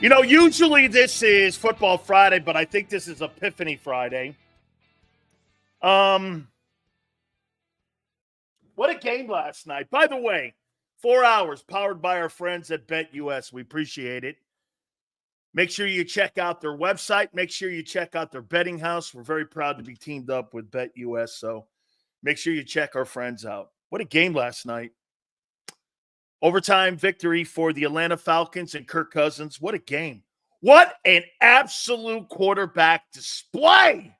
Usually this is Football Friday, but I think this is Epiphany Friday. What a game last night. By the way, 4 hours powered by our friends at BetUS. We appreciate it. Make sure you check out their website. Make sure you check out their betting house. We're very proud to be teamed up with BetUS, so make sure you check our friends out. What a game last night. Overtime victory for the Atlanta Falcons and Kirk Cousins. What a game. What an absolute quarterback display.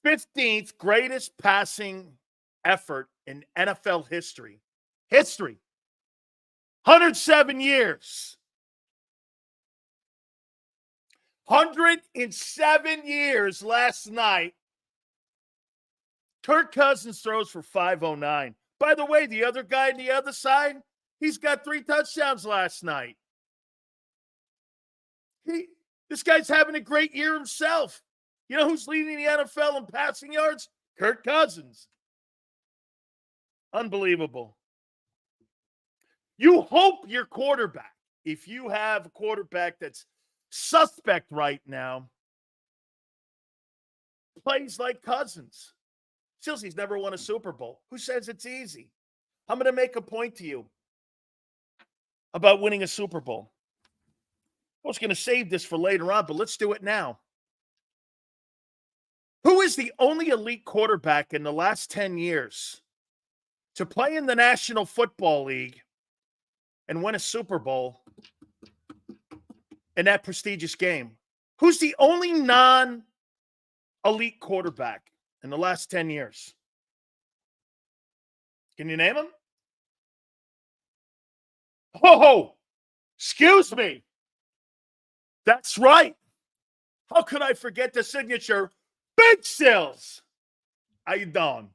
15th greatest passing effort in NFL history. 107 years. 107 years last night. Kirk Cousins throws for 509. By the way, the other guy on the other side, he's got 3 touchdowns last night. This guy's having a great year himself. You know who's leading the NFL in passing yards? Kirk Cousins. Unbelievable. You hope your quarterback, if you have a quarterback that's suspect right now, plays like Cousins. He's never won a Super Bowl. Who says it's easy? I'm going to make a point to you about winning a Super Bowl. I was going to save this for later on, but let's do it now. Who is the only elite quarterback in the last 10 years to play in the National Football League and win a Super Bowl in that prestigious game? Who's the only non-elite quarterback in the last 10 years? Can you name him? Oh, excuse me. That's right. How could I forget the signature? Big Sills. How you doing?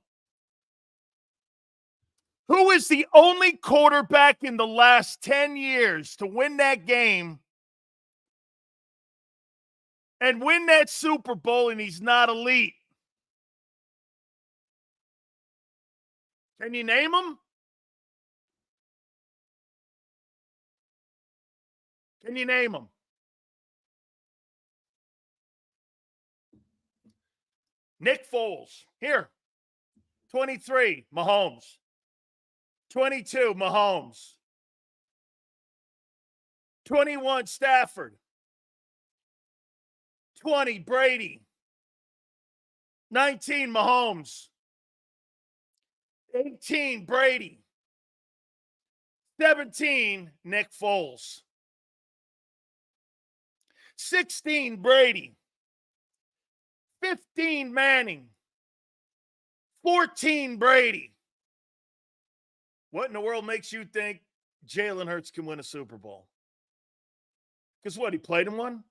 Who is the only quarterback in the last 10 years to win that game and win that Super Bowl and he's not elite? Can you name him? Can you name him? Nick Foles. Here. 23, Mahomes. 22, Mahomes. 21, Stafford. 20, Brady. 19, Mahomes. 18, Brady. 17, Nick Foles. 16, Brady. 15, Manning. 14, Brady. What in the world makes you think Jalen Hurts can win a Super Bowl? Because what, he played in one?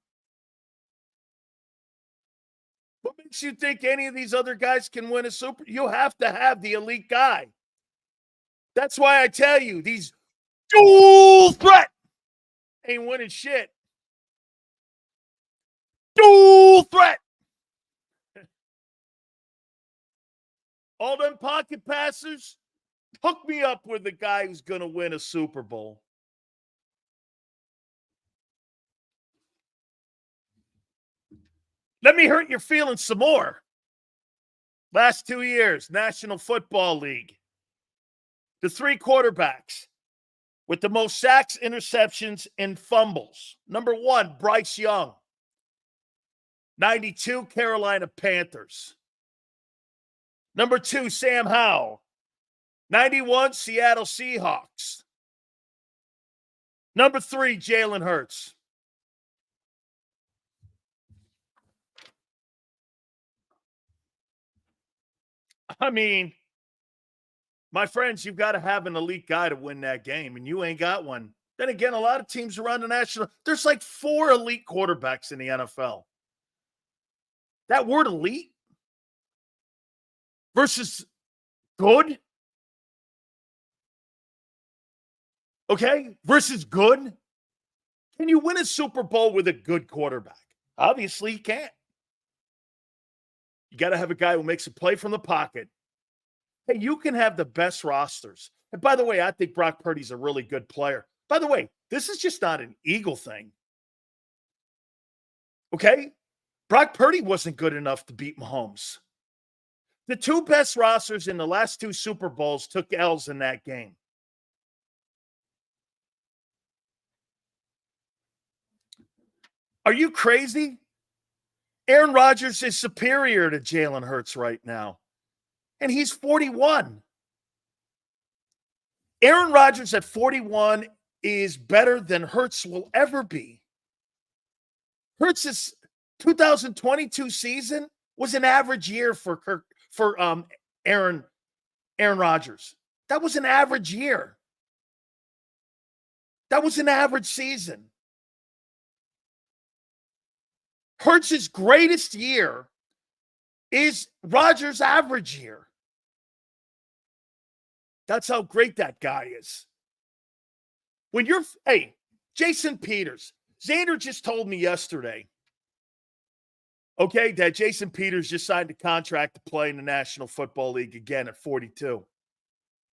What makes you think any of these other guys can win a Super Bowl? You have to have the elite guy. That's why I tell you, these dual threat ain't winning shit. Dual threat. All them pocket passers, hook me up with the guy who's going to win a Super Bowl. Let me hurt your feelings some more. Last 2 years, National Football League. The 3 quarterbacks with the most sacks, interceptions, and fumbles. Number 1, Bryce Young. 92, Carolina Panthers. Number 2, Sam Howell. 91, Seattle Seahawks. Number 3, Jalen Hurts. I mean, my friends, you've got to have an elite guy to win that game, and you ain't got one. Then again, a lot of teams around the national, there's like 4 elite quarterbacks in the NFL. That word elite versus good, okay, versus good. Can you win a Super Bowl with a good quarterback? Obviously, you can't. You got to have a guy who makes a play from the pocket. Hey, you can have the best rosters. And by the way, I think Brock Purdy's a really good player. By the way, This is just not an Eagle thing. Okay? Brock Purdy wasn't good enough to beat Mahomes. The two best rosters in the last two Super Bowls took L's in that game. Are you crazy? Aaron Rodgers is superior to Jalen Hurts right now. And he's 41. Aaron Rodgers at 41 is better than Hurts will ever be. Hurts' 2022 season was an average year for Aaron Rodgers. That was an average year. That was an average season. Hurts' greatest year is Rodgers' average year. That's how great that guy is. Jason Peters. Xander just told me yesterday, that Jason Peters just signed a contract to play in the National Football League again at 42.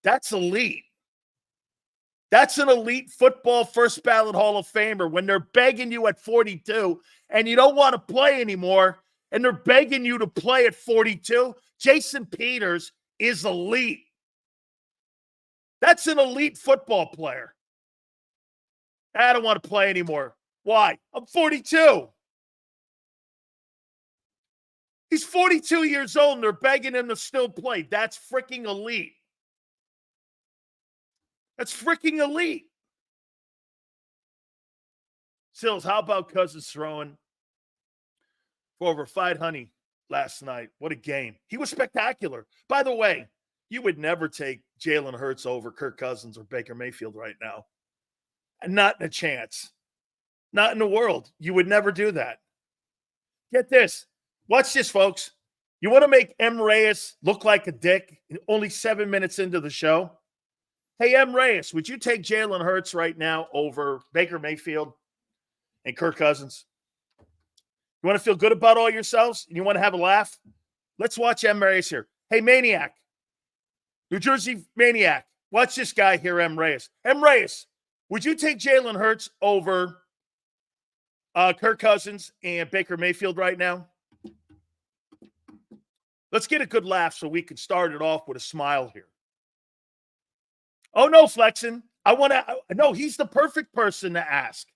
That's elite. That's an elite football first ballot Hall of Famer when they're begging you at 42 and you don't want to play anymore and they're begging you to play at 42. Jason Peters is elite. That's an elite football player. I don't want to play anymore. Why? I'm 42. He's 42 years old and they're begging him to still play. That's freaking elite. That's freaking elite. Sills, how about Cousins throwing for over 500 last night? What a game. He was spectacular. By the way, you would never take Jalen Hurts over Kirk Cousins or Baker Mayfield right now. And not in a chance. Not in the world. You would never do that. Get this. Watch this, folks. You want to make M. Reyes look like a dick only 7 minutes into the show? Hey, M. Reyes, would you take Jalen Hurts right now over Baker Mayfield and Kirk Cousins? You want to feel good about all yourselves? And you want to have a laugh? Let's watch M. Reyes here. Hey, Maniac. New Jersey Maniac. Watch this guy here, M. Reyes. M. Reyes, would you take Jalen Hurts over Kirk Cousins and Baker Mayfield right now? Let's get a good laugh so we can start it off with a smile here. Oh, no, Flexen. No, he's the perfect person to ask.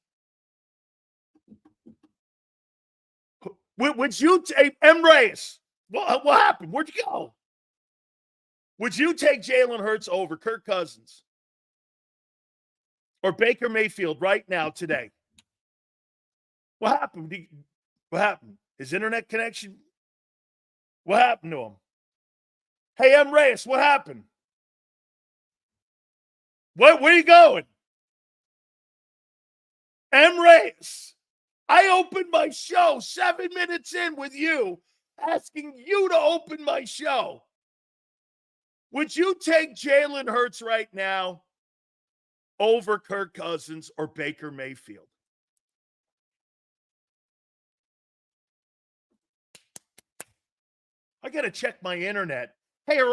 Would you take M. Reyes? What happened? Where'd you go? Would you take Jalen Hurts over Kirk Cousins or Baker Mayfield right now today? What happened? What happened? His internet connection? What happened to him? Hey, M. Reyes, what happened? Where are you going? M. Reyes, I opened my show 7 minutes in with you, asking you to open my show. Would you take Jalen Hurts right now over Kirk Cousins or Baker Mayfield? I got to check my internet. Hey, are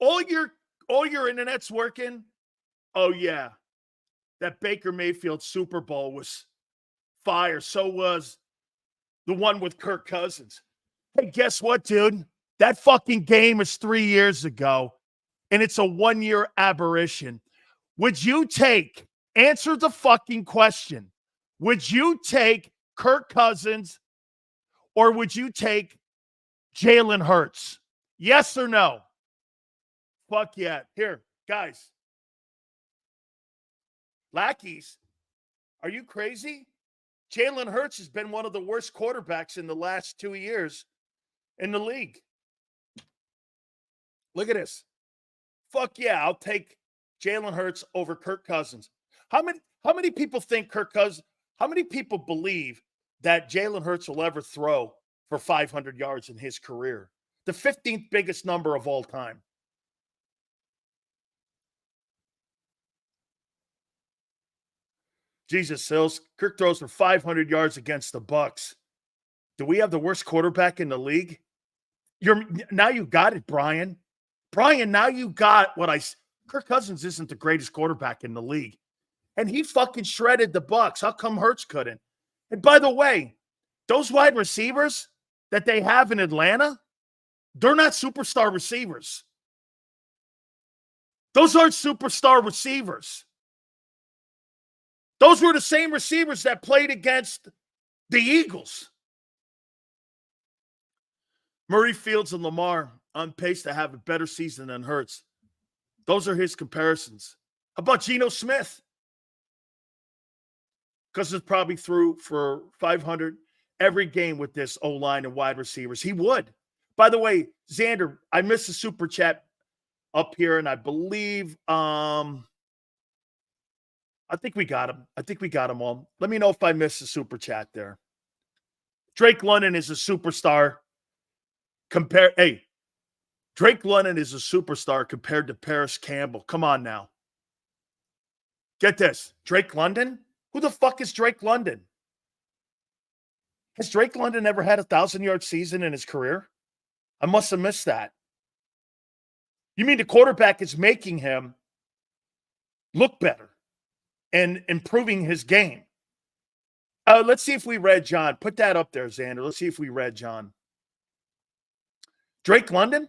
all your internet's working? Oh, yeah. That Baker Mayfield Super Bowl was fire. So was the one with Kirk Cousins. Hey, guess what, dude? That fucking game is 3 years ago, and it's a one-year aberration. Would you answer the fucking question, would you take Kirk Cousins or would you take Jalen Hurts? Yes or no? Fuck yeah. Here, guys. Lackeys, are you crazy? Jalen Hurts has been one of the worst quarterbacks in the last 2 years in the league. Look at this. Fuck yeah, I'll take Jalen Hurts over Kirk Cousins. How many people think Kirk Cousins, how many people believe that Jalen Hurts will ever throw for 500 yards in his career? The 15th biggest number of all time. Jesus, Sills. Kirk throws for 500 yards against the Bucs. Do we have the worst quarterback in the league? Now you got it, Brian. Brian, now you got what Kirk Cousins isn't the greatest quarterback in the league. And he fucking shredded the Bucs. How come Hurts couldn't? And by the way, those wide receivers that they have in Atlanta, they're not superstar receivers. Those aren't superstar receivers. Those were the same receivers that played against the Eagles. Murray, Fields, and Lamar on pace to have a better season than Hurts. Those are his comparisons. How about Geno Smith? Cousins probably threw for 500 every game with this O-line and wide receivers. He would. By the way, Xander, I missed a super chat up here, and I believe I think we got him. I think we got them all. Let me know if I missed a super chat there. Drake London is a superstar. Drake London is a superstar compared to Paris Campbell. Come on now. Get this. Drake London? Who the fuck is Drake London? Has Drake London ever had a 1,000-yard season in his career? I must have missed that. You mean the quarterback is making him look better and improving his game? Let's see if we read John. Put that up there, Xander. Let's see if we read John. Drake London?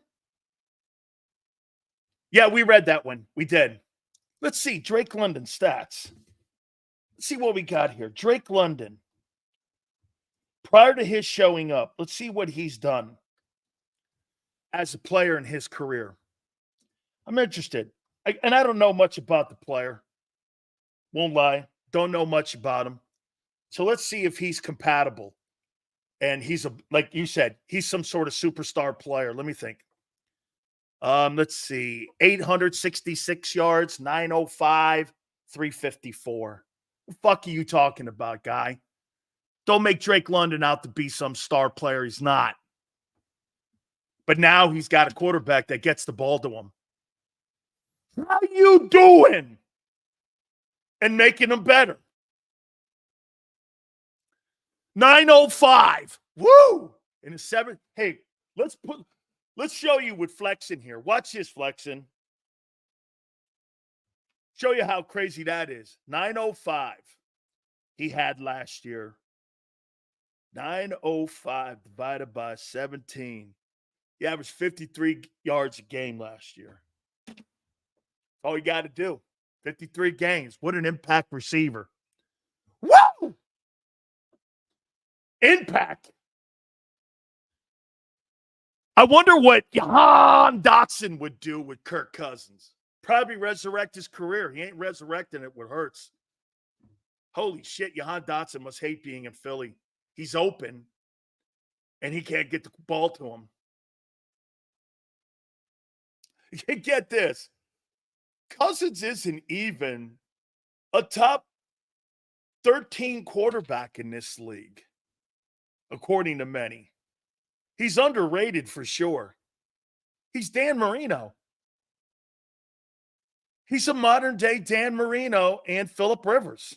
Yeah, we read that one. We did. Let's see. Drake London stats. Let's see what we got here. Drake London. Prior to his showing up, let's see what he's done as a player in his career. I'm interested. And I don't know much about the player. Won't lie. Don't know much about him. So let's see if he's compatible. And he's, like you said, he's some sort of superstar player. Let me think. Let's see. 866 yards, 905, 354. What the fuck are you talking about, guy? Don't make Drake London out to be some star player. He's not. But now he's got a quarterback that gets the ball to him. How you doing? And making them better. 905. Woo! In a 7. Hey, let's show you with flexing here. Watch this flexing. Show you how crazy that is. 905 he had last year. 905 divided by 17. He averaged 53 yards a game last year. That's all you got to do. 53 games. What an impact receiver. Woo! Impact. I wonder what Jahan Dotson would do with Kirk Cousins. Probably resurrect his career. He ain't resurrecting it with Hurts. Holy shit, Jahan Dotson must hate being in Philly. He's open, and he can't get the ball to him. Get this. Cousins isn't even a top 13 quarterback in this league, according to many. He's underrated for sure. He's Dan Marino. He's a modern-day Dan Marino and Phillip Rivers.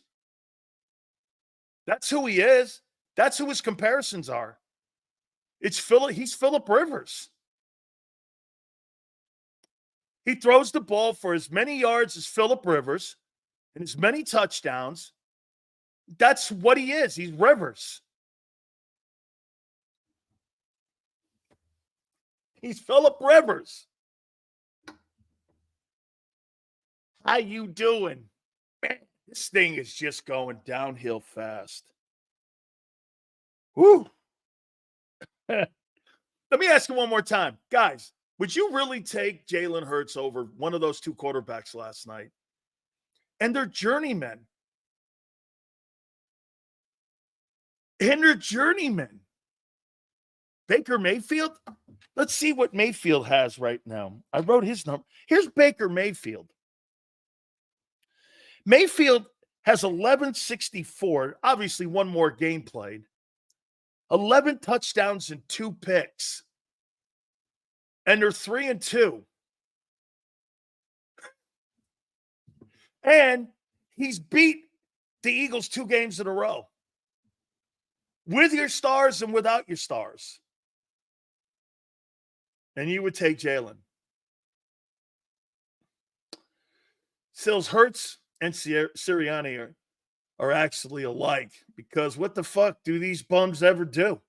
That's who he is. That's who his comparisons are. He's Phillip Rivers. He throws the ball for as many yards as Phillip Rivers and as many touchdowns. That's what he is. He's Rivers. He's Phillip Rivers. How you doing? Man, this thing is just going downhill fast. Woo. Let me ask you one more time. Guys, would you really take Jalen Hurts over one of those two quarterbacks last night? And they're journeymen. Baker Mayfield? Let's see what Mayfield has right now. I wrote his number. Here's Baker Mayfield. Mayfield has 1164. Obviously, one more game played. 11 touchdowns and 2 picks. And they're 3-2. And he's beat the Eagles 2 games in a row. With your stars and without your stars. And you would take Jalen. Sills, Hurts and Sirianni are actually alike, because what the fuck do these bums ever do?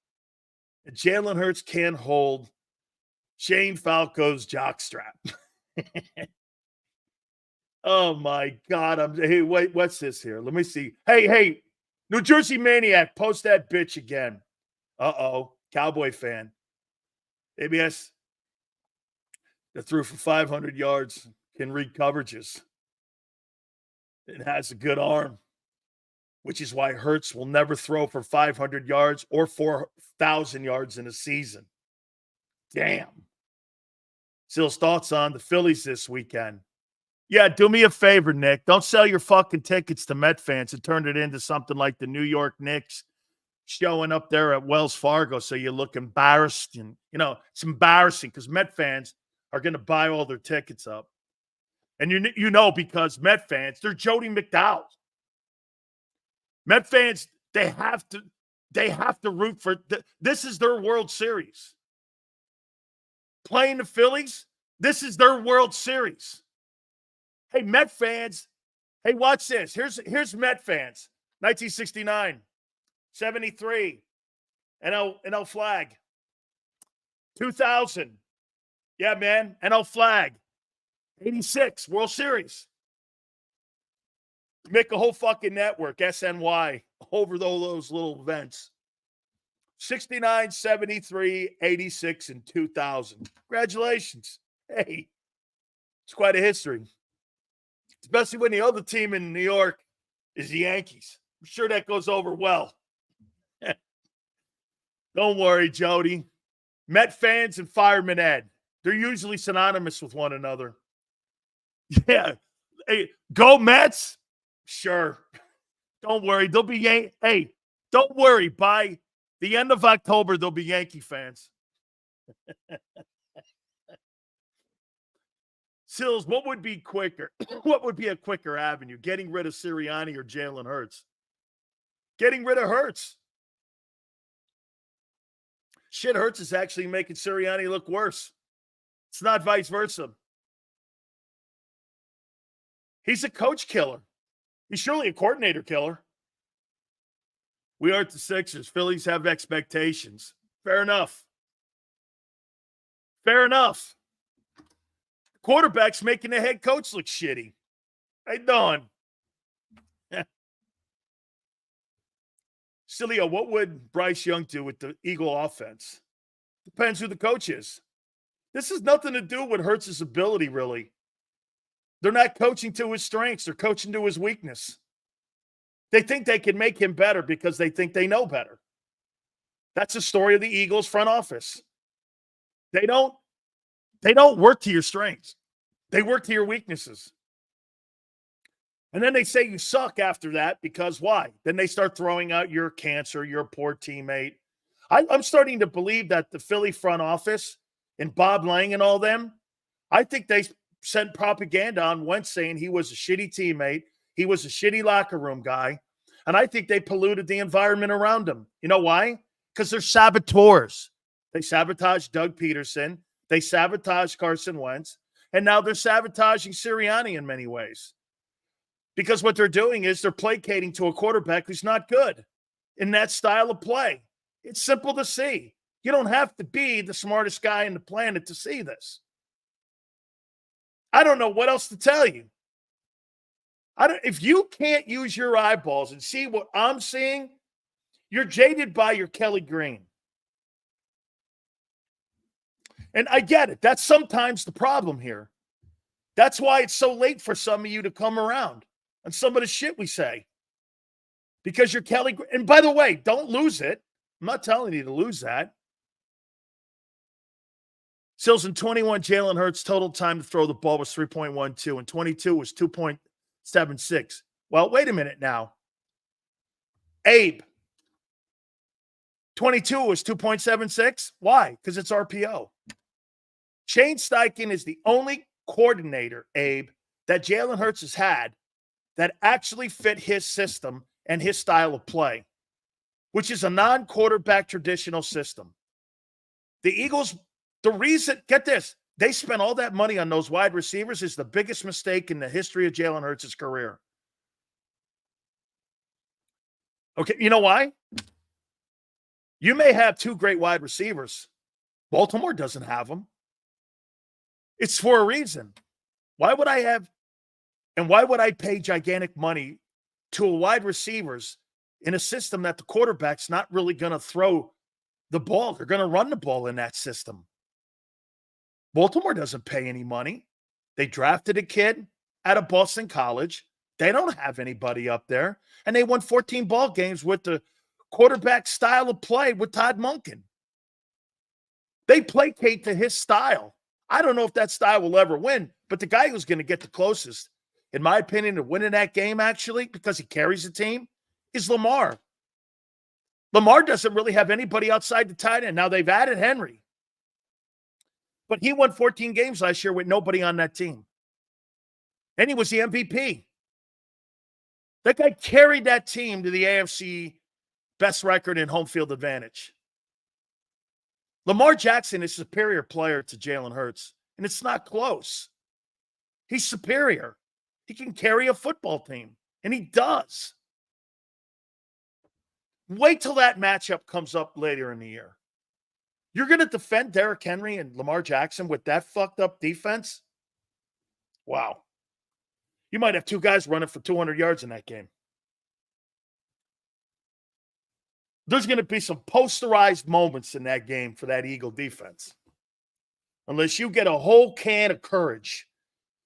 And Jalen Hurts can't hold Shane Falco's jockstrap. Oh my God. Hey, wait, what's this here? Let me see. Hey, New Jersey Maniac, post that bitch again. Uh-oh, Cowboy fan. ABS that threw for 500 yards, can read coverages. It has a good arm, which is why Hurts will never throw for 500 yards or 4,000 yards in a season. Damn. Sill's thoughts on the Phillies this weekend. Yeah, do me a favor, Nick. Don't sell your fucking tickets to Met fans and turn it into something like the New York Knicks showing up there at Wells Fargo so you look embarrassed. And, it's embarrassing because Met fans are going to buy all their tickets up. And because Met fans, they're Jody McDowell. Met fans, they have to root for this is their World Series. Playing the Phillies, this is their World Series. Hey, Met fans, hey, watch this. Here's Met fans. 1969, 73, NL flag. 2000, yeah, man, NL flag. 86, World Series. Make a whole fucking network, SNY, over those little events. 69, 73, 86, and 2000. Congratulations. Hey, it's quite a history. Especially when the other team in New York is the Yankees. I'm sure that goes over well. Don't worry, Jody. Met fans and Fireman Ed, they're usually synonymous with one another. Yeah. Hey, go Mets? Sure. Don't worry. They'll be Hey, don't worry. By the end of October, they'll be Yankee fans. Sills, what would be quicker? What would be a quicker avenue? Getting rid of Sirianni or Jalen Hurts? Getting rid of Hurts. Shit, Hurts is actually making Sirianni look worse. It's not vice versa. He's a coach killer. He's surely a coordinator killer. We aren't the Sixers. Phillies have expectations. Fair enough. Fair enough. Quarterback's making the head coach look shitty. How you doing? Sileo, what would Bryce Young do with the Eagle offense? Depends who the coach is. This has nothing to do with Hurts' ability, really. They're not coaching to his strengths. They're coaching to his weakness. They think they can make him better because they think they know better. That's the story of the Eagles front office. They don't work to your strengths. They work to your weaknesses. And then they say you suck after that because why? Then they start throwing out your cancer, your poor teammate. I'm starting to believe that the Philly front office and Bob Lang and all them, I think they sent propaganda on Wentz saying he was a shitty teammate. He was a shitty locker room guy. And I think they polluted the environment around him. You know why? Because they're saboteurs. They sabotaged Doug Peterson. They sabotaged Carson Wentz. And now they're sabotaging Sirianni in many ways. Because what they're doing is they're placating to a quarterback who's not good in that style of play. It's simple to see. You don't have to be the smartest guy on the planet to see this. I don't know what else to tell you. If you can't use your eyeballs and see what I'm seeing, you're jaded by your Kelly Green. And I get it. That's sometimes the problem here. That's why it's so late for some of you to come around on some of the shit we say. Because you're Kelly Green. And by the way, don't lose it. I'm not telling you to lose that. Sills in 21, Jalen Hurts' total time to throw the ball was 3.12, and 22 was 2.76. Well, wait a minute now. Abe, 22 was 2.76. Why? Because it's RPO. Shane Steichen is the only coordinator, Abe, that Jalen Hurts has had that actually fit his system and his style of play, which is a non-quarterback traditional system. The Eagles, the reason, get this, they spent all that money on those wide receivers is the biggest mistake in the history of Jalen Hurts' career. Okay, you know why? You may have two great wide receivers. Baltimore doesn't have them. It's for a reason. Why would I have, and why would I pay gigantic money to a wide receivers in a system that the quarterback's not really going to throw the ball? They're going to run the ball in that system. Baltimore doesn't pay any money. They drafted a kid out of Boston College. They don't have anybody up there. And they won 14 ball games with the quarterback style of play with Todd Monken. They placate to his style. I don't know if that style will ever win, but the guy who's going to get the closest, in my opinion, to winning that game, actually, because he carries the team, is Lamar. Lamar doesn't really have anybody outside the tight end. Now, they've added Henry, but he won 14 games last year with nobody on that team. And he was the MVP. That guy carried that team to the AFC best record in home field advantage. Lamar Jackson is a superior player to Jalen Hurts, and it's not close. He's superior. He can carry a football team, and he does. Wait till that matchup comes up later in the year. You're going to defend Derrick Henry and Lamar Jackson with that fucked up defense? Wow. You might have two guys running for 200 yards in that game. There's going to be some posterized moments in that game for that Eagle defense. Unless you get a whole can of courage.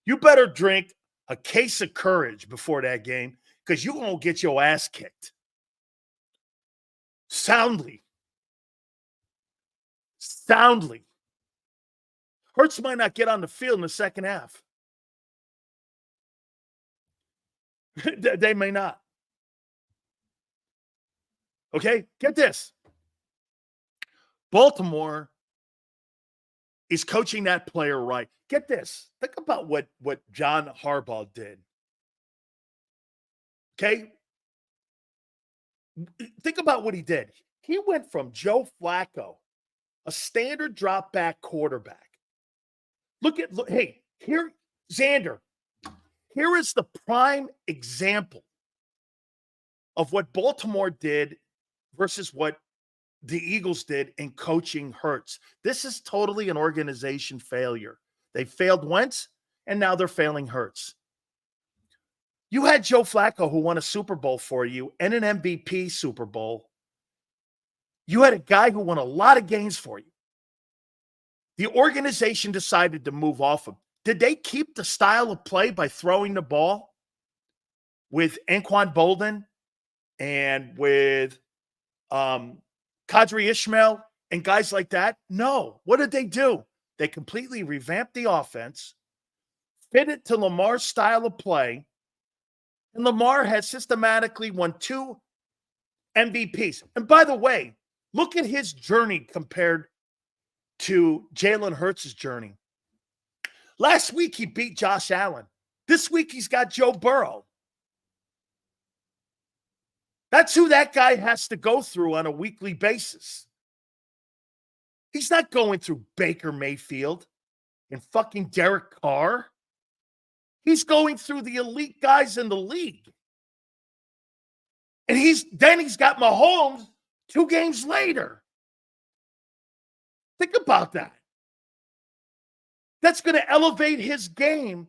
You better drink a case of courage before that game because you're going to get your ass kicked. Soundly. Hurts might not get on the field in the second half. They may not. Okay, get this. Baltimore is coaching that player right. Get this. Think about what John Harbaugh did. Okay? Think about what he did. He went from Joe Flacco, a standard drop back quarterback. Look, hey, here, Xander, here is the prime example of what Baltimore did versus what the Eagles did in coaching Hurts. This is totally an organization failure. They failed Wentz, and now they're failing Hurts. You had Joe Flacco, who won a Super Bowl for you and an MVP Super Bowl. You had a guy who won a lot of games for you. The organization decided to move off him. Did they keep the style of play by throwing the ball with Anquan Bolden and with Kadri Ishmael and guys like that? No. What did they do? They completely revamped the offense, fit it to Lamar's style of play, and Lamar has systematically won 2 MVPs. And by the way, look at his journey compared to Jalen Hurts' journey. Last week, he beat Josh Allen. This week, he's got Joe Burrow. That's who that guy has to go through on a weekly basis. He's not going through Baker Mayfield and fucking Derek Carr. He's going through the elite guys in the league. And he's got Mahomes 2 games later. Think about that. That's going to elevate his game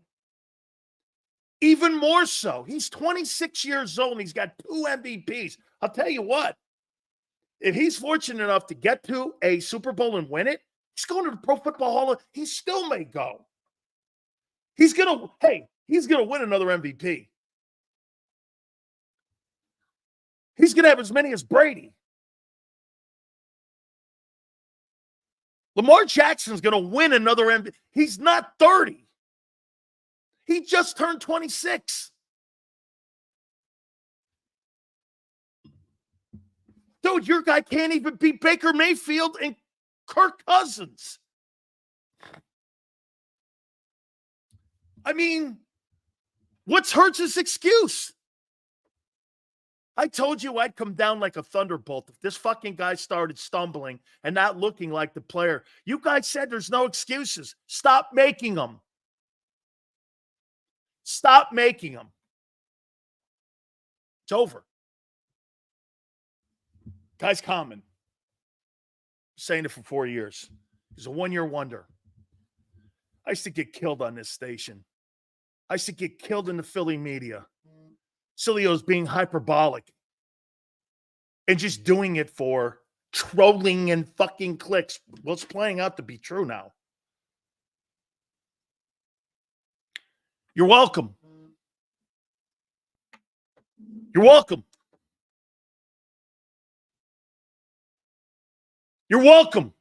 even more so. He's 26 years old and he's got 2 MVPs. I'll tell you what, if he's fortunate enough to get to a Super Bowl and win it, he's going to the Pro Football Hall of Fame. He still may go. He's going to win another MVP. He's going to have as many as Brady. Lamar Jackson's going to win another MVP. He's not 30. He just turned 26. Dude, your guy can't even beat Baker Mayfield and Kirk Cousins. I mean, what's Hurts' excuse? I told you I'd come down like a thunderbolt if this fucking guy started stumbling and not looking like the player. You guys said there's no excuses. Stop making them. Stop making them. It's over. Guy's common. Saying it for 4 years. He's a one-year wonder. I used to get killed on this station. I used to get killed in the Philly media. Sileo's being hyperbolic and just doing it for trolling and fucking clicks. Well, it's playing out to be true now. You're welcome. You're welcome. You're welcome.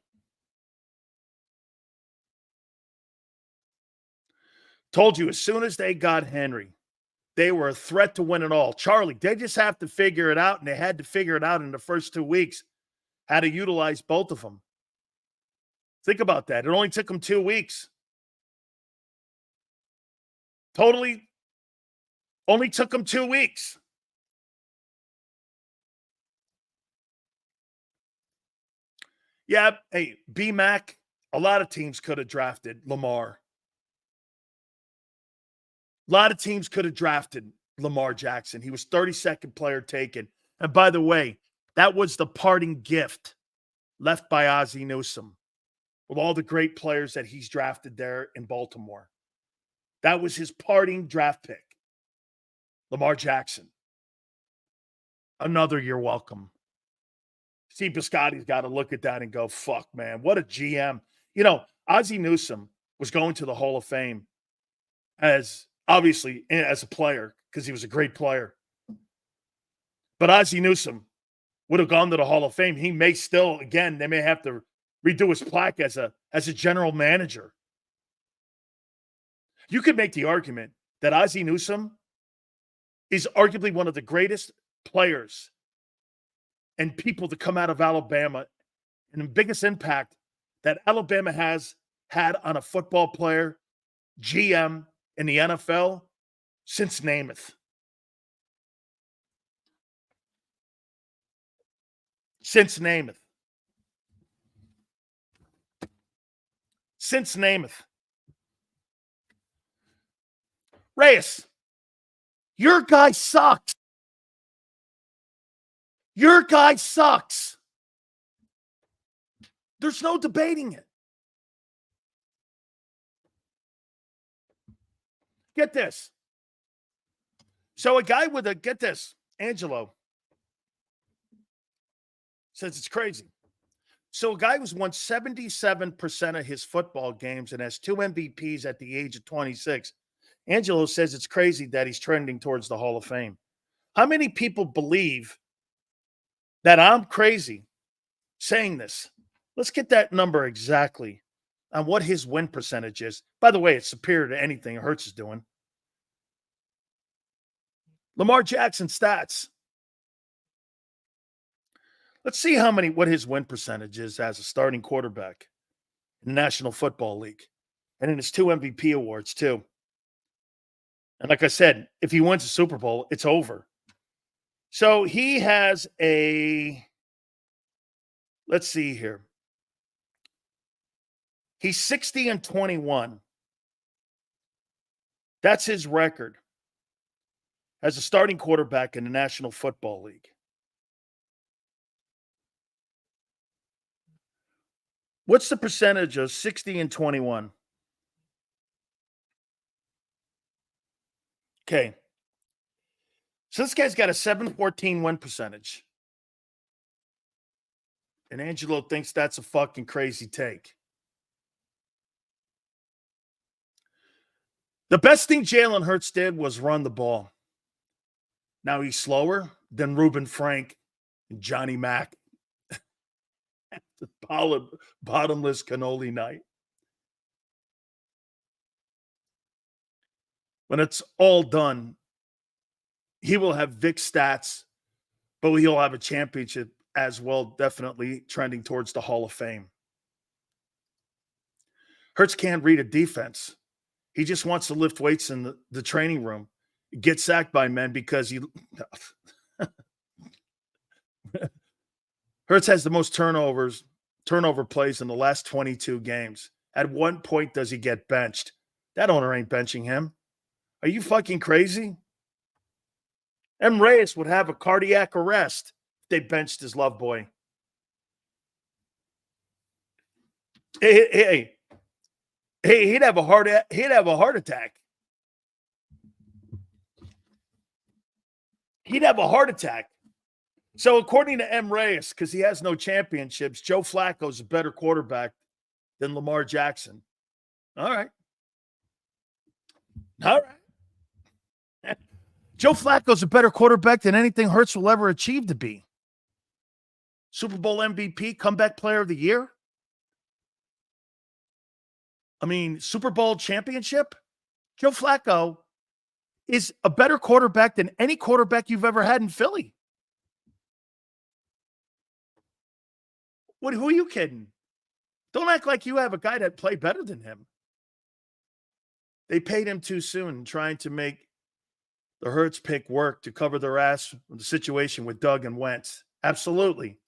Told you, as soon as they got Henry, they were a threat to win it all. Charlie, they just have to figure it out, and they had to figure it out in the first 2 weeks, how to utilize both of them. Think about that. It only took them 2 weeks. Totally only took them 2 weeks. Yeah, hey, B-Mac, a lot of teams could have drafted Lamar. A lot of teams could have drafted Lamar Jackson. He was 32nd player taken. And by the way, that was the parting gift left by Ozzie Newsome with all the great players that he's drafted there in Baltimore. That was his parting draft pick. Lamar Jackson. Another you're welcome. Steve Biscotti's got to look at that and go, fuck, man, what a GM. You know, Ozzie Newsome was going to the Hall of Fame as, obviously, as a player because he was a great player. But Ozzie Newsome would have gone to the Hall of Fame. He may still, again, they may have to redo his plaque as a general manager. You could make the argument that Ozzie Newsome is arguably one of the greatest players and people to come out of Alabama, and the biggest impact that Alabama has had on a football player, GM in the NFL since Namath. Since Namath. Since Namath. Reyes, your guy sucks. Your guy sucks. There's no debating it. Get this. So a guy with a, get this, Angelo says it's crazy. So a guy who's won 77% of his football games and has 2 MVPs at the age of 26, Angelo says it's crazy that he's trending towards the Hall of Fame. How many people believe that I'm crazy saying this? Let's get that number exactly on what his win percentage is. By the way, it's superior to anything Hurts is doing. Lamar Jackson stats. Let's see what his win percentage is as a starting quarterback in the National Football League and in his 2 MVP awards too. And like I said, if he wins the Super Bowl, it's over. So he has let's see here. He's 60-21. That's his record as a starting quarterback in the National Football League. What's the percentage of 60-21? Okay. So this guy's got a 714 win percentage. And Angelo thinks that's a fucking crazy take. The best thing Jalen Hurts did was run the ball. Now he's slower than Reuben Frank and Johnny Mack. The bottomless cannoli night. When it's all done, he will have Vic stats, but he'll have a championship as well, definitely trending towards the Hall of Fame. Hurts can't read a defense. He just wants to lift weights in the training room, get sacked by men because he Hurts has the most turnover plays in the last 22 games. At one point, does he get benched? That owner ain't benching him. Are you fucking crazy? M. Reyes would have a cardiac arrest they benched his love boy. Hey, he'd have a heart attack. He'd have a heart attack. So according to M. Reyes, because he has no championships, Joe Flacco's a better quarterback than Lamar Jackson. All right. Joe Flacco's a better quarterback than anything Hurts will ever achieve to be. Super Bowl MVP, comeback player of the year. I mean, Super Bowl championship. Joe Flacco is a better quarterback than any quarterback you've ever had in Philly. Who are you kidding? Don't act like you have a guy that played better than him. They paid him too soon, trying to make the Hurts pick work to cover their ass with the situation with Doug and Wentz. Absolutely.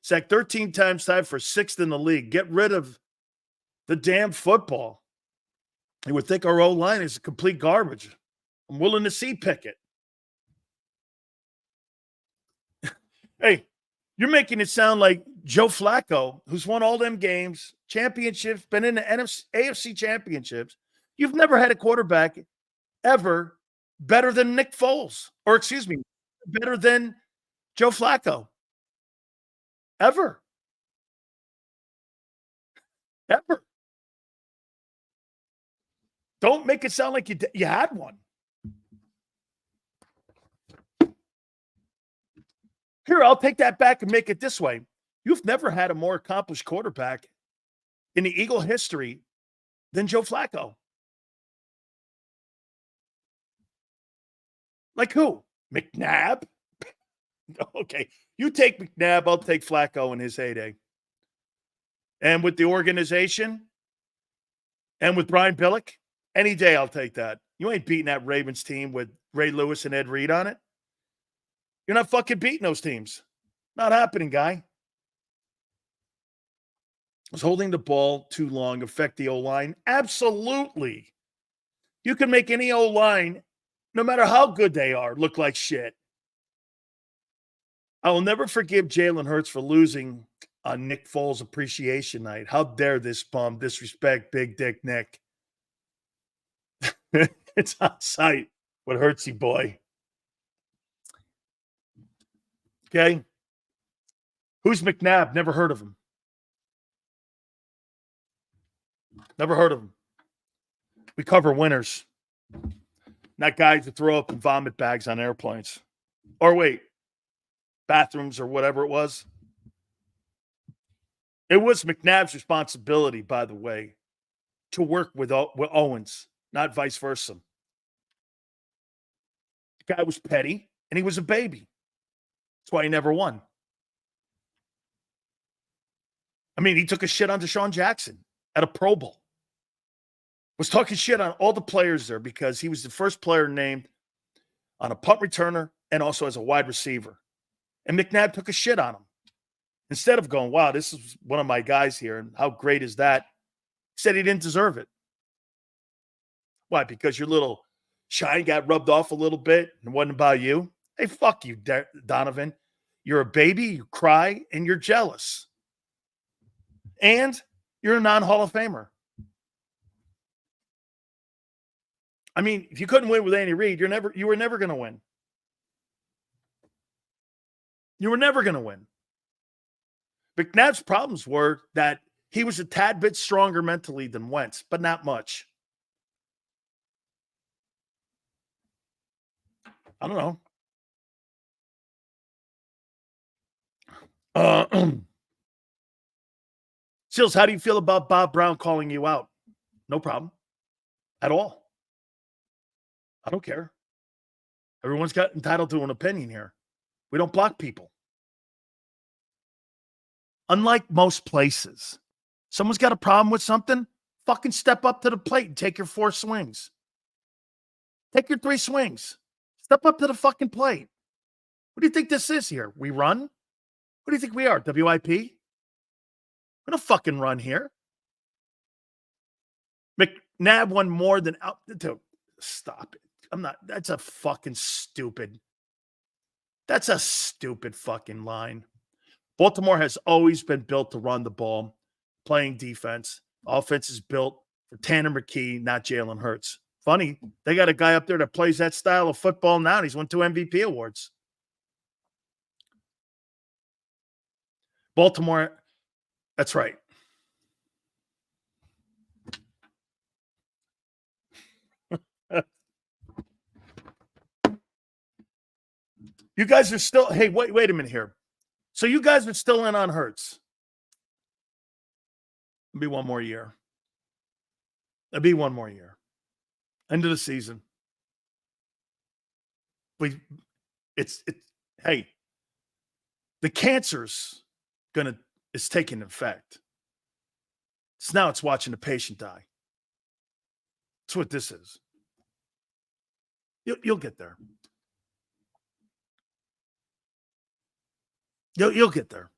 Sacked 13 times, tied for 6th in the league. Get rid of the damn football. You would think our O-line is complete garbage. I'm willing to see Pickett. Hey, you're making it sound like Joe Flacco, who's won all them games, championships, been in the AFC championships. You've never had a quarterback ever better than Nick Foles. Or, excuse me, better than Joe Flacco. Ever. Don't make it sound like you had one. Here, I'll take that back and make it this way. You've never had a more accomplished quarterback in the Eagle history than Joe Flacco. Like who? McNabb? Okay. You take McNabb, I'll take Flacco in his heyday. And with the organization and with Brian Billick, any day I'll take that. You ain't beating that Ravens team with Ray Lewis and Ed Reed on it. You're not fucking beating those teams. Not happening, guy. Was holding the ball too long affect the O-line? Absolutely. You can make any O-line, no matter how good they are, look like shit. I will never forgive Jalen Hurts for losing on Nick Foles' appreciation night. How dare this bum disrespect Big Dick Nick? It's on site with Hurtsy boy. Okay. Who's McNabb? Never heard of him. Never heard of him. We cover winners. Not guys that throw up in vomit bags on airplanes. Or wait, bathrooms or whatever it was. It was McNabb's responsibility, by the way, to work with Owens, not vice versa. The guy was petty, and he was a baby. That's why he never won. I mean, he took a shit on Deshaun Jackson at a Pro Bowl. Was talking shit on all the players there because he was the first player named on a punt returner and also as a wide receiver. And McNabb took a shit on him. Instead of going, wow, this is one of my guys here, and how great is that? He said he didn't deserve it. Why? Because your little shine got rubbed off a little bit and it wasn't about you? Hey, fuck you, Donovan. You're a baby, you cry, and you're jealous. And you're a non-Hall of Famer. I mean, if you couldn't win with Andy Reid, you were never going to win. You were never going to win. McNabb's problems were that he was a tad bit stronger mentally than Wentz, but not much. I don't know. Sills, how do you feel about Bob Brown calling you out? No problem. At all. I don't care. Everyone's got entitled to an opinion here. We don't block people. Unlike most places, someone's got a problem with something, fucking step up to the plate and take your 4 swings. Take your 3 swings. Step up to the fucking plate. What do you think this is here? We run? What do you think we are, WIP? We don't fucking run here. McNabb won more than out. Stop it. I'm not. That's a fucking stupid. That's a stupid fucking line. Baltimore has always been built to run the ball, playing defense. Offense is built for Tanner McKee, not Jalen Hurts. Funny, they got a guy up there that plays that style of football now, and he's won 2 MVP awards. Baltimore, that's right. You guys are still, hey, wait a minute here. So you guys are still in on Hurts. It'll be one more year. It'll be one more year. End of the season. Hey, the cancer's is taking effect. It's watching the patient die. That's what this is. You'll get there. You'll get there.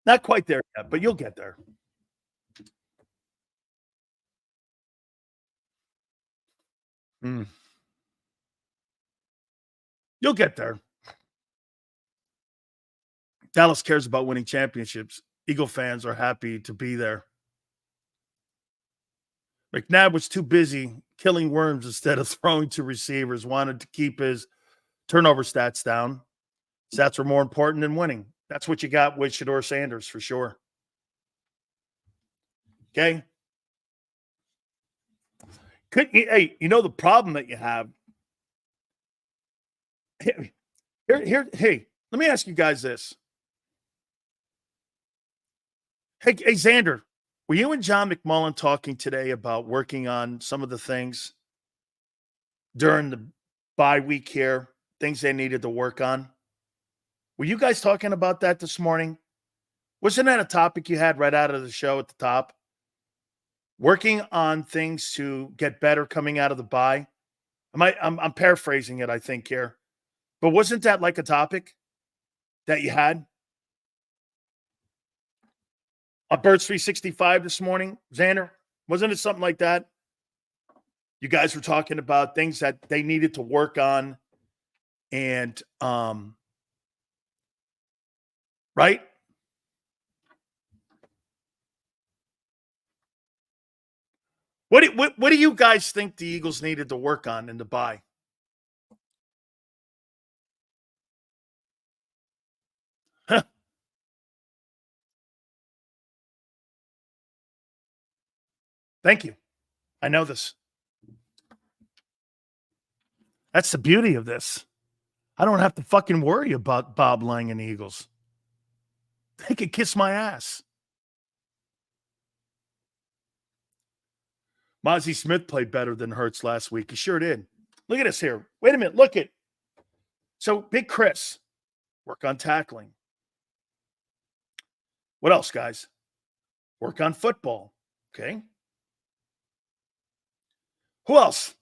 Not quite there yet, but you'll get there. You'll get there. Dallas cares about winning championships. Eagle fans are happy to be there. McNabb was too busy killing worms instead of throwing to receivers, wanted to keep his turnover stats down. Stats were more important than winning. That's what you got with Shedeur Sanders for sure. Okay? Hey, you know the problem that you have? Hey, let me ask you guys this. Hey, Xander, were you and John McMullen talking today about working on some of the things during the bye week here, things they needed to work on? Were you guys talking about that this morning? Wasn't that a topic you had right out of the show at the top? Working on things to get better coming out of the bye. I'm paraphrasing it, I think, here. But wasn't that like a topic that you had? On Birds 365 this morning, Xander? Wasn't it something like that? You guys were talking about things that they needed to work on and right? What do you guys think the Eagles needed to work on in the bye? Huh. Thank you. I know this. That's the beauty of this. I don't have to fucking worry about Bob Lang and the Eagles. They could kiss my ass. Mozzie Smith played better than Hurts last week. He sure did. Look at us here. Wait a minute. Look at. So, Big Chris, work on tackling. What else, guys? Work on football. Okay. Who else?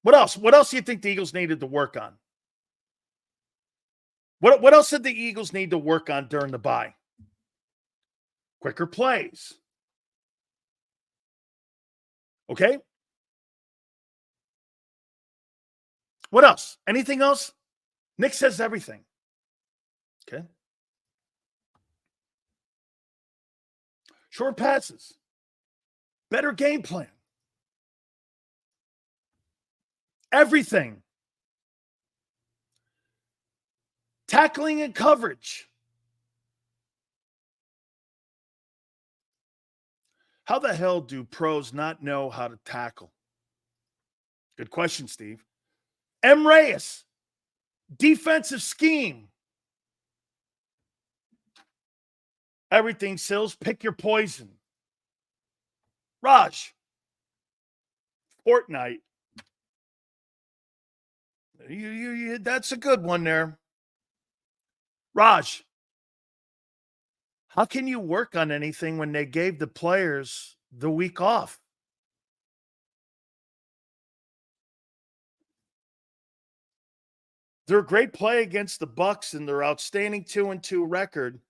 What else? What else do you think the Eagles needed to work on? What else did the Eagles need to work on during the bye? Quicker plays. Okay? What else? Anything else? Nick says everything. Okay? Short passes. Better game plan. Everything. Tackling and coverage. How the hell do pros not know how to tackle? Good question, Steve. M. Reyes, defensive scheme. Everything, Sills. Pick your poison. Raj. Fortnite. That's a good one there. Raj. How can you work on anything when they gave the players the week off? Their great play against the Bucs and their outstanding 2-2 record,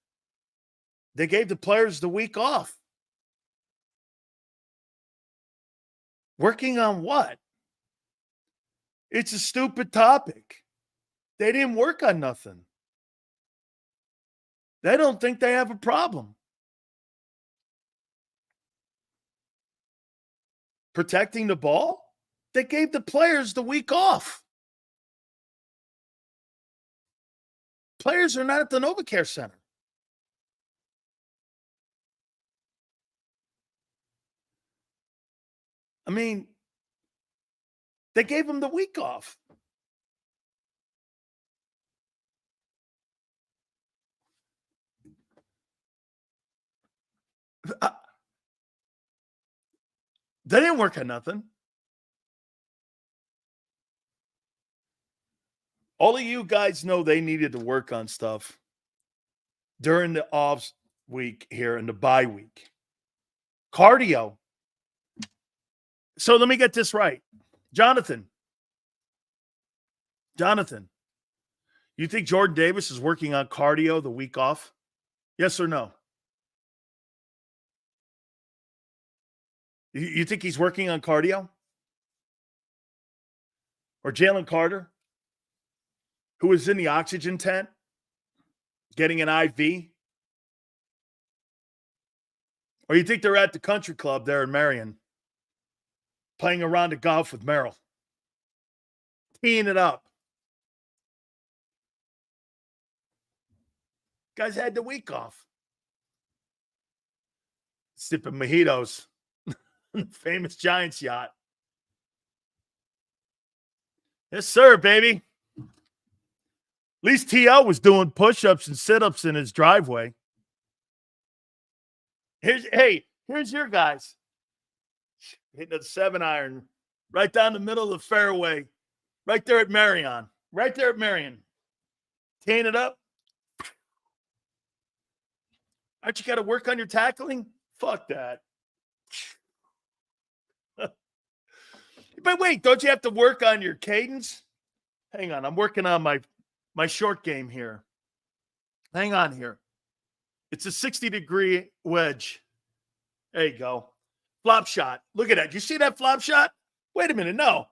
they gave the players the week off. Working on what? It's a stupid topic. They didn't work on nothing. They don't think they have a problem. Protecting the ball? They gave the players the week off. Players are not at the NovaCare Center. I mean, they gave them the week off. They didn't work on nothing. All of you guys know they needed to work on stuff during the off week here and the bye week. Cardio. So let me get this right. Jonathan, you think Jordan Davis is working on cardio the week off? Yes or no? You think he's working on cardio? Or Jalen Carter, who was in the oxygen tent, getting an IV? Or you think they're at the country club there in Marion, playing a round of golf with Merrill, teeing it up? Guys had the week off. Sipping mojitos. Famous Giants yacht. Yes, sir, baby. At least TL was doing push-ups and sit-ups in his driveway. Here's your guys. Hitting a 7-iron right down the middle of the fairway. Right there at Marion. Right there at Marion. Teeing it up. Aren't you got to work on your tackling? Fuck that. But wait, don't you have to work on your cadence? Hang on, I'm working on my short game here. Hang on here. It's a 60-degree wedge. There you go. Flop shot. Look at that. You see that flop shot? Wait a minute. No.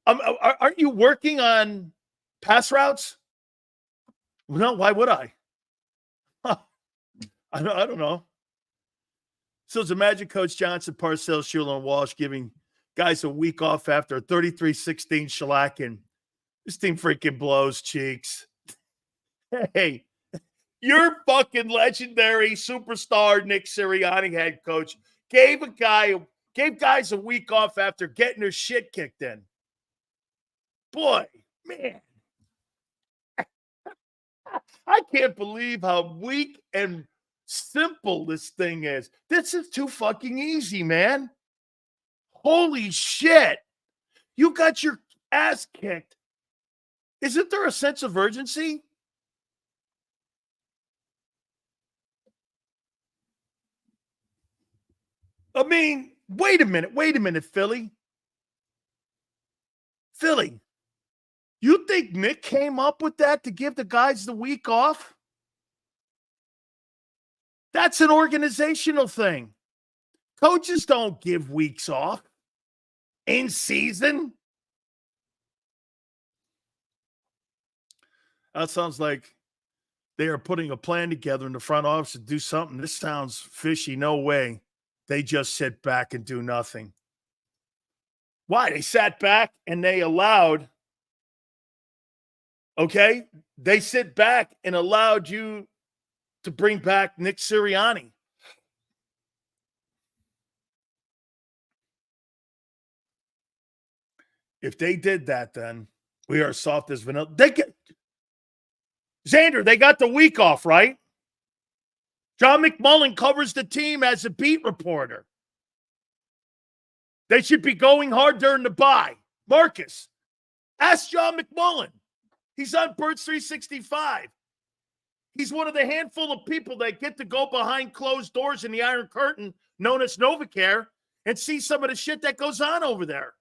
Aren't you working on pass routes? No, why would I? Huh. I don't know. So it's Magic Coach Johnson, Parcells, Shula, and Walsh giving guys a week off after a 33-16 shellacking. This team freaking blows cheeks. Hey, your fucking legendary superstar Nick Sirianni, head coach, gave guys a week off after getting their shit kicked in. Boy, man. I can't believe how weak and simple this thing is. This is too fucking easy, man. Holy shit. You got your ass kicked. Isn't there a sense of urgency? I mean, wait a minute, Philly. Philly, you think Nick came up with that to give the guys the week off? That's an organizational thing. Coaches don't give weeks off in season. That sounds like they are putting a plan together in the front office to do something. This sounds fishy. No way. They just sit back and do nothing. Why? They sat back and they allowed, okay? They sit back and allowed you to bring back Nick Sirianni. If they did that, then we are soft as vanilla. Xander, they got the week off, right? John McMullen covers the team as a beat reporter. They should be going hard during the bye. Marcus, ask John McMullen. He's on Birds 365. He's one of the handful of people that get to go behind closed doors in the Iron Curtain, known as NovaCare, and see some of the shit that goes on over there.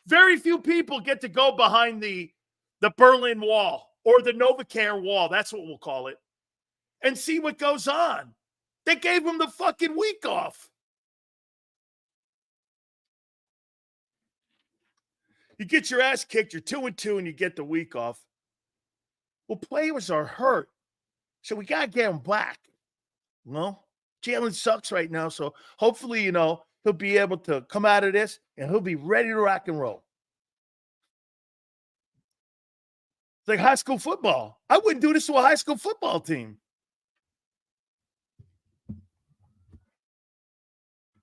Very few people get to go behind the Berlin Wall or the NovaCare wall. That's what we'll call it. And see what goes on. They gave him the fucking week off. You get your ass kicked, you're 2-2, and you get the week off. Well, players are hurt, so we got to get them back. Well, Jalen sucks right now, so hopefully, he'll be able to come out of this, and he'll be ready to rock and roll. It's like high school football. I wouldn't do this to a high school football team.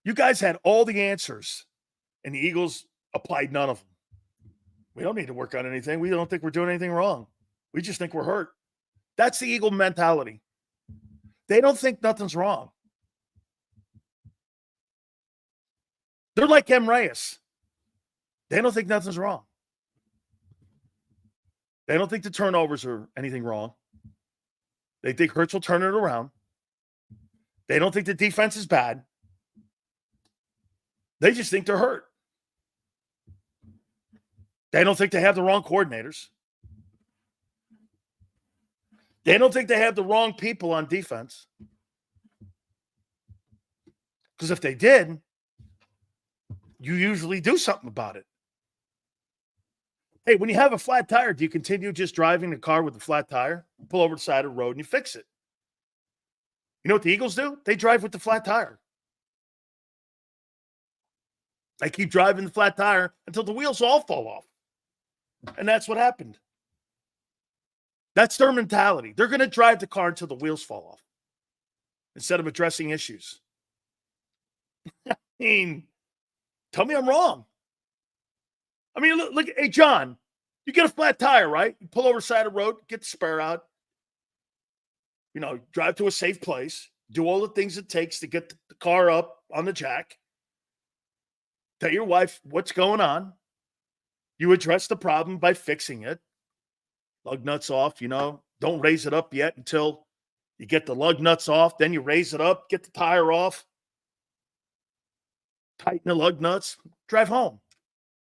You guys had all the answers, and the Eagles applied none of them. We don't need to work on anything. We don't think we're doing anything wrong. We just think we're hurt. That's the Eagle mentality. They don't think nothing's wrong. They're like M. Reyes. They don't think nothing's wrong. They don't think the turnovers are anything wrong. They think Hurts will turn it around. They don't think the defense is bad. They just think they're hurt. They don't think they have the wrong coordinators. They don't think they have the wrong people on defense. Because if they did, you usually do something about it. Hey, when you have a flat tire, do you continue just driving the car with a flat tire? Pull over the side of the road and you fix it. You know what the Eagles do? They drive with the flat tire. They keep driving the flat tire until the wheels all fall off. And that's what happened. That's their mentality. They're going to drive the car until the wheels fall off instead of addressing issues. I mean, tell me I'm wrong. I mean, look, hey, John, you get a flat tire, right? You pull over the side of the road, get the spare out, drive to a safe place, do all the things it takes to get the car up on the jack. Tell your wife what's going on. You address the problem by fixing it. Lug nuts off, don't raise it up yet until you get the lug nuts off. Then you raise it up, get the tire off, tighten the lug nuts, drive home.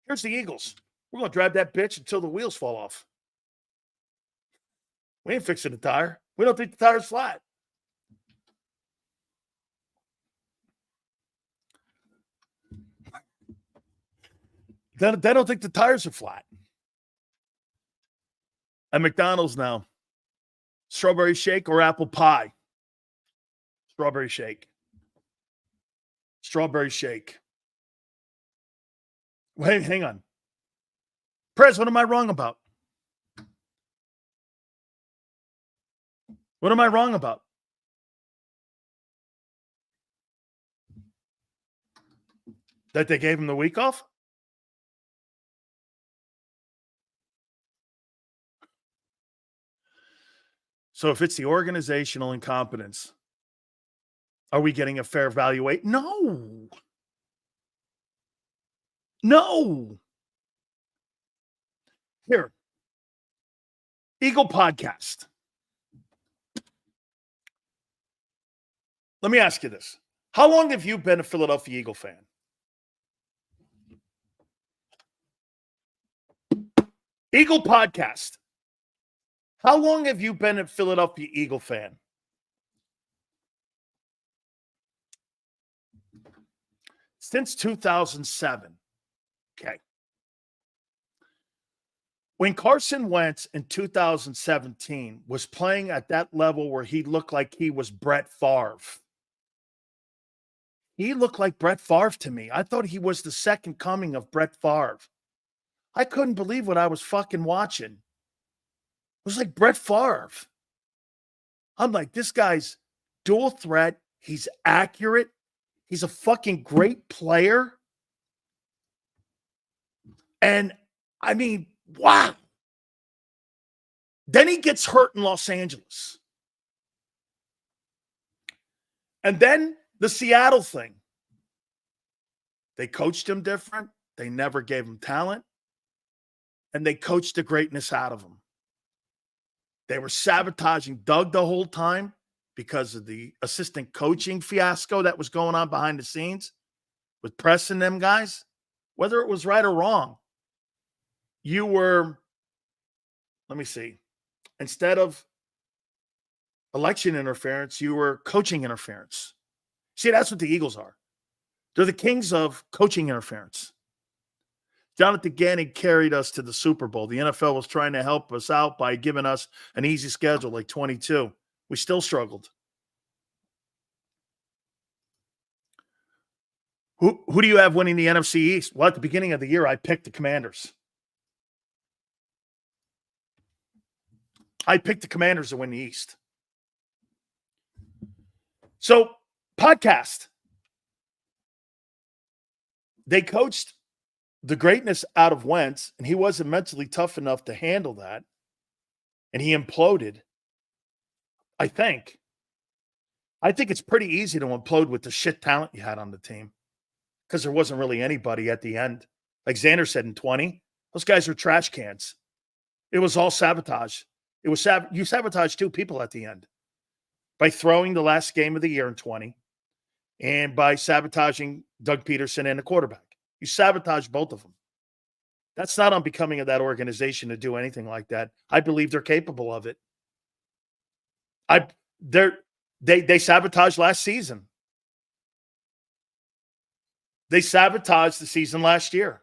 Here's the Eagles. We're going to drive that bitch until the wheels fall off. We ain't fixing the tire. We don't think the tire's flat. They don't think the tires are flat. At McDonald's now, strawberry shake or apple pie? Strawberry shake. Strawberry shake. Wait, hang on. Prez, what am I wrong about? What am I wrong about? That they gave him the week off? So if it's the organizational incompetence, are we getting a fair evaluation? No. Here. Eagle Podcast. Let me ask you this. How long have you been a Philadelphia Eagle fan? Eagle Podcast. How long have you been a Philadelphia Eagle fan? Since 2007. Okay. When Carson Wentz in 2017 was playing at that level where he looked like he was Brett Favre. He looked like Brett Favre to me. I thought he was the second coming of Brett Favre. I couldn't believe what I was fucking watching. It was like Brett Favre. I'm like, this guy's dual threat. He's accurate. He's a fucking great player. And I mean, wow. Then he gets hurt in Los Angeles. And then the Seattle thing. They coached him different. They never gave him talent. And they coached the greatness out of him. They were sabotaging Doug the whole time because of the assistant coaching fiasco that was going on behind the scenes with pressing them guys. Whether it was right or wrong, you were, let me see, instead of election interference, you were coaching interference. See, that's what the Eagles are. They're the kings of coaching interference. Jonathan Gannon carried us to the Super Bowl. The NFL was trying to help us out by giving us an easy schedule like 22. We still struggled. Who do you have winning the NFC East? Well, at the beginning of the year, I picked the Commanders. I picked the Commanders to win the East. So, podcast. They coached the greatness out of Wentz, and he wasn't mentally tough enough to handle that. And he imploded. I think it's pretty easy to implode with the shit talent you had on the team because there wasn't really anybody at the end. Like Xander said in 20, those guys were trash cans. It was all sabotage. It was you sabotaged two people at the end by throwing the last game of the year in 20 and by sabotaging Doug Peterson and the quarterback. You sabotaged both of them. That's not unbecoming of that organization to do anything like that. I believe they're capable of it. They sabotaged last season. They sabotaged the season last year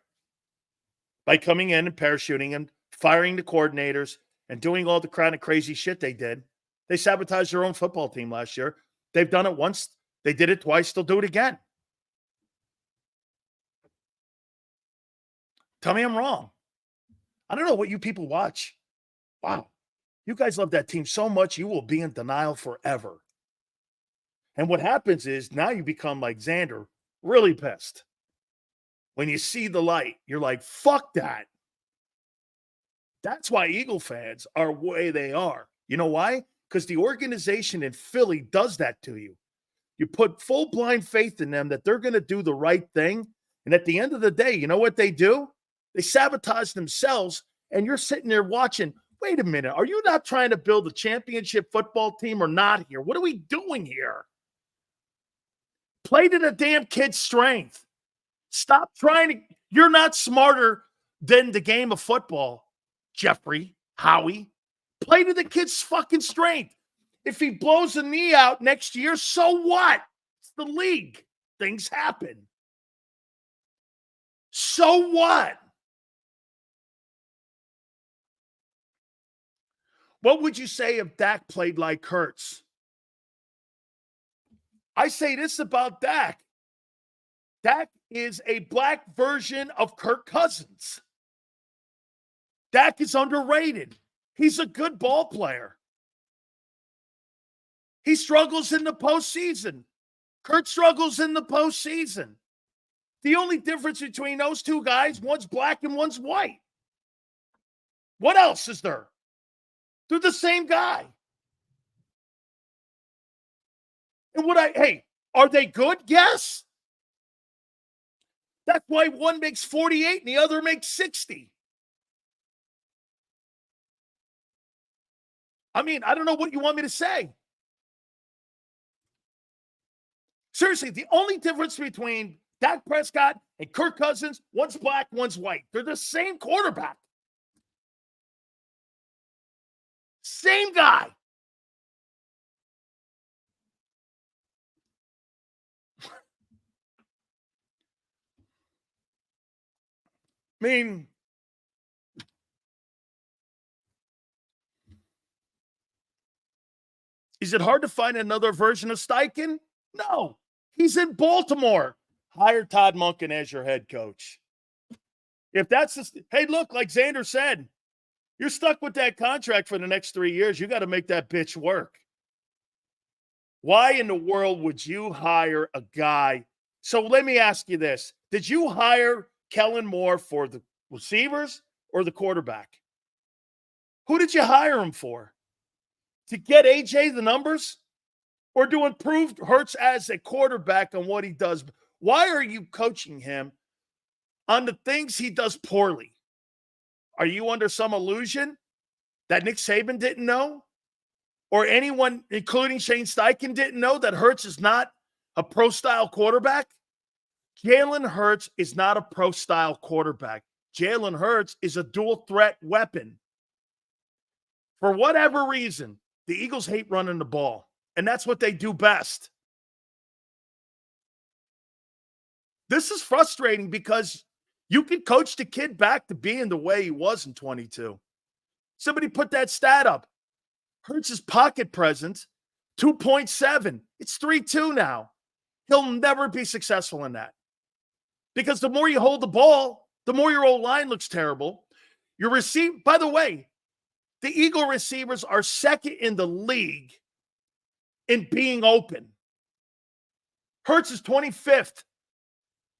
by coming in and parachuting and firing the coordinators and doing all the kind of crazy shit they did. They sabotaged their own football team last year. They've done it once. They did it twice. They'll do it again. Tell me I'm wrong. I don't know what you people watch. Wow. You guys love that team so much, you will be in denial forever. And what happens is now you become like Xander, really pissed. When you see the light, you're like, fuck that. That's why Eagle fans are the way they are. You know why? Because the organization in Philly does that to you. You put full blind faith in them that they're going to do the right thing. And at the end of the day, you know what they do? They sabotage themselves. And you're sitting there watching, wait a minute, are you not trying to build a championship football team or not here? What are we doing here? Play to the damn kid's strength. Stop trying to, you're not smarter than the game of football, Jeffrey, Howie. Play to the kid's fucking strength. If he blows a knee out next year, so what? It's the league. Things happen. So what? What would you say if Dak played like Hurts? I say this about Dak. Dak is a black version of Kirk Cousins. Dak is underrated. He's a good ball player. He struggles in the postseason. Kurt struggles in the postseason. The only difference between those two guys, one's black and one's white. What else is there? They're the same guy. And are they good? Yes. That's why one makes 48 and the other makes 60. I mean, I don't know what you want me to say. Seriously, the only difference between Dak Prescott and Kirk Cousins, one's black, one's white. They're the same quarterback. Same guy. I mean, is it hard to find another version of Steichen? No. He's in Baltimore. Hire Todd Monken as your head coach. If that's hey, look, like Xander said, you're stuck with that contract for the next 3 years. You got to make that bitch work. Why in the world would you hire a guy? So let me ask you this. Did you hire Kellen Moore for the receivers or the quarterback? Who did you hire him for? To get AJ the numbers? Or to improve Hurts as a quarterback on what he does? Why are you coaching him on the things he does poorly? Are you under some illusion that Nick Saban didn't know? Or anyone, including Shane Steichen, didn't know that Hurts is not a pro-style quarterback? Jalen Hurts is not a pro-style quarterback. Jalen Hurts is a dual-threat weapon. For whatever reason, the Eagles hate running the ball, and that's what they do best. This is frustrating because You can coach the kid back to being the way he was in 22. Somebody put that stat up. Hurts' pocket presence, 2.7. It's 3.2 now. He'll never be successful in that. Because the more you hold the ball, the more your old line looks terrible. Your receiver, by the way, the Eagle receivers are second in the league in being open. Hurts is 25th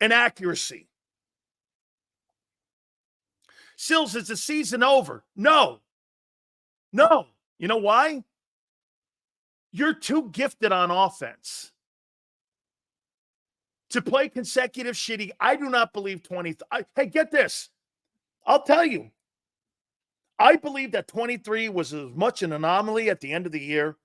in accuracy. Sills, is the season over? No. You know why? You're too gifted on offense to play consecutive shitty. I do not believe 20. Hey, get this. I'll tell you. I believe that 23 was as much an anomaly at the end of the year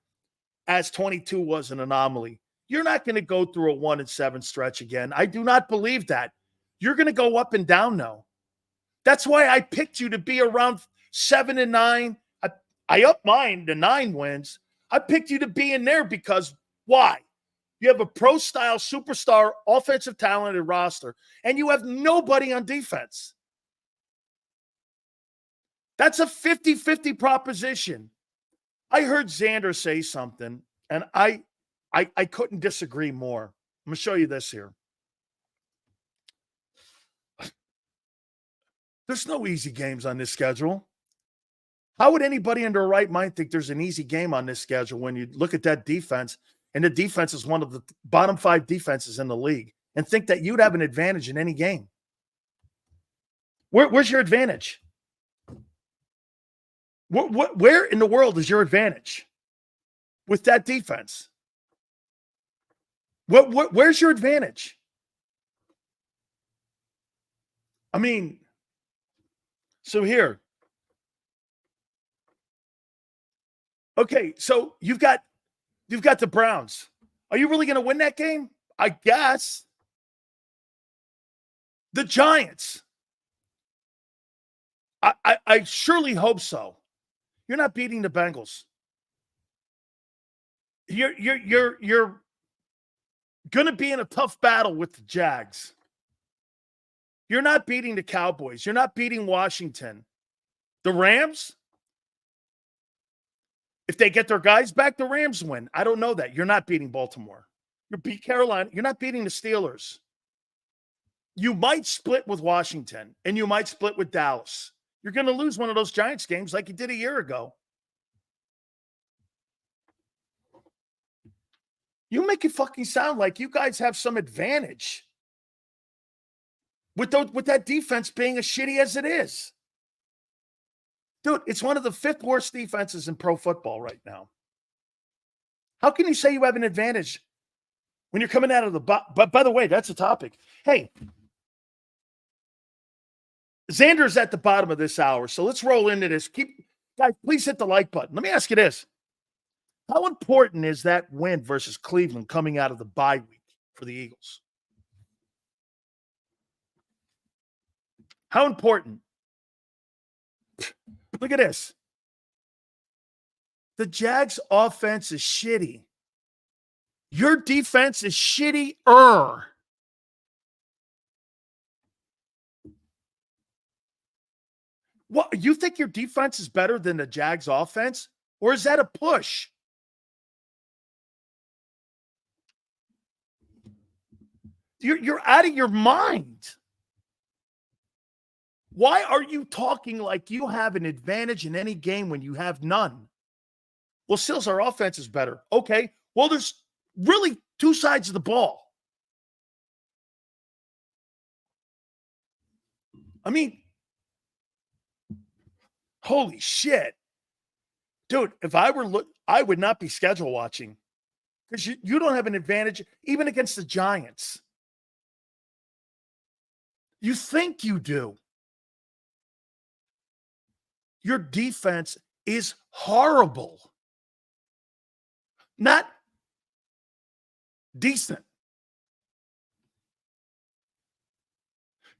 as 22 was an anomaly. You're not going to go through a 1-7 stretch again. I do not believe that. You're going to go up and down now. That's why I picked you to be around 7-9. I upped mine to 9 wins. I picked you to be in there because why? You have a pro-style superstar offensive talented roster, and you have nobody on defense. That's a 50-50 proposition. I heard Xander say something, and I couldn't disagree more. I'm going to show you this here. There's no easy games on this schedule. How would anybody in their right mind think there's an easy game on this schedule when you look at that defense, and the defense is one of the bottom 5 defenses in the league, and think that you'd have an advantage in any game? Where's your advantage? Where in the world is your advantage with that defense? Where's your advantage? I mean, so here. Okay, so you've got the Browns. Are you really going to win that game? I guess. The Giants. I surely hope so. You're not beating the Bengals. You're going to be in a tough battle with the Jags. You're not beating the Cowboys. You're not beating Washington. The Rams? If they get their guys back, the Rams win. I don't know that. You're not beating Baltimore. You beat Carolina. You're not beating the Steelers. You might split with Washington, and you might split with Dallas. You're going to lose one of those Giants games like you did a year ago. You make it fucking sound like you guys have some advantage with that defense being as shitty as it is. Dude, it's one of the 5th worst defenses in pro football right now. How can you say you have an advantage when you're coming out of the but by the way, that's a topic. Hey, Xander's at the bottom of this hour, so let's roll into this. Guys, please hit the like button. Let me ask you this. How important is that win versus Cleveland coming out of the bye week for the Eagles? How important? Look at this. The Jags' offense is shitty. Your defense is shittier. What, you think your defense is better than the Jags' offense? Or is that a push? You're out of your mind. Why are you talking like you have an advantage in any game when you have none? Well, Sills, our offense is better. Okay. Well, there's really 2 sides of the ball. I mean, holy shit. Dude, if I were I would not be schedule watching because you don't have an advantage even against the Giants. You think you do. Your defense is horrible. Not decent.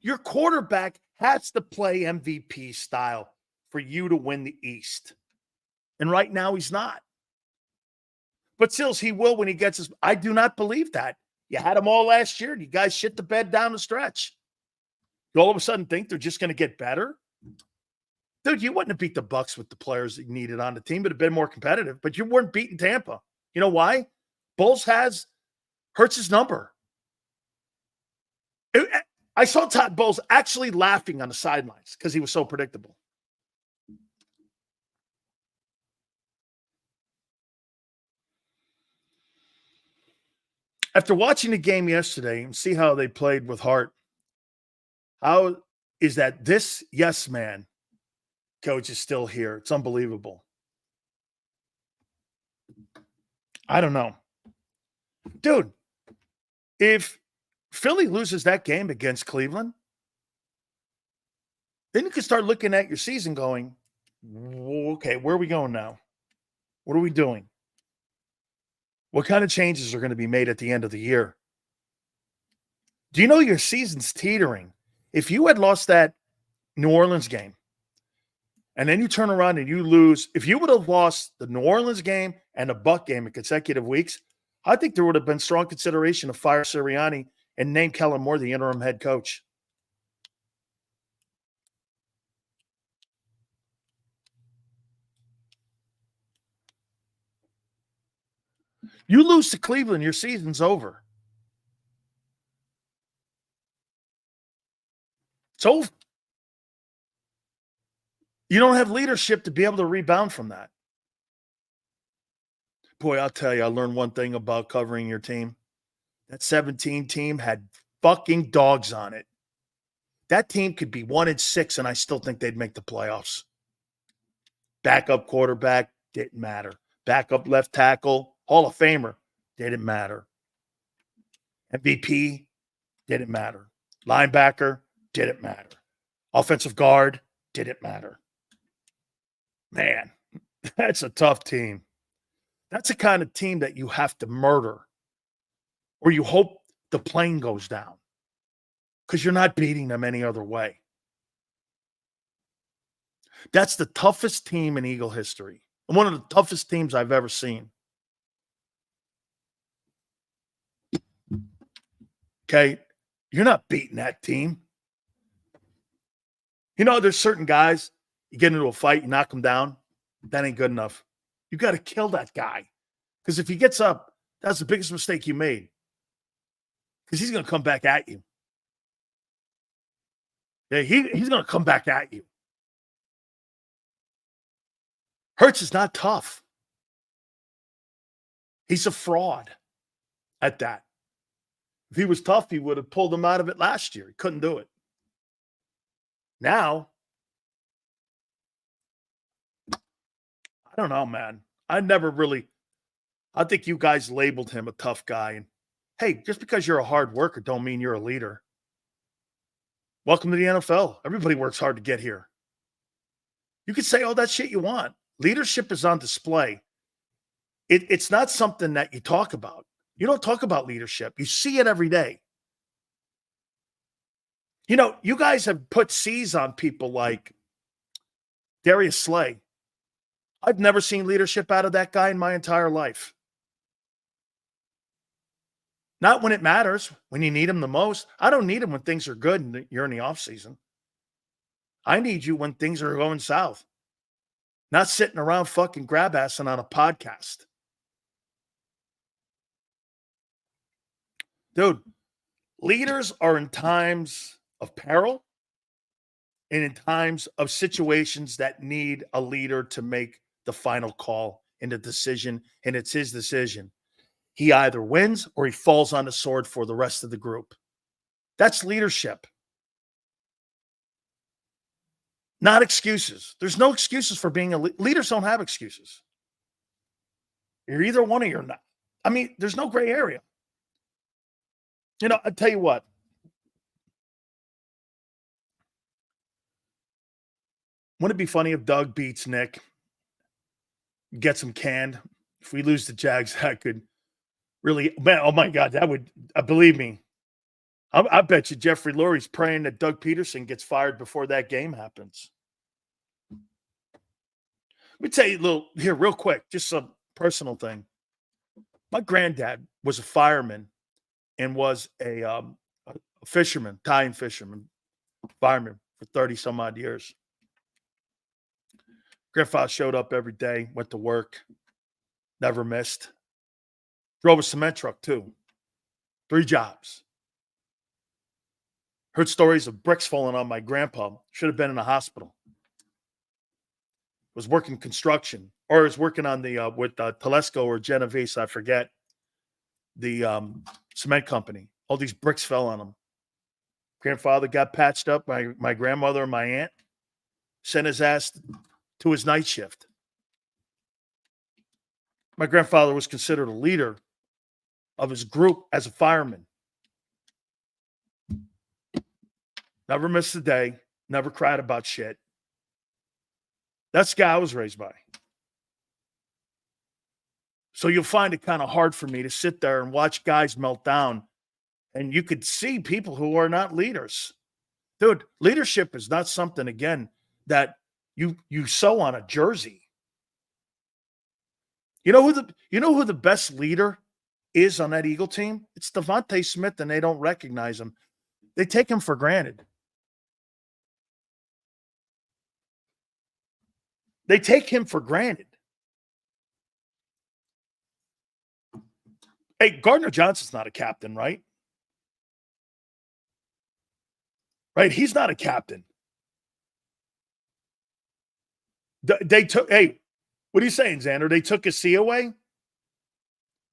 Your quarterback has to play MVP style for you to win the East. And right now he's not. But Sills, he will when he gets his. I do not believe that. You had him all last year. You guys shit the bed down the stretch. You all of a sudden think they're just going to get better? Dude, you wouldn't have beat the Bucs with the players that you needed on the team. It would have been more competitive, but you weren't beating Tampa. You know why? Bowles has Hurts' number. I saw Todd Bowles actually laughing on the sidelines because he was so predictable. After watching the game yesterday and see how they played with heart, how is that this yes man coach is still here? It's unbelievable. I don't know. Dude, if Philly loses that game against Cleveland, then you can start looking at your season going, okay, where are we going now? What are we doing? What kind of changes are going to be made at the end of the year? Do you know your season's teetering? If you had lost that New Orleans game, and then you turn around and you lose, if you would have lost the New Orleans game and the Buck game in consecutive weeks, I think there would have been strong consideration to fire Sirianni and name Kellen Moore the interim head coach. You lose to Cleveland, your season's over. It's over. You don't have leadership to be able to rebound from that. Boy, I'll tell you, I learned one thing about covering your team. That 17 team had fucking dogs on it. That team could be 1-6, and I still think they'd make the playoffs. Backup quarterback, didn't matter. Backup left tackle, Hall of Famer, didn't matter. MVP, didn't matter. Linebacker, didn't matter. Offensive guard, didn't matter. Man, that's a tough team. That's the kind of team that you have to murder, or you hope the plane goes down, because you're not beating them any other way. That's the toughest team in Eagle history. One of the toughest teams I've ever seen. Okay? You're not beating that team. You know, there's certain guys, you get into a fight, you knock them down, that ain't good enough. You got to kill that guy. Because if he gets up, that's the biggest mistake you made. Because he's going to come back at you. Yeah, he's going to come back at you. Hurts is not tough. He's a fraud at that. If he was tough, he would have pulled him out of it last year. He couldn't do it. Now, I don't know, man. I think you guys labeled him a tough guy. And hey, just because you're a hard worker don't mean you're a leader. Welcome to the NFL. Everybody works hard to get here. You can say all that shit you want. Leadership is on display. It's not something that you talk about. You don't talk about leadership. You see it every day. You know, you guys have put C's on people like Darius Slay. I've never seen leadership out of that guy in my entire life. Not when it matters, when you need him the most. I don't need him when things are good and you're in the offseason. I need you when things are going south. Not sitting around fucking grab-assing on a podcast. Dude, leaders are in times of peril and in times of situations that need a leader to make the final call and a decision, and it's his decision. He either wins or he falls on the sword for the rest of the group. That's leadership. Not excuses. There's no excuses for being a leader. Leaders don't have excuses. You're either one or you're not. I mean, there's no gray area. You know, I'll tell you what. Wouldn't it be funny if Doug beats Nick, gets him canned? If we lose the Jags, that could really, man, oh my God, that would, believe me, I bet you Jeffrey Lurie's praying that Doug Peterson gets fired before that game happens. Let me tell you a little here real quick, just some personal thing. My granddad was a fireman and was a fisherman, Italian fisherman. Fireman for 30-some-odd years. Grandfather showed up every day, went to work, never missed. Drove a cement truck, too. 3 jobs. Heard stories of bricks falling on my grandpa. Should have been in a hospital. Was working construction, or was working on the with Telesco or Genovese, I forget, the cement company. All these bricks fell on him. Grandfather got patched up. My grandmother and my aunt sent his ass to his night shift. My grandfather was considered a leader of his group as a fireman. Never missed a day. Never cried about shit. That's the guy I was raised by. So you'll find it kind of hard for me to sit there and watch guys melt down. And you could see people who are not leaders. Dude, leadership is not something, again, that you sew on a jersey. You know who the best leader is on that Eagle team? It's Devontae Smith, and they don't recognize him. They take him for granted. They take him for granted. Hey, Gardner Johnson's not a captain, right? Right? He's not a captain. They took, hey, what are you saying, Xander? They took his C away?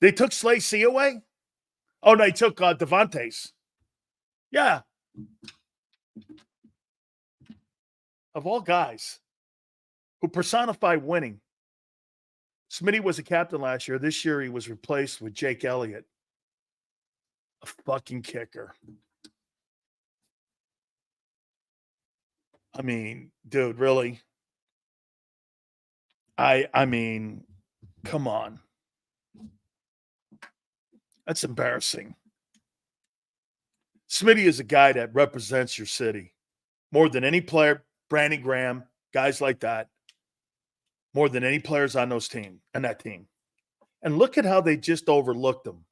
They took Slay's C away? Oh, no, they took Devontae's. Yeah. Of all guys who personify winning, Smitty was a captain last year. This year he was replaced with Jake Elliott, a fucking kicker. I mean, dude, really? I mean, come on. That's embarrassing. Smitty is a guy that represents your city more than any player. Brandon Graham, guys like that, more than any players on that team. And look at how they just overlooked them.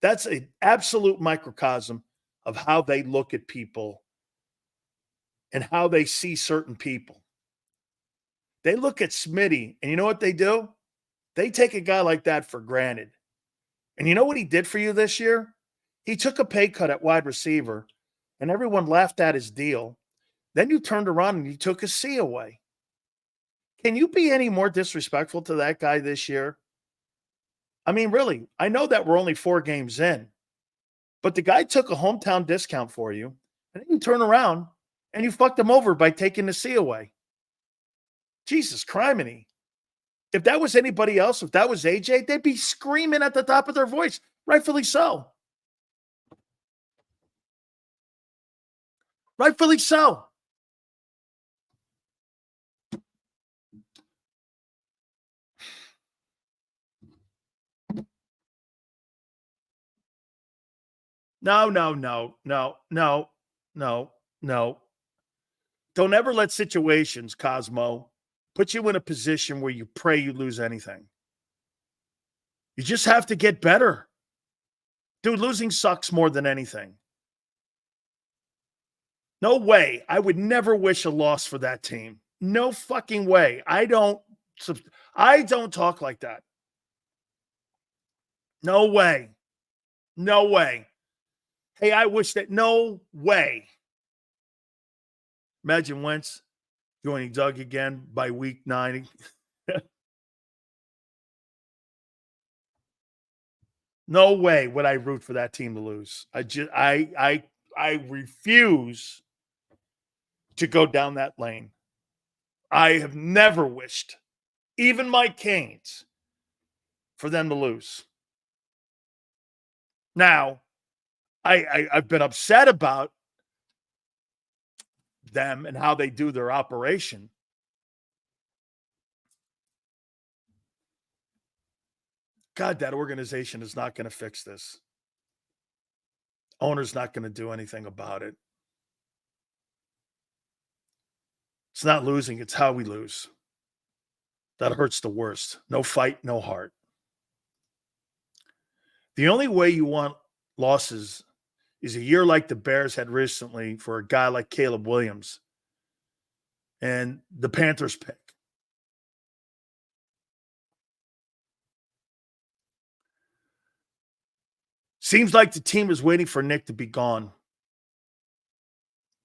That's an absolute microcosm of how they look at people and how they see certain people. They look at Smitty, and you know what they do? They take a guy like that for granted. And you know what he did for you this year? He took a pay cut at wide receiver, and everyone laughed at his deal. Then you turned around and you took a C away. Can you be any more disrespectful to that guy this year? I mean, really, I know that we're only 4 games in, but the guy took a hometown discount for you, and then you turn around and you fucked him over by taking the C away. Jesus criminy. If that was anybody else, if that was AJ, they'd be screaming at the top of their voice. Rightfully so. Rightfully so. No. Don't ever let situations, Cosmo, put you in a position where you pray you lose anything. You just have to get better. Dude, losing sucks more than anything. No way. I would never wish a loss for that team. No fucking way. I don't talk like that. No way. No way. Hey, I wish that. No way. Imagine Wentz joining Doug again by week 9. No way would I root for that team to lose. I refuse to go down that lane. I have never wished, even my Canes, for them to lose. Now, I've been upset about them and how they do their operation. God, that organization is not going to fix this. Owner's not going to do anything about it. It's not losing, it's how we lose. That hurts the worst. No fight, no heart. The only way you want losses is a year like the Bears had recently for a guy like Caleb Williams and the Panthers pick. Seems like the team is waiting for Nick to be gone.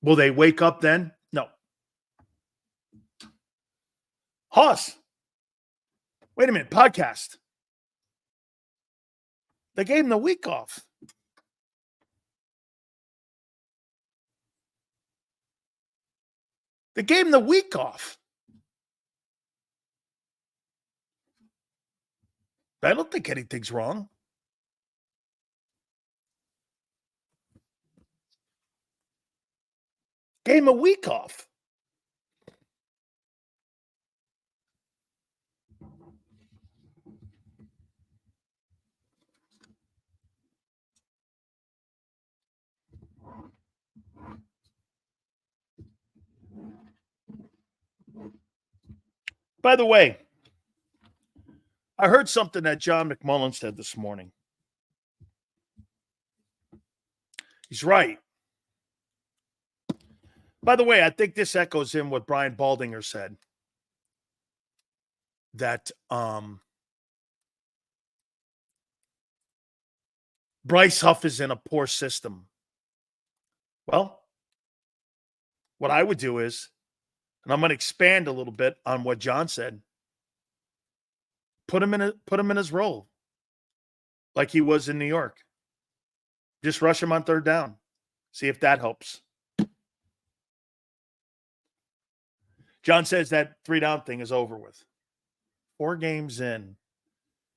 Will they wake up then? No. Hoss. Wait a minute. Podcast. They gave him the week off. They gave him the week off. I don't think anything's wrong. Gave him a week off. By the way, I heard something that John McMullen said this morning. He's right. By the way, I think this echoes in what Brian Baldinger said. That Bryce Huff is in a poor system. Well, what I would do is, and I'm going to expand a little bit on what John said, put him in his role like he was in New York. Just rush him on third down. See if that helps. John says that 3-down thing is over with. 4 games in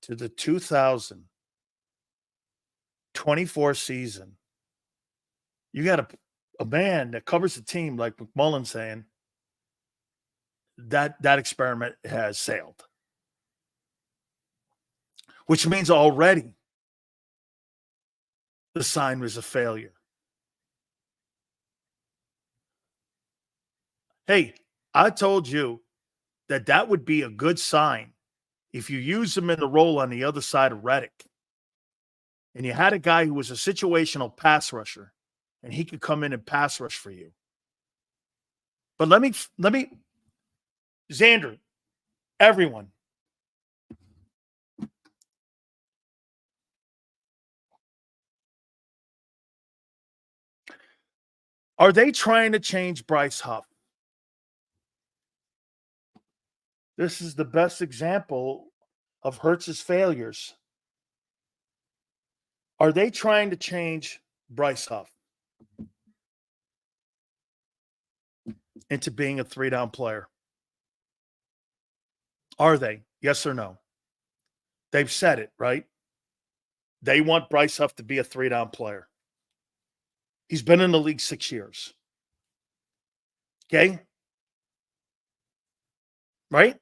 to the 2024 season. You got a man that covers the team like McMullen saying that experiment has sailed. Which means already the sign was a failure. Hey, I told you that would be a good sign if you use him in the role on the other side of Reddick. And you had a guy who was a situational pass rusher, and he could come in and pass rush for you. But let me, Xander, everyone. Are they trying to change Bryce Huff? This is the best example of Hurts' failures. Are they trying to change Bryce Huff into being a 3-down player? Are they? Yes or no? They've said it, right? They want Bryce Huff to be a 3-down player. He's been in the league 6 years. Okay? Right?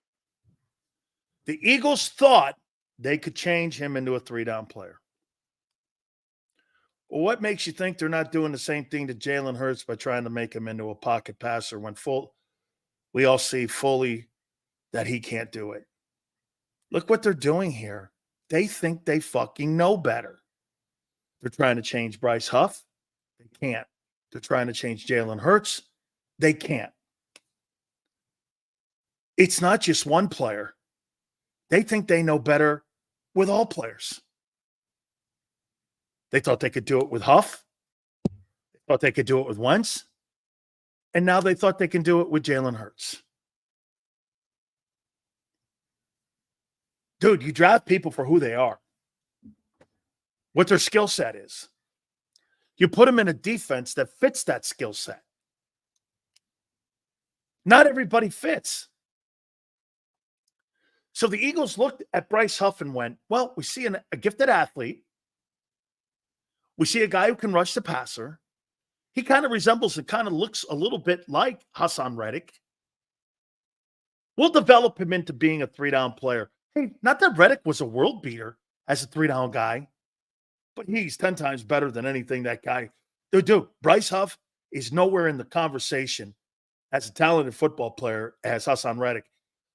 The Eagles thought they could change him into a 3-down player. Well, what makes you think they're not doing the same thing to Jalen Hurts by trying to make him into a pocket passer when we all see fully that he can't do it? Look what they're doing here. They think they fucking know better. They're trying to change Bryce Huff. They can't. They're trying to change Jalen Hurts. They can't. It's not just one player. They think they know better with all players. They thought they could do it with Huff. They thought they could do it with Wentz. And now they thought they can do it with Jalen Hurts. Dude, you draft people for who they are, what their skill set is. You put them in a defense that fits that skill set. Not everybody fits. So the Eagles looked at Bryce Huff and went, well, we see a gifted athlete. We see a guy who can rush the passer. He kind of resembles and kind of looks a little bit like Hassan Reddick. We'll develop him into being a 3-down player. Hey, not that Reddick was a world beater as a 3-down guy, but he's 10 times better than anything that guy. Dude, Bryce Huff is nowhere in the conversation as a talented football player as Hassan Reddick.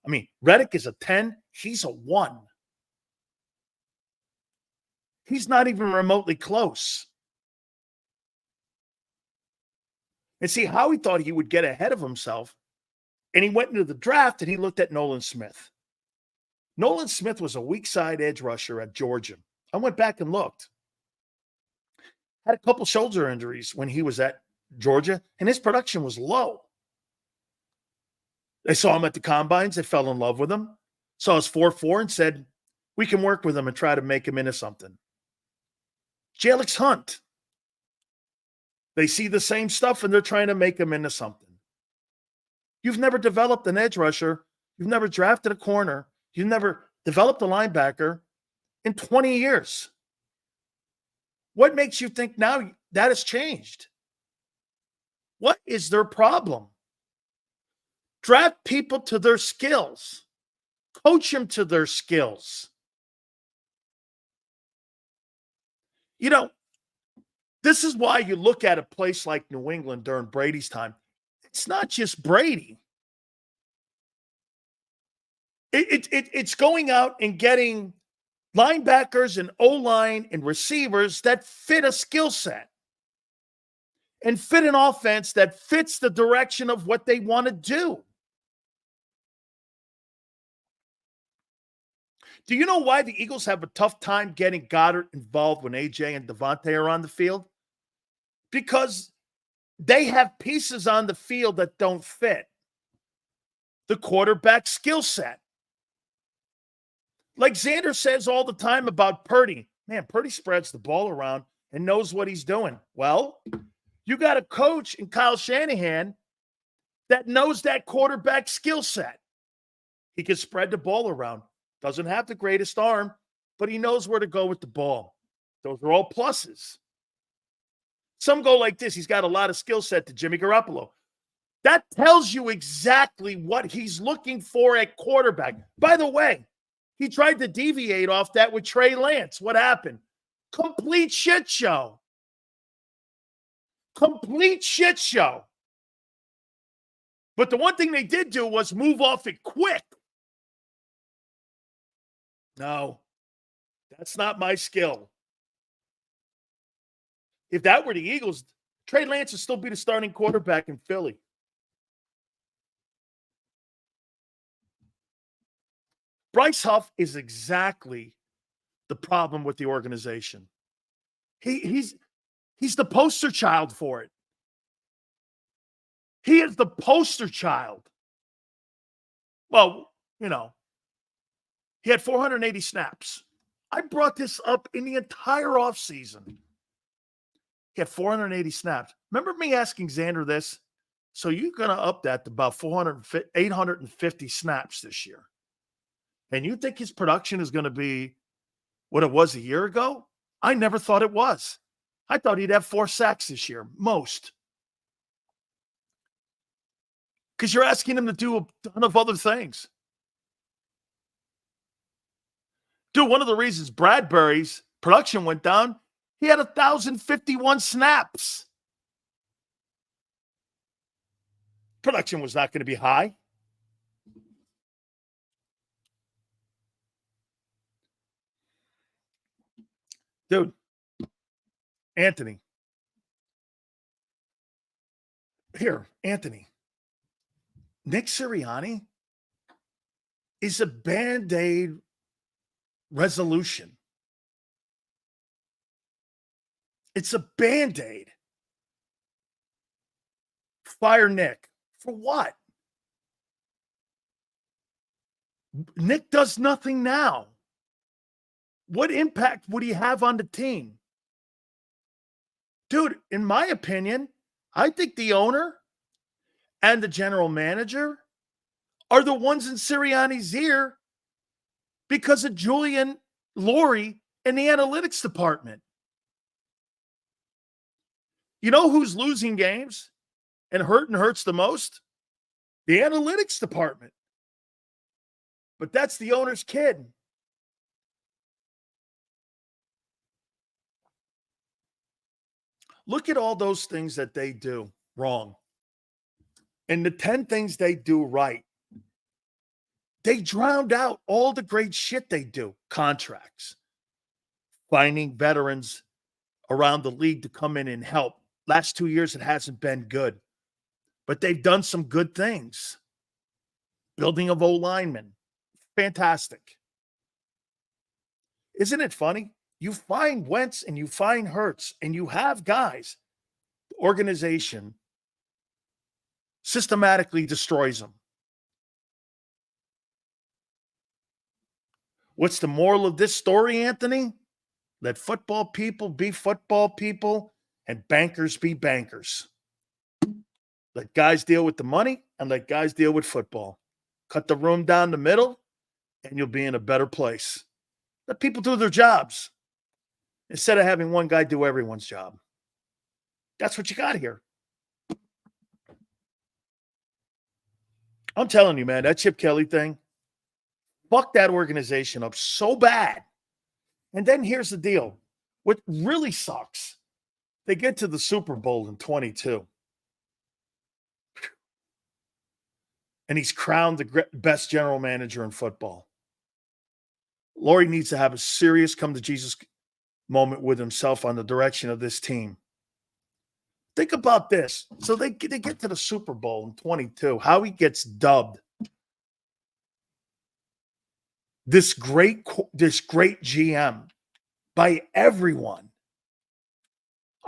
I mean, Reddick is a 10. He's a 1. He's not even remotely close. And see, Howie thought he would get ahead of himself. And he went into the draft and he looked at Nolan Smith. Nolan Smith was a weak side edge rusher at Georgia. I went back and looked. Had a couple shoulder injuries when he was at Georgia, and his production was low. They saw him at the combines. They fell in love with him. Saw his 4.4 and said, we can work with him and try to make him into something. Jalix Hunt. They see the same stuff and they're trying to make him into something. You've never developed an edge rusher. You've never drafted a corner. You've never developed a linebacker in 20 years. What makes you think now that has changed? What is their problem? Draft people to their skills. Coach them to their skills. You know, this is why you look at a place like New England during Brady's time. It's not just Brady. It's going out and getting linebackers and O-line and receivers that fit a skill set and fit an offense that fits the direction of what they want to do. Do you know why the Eagles have a tough time getting Goddard involved when AJ and Devontae are on the field? Because they have pieces on the field that don't fit the quarterback skill set. Like Xander says all the time about Purdy. Man, Purdy spreads the ball around and knows what he's doing. Well, you got a coach in Kyle Shanahan that knows that quarterback skill set. He can spread the ball around. Doesn't have the greatest arm, but he knows where to go with the ball. Those are all pluses. Some go like this. He's got a lot of skill set to Jimmy Garoppolo. That tells you exactly what he's looking for at quarterback. By the way, he tried to deviate off that with Trey Lance. What happened? Complete shit show. Complete shit show. But the one thing they did do was move off it quick. No, that's not my skill. If that were the Eagles, Trey Lance would still be the starting quarterback in Philly. Bryce Huff is exactly the problem with the organization. He's the poster child for it. He is the poster child. Well, you know, he had 480 snaps. I brought this up in the entire offseason. He had 480 snaps. Remember me asking Xander this? So you're going to up that to about 850 snaps this year. And you think his production is going to be what it was a year ago? I never thought it was. I thought he'd have 4 sacks this year, most. Because you're asking him to do a ton of other things. Dude, one of the reasons Bradbury's production went down, he had 1,051 snaps. Production was not going to be high. Dude, Anthony. Here, Anthony. Nick Sirianni is a Band-Aid resolution. It's a Band-Aid. Fire Nick. For what? Nick does nothing now. What impact would he have on the team? Dude, in my opinion, I think the owner and the general manager are the ones in Sirianni's ear because of Julian Laurie in the analytics department. You know who's losing games and hurts the most? The analytics department. But that's the owner's kid. Look at all those things that they do wrong. And the 10 things they do right. They drowned out all the great shit they do. Contracts. Finding veterans around the league to come in and help. Last 2 years, it hasn't been good. but they've done some good things. Building of O-linemen. Fantastic. Isn't it funny? You find Wentz and you find Hurts and you have guys. The organization systematically destroys them. What's the moral of this story, Anthony? Let football people be football people and bankers be bankers. Let guys deal with the money and let guys deal with football. Cut the room down the middle and you'll be in a better place. Let people do their jobs instead of having one guy do everyone's job. That's what you got here. I'm telling you, man, that Chip Kelly thing, fucked that organization up so bad. And then here's the deal. What really sucks, they get to the Super Bowl in 22. And he's crowned the best general manager in football. Laurie needs to have a serious come-to-Jesus moment with himself on the direction of this team. Think about this. So they get to the Super Bowl in 22. Howie gets dubbed this great GM by everyone.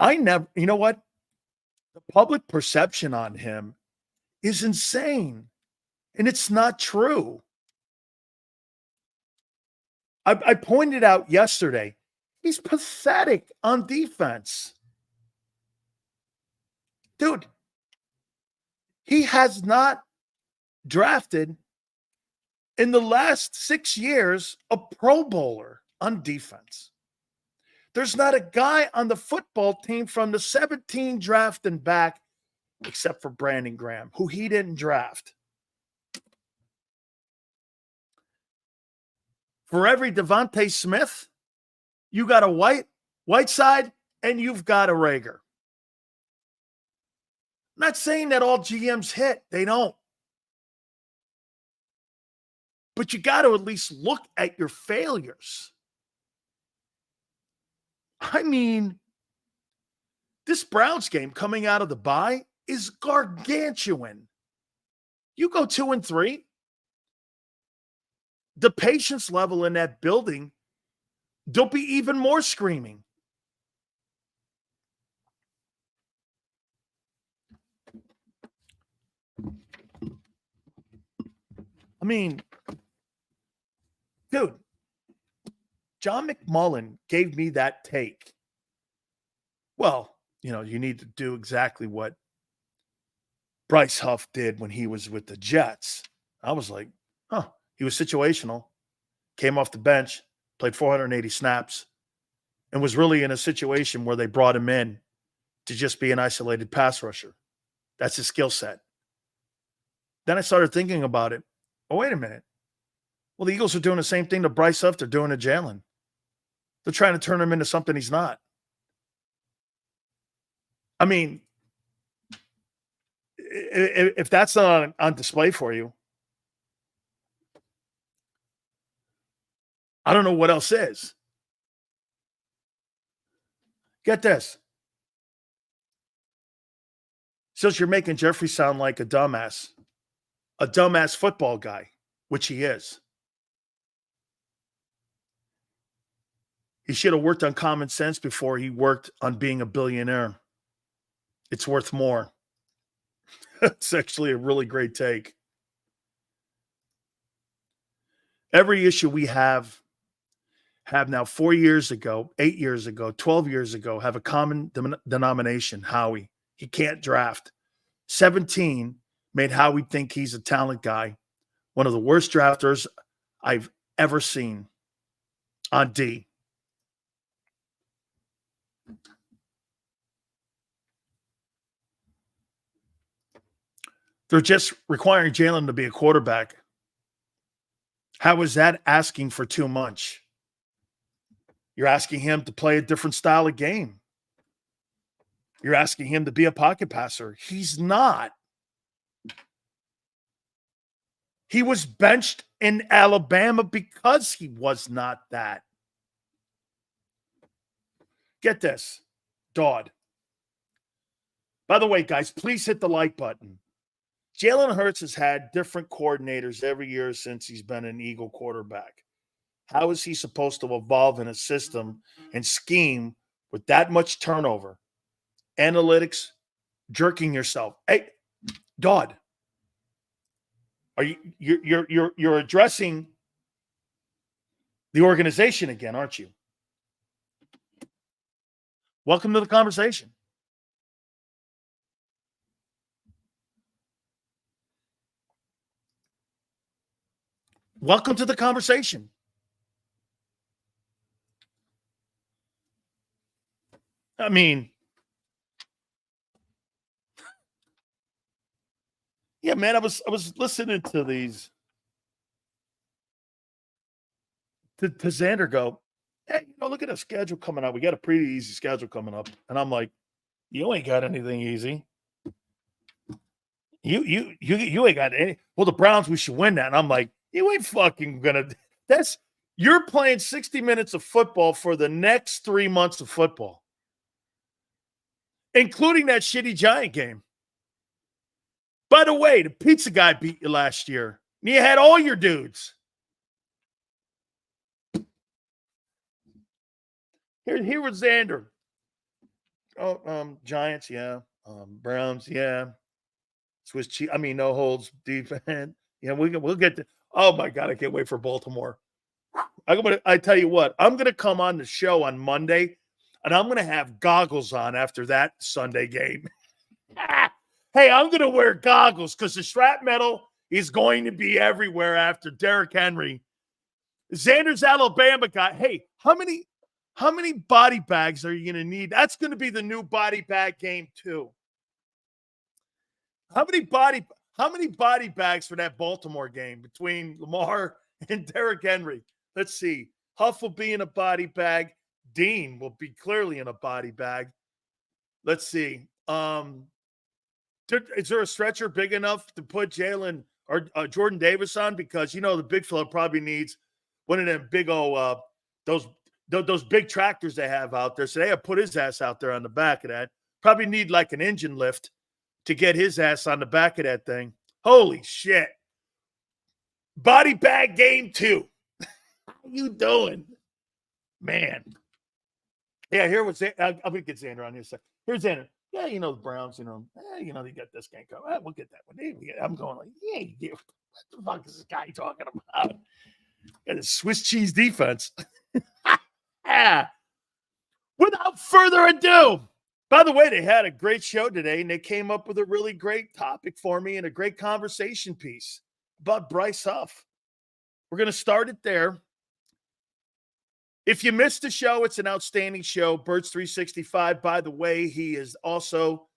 You know what? The public perception on him is insane. And it's not true. I pointed out yesterday, he's pathetic on defense. Dude, he has not drafted in the last 6 years a Pro Bowler on defense. There's not a guy on the football team from the 17 draft and back, except for Brandon Graham, who he didn't draft. For every Devontae Smith, you got a Whiteside, and you've got a Rager. I'm not saying that all GMs hit. They don't. But you got to at least look at your failures. I mean, this Browns game coming out of the bye is gargantuan. You go 2-3. The patience level in that building, they'll be even more screaming. I mean, dude, John McMullen gave me that take. Well, you need to do exactly what Bryce Huff did when he was with the Jets. I was like, huh. He was situational, came off the bench, played 480 snaps, and was really in a situation where they brought him in to just be an isolated pass rusher. That's his skill set. Then I started thinking about it. Oh, wait a minute. Well, the Eagles are doing the same thing to Bryce Huff they're doing to Jalen. They're trying to turn him into something he's not. I mean, if that's not on display for you, I don't know what else is. Get this. Says you're making Jeffrey sound like a dumbass football guy, which he is. He should have worked on common sense before he worked on being a billionaire. It's worth more. It's actually a really great take. Every issue we have now 4 years ago, 8 years ago, 12 years ago, have a common denomination, Howie. He can't draft. 17 made Howie think he's a talent guy. One of the worst drafters I've ever seen on D. They're just requiring Jalen to be a quarterback. How is that asking for too much? You're asking him to play a different style of game. You're asking him to be a pocket passer. He's not. He was benched in Alabama because he was not that. Get this. Dodd. By the way, guys, please hit the like button. Jalen Hurts has had different coordinators every year since he's been an Eagle quarterback. How is he supposed to evolve in a system and scheme with that much turnover? Analytics, jerking yourself. Hey, Dodd, are you're addressing the organization again, aren't you? Welcome to the conversation. Welcome to the conversation. I mean, yeah, man, I was listening to these to Xander go, hey, look at the schedule coming up. We got a pretty easy schedule coming up. And I'm like, you ain't got anything easy. You ain't got any. Well, the Browns, we should win that. And I'm like, you ain't fucking gonna. You're playing 60 minutes of football for the next 3 months of football, including that shitty Giant game. By the way, the pizza guy beat you last year. And you had all your dudes. Here was Xander. Oh, Giants, yeah. Browns, yeah. Swiss cheese. I mean, no holds defense. Yeah, we'll get to. Oh my God, I can't wait for Baltimore. I tell you what, I'm gonna come on the show on Monday, and I'm gonna have goggles on after that Sunday game. Hey, I'm gonna wear goggles because the shrapnel is going to be everywhere after Derrick Henry. Xander's Alabama guy. Hey, how many body bags are you gonna need? That's gonna be the new body bag game too. How many body bags for that Baltimore game between Lamar and Derrick Henry? Let's see. Huff will be in a body bag. Dean will be clearly in a body bag. Let's see. Is there a stretcher big enough to put Jalen or Jordan Davis on? Because, the big fella probably needs one of them big old those big tractors they have out there. So they have put his ass out there on the back of that. Probably need like an engine lift to get his ass on the back of that thing. Holy shit. Body bag game 2. How you doing? Man. Yeah, here was I'm going to get Xander on here a second. Here's Xander. Yeah, the Browns, they got this game coming. We'll get that one. I'm going like, yeah, what the fuck is this guy talking about? Got a Swiss cheese defense. Without further ado, by the way, they had a great show today, and they came up with a really great topic for me and a great conversation piece about Bryce Huff. We're going to start it there. If you missed the show, it's an outstanding show. Birds 365, by the way, he is also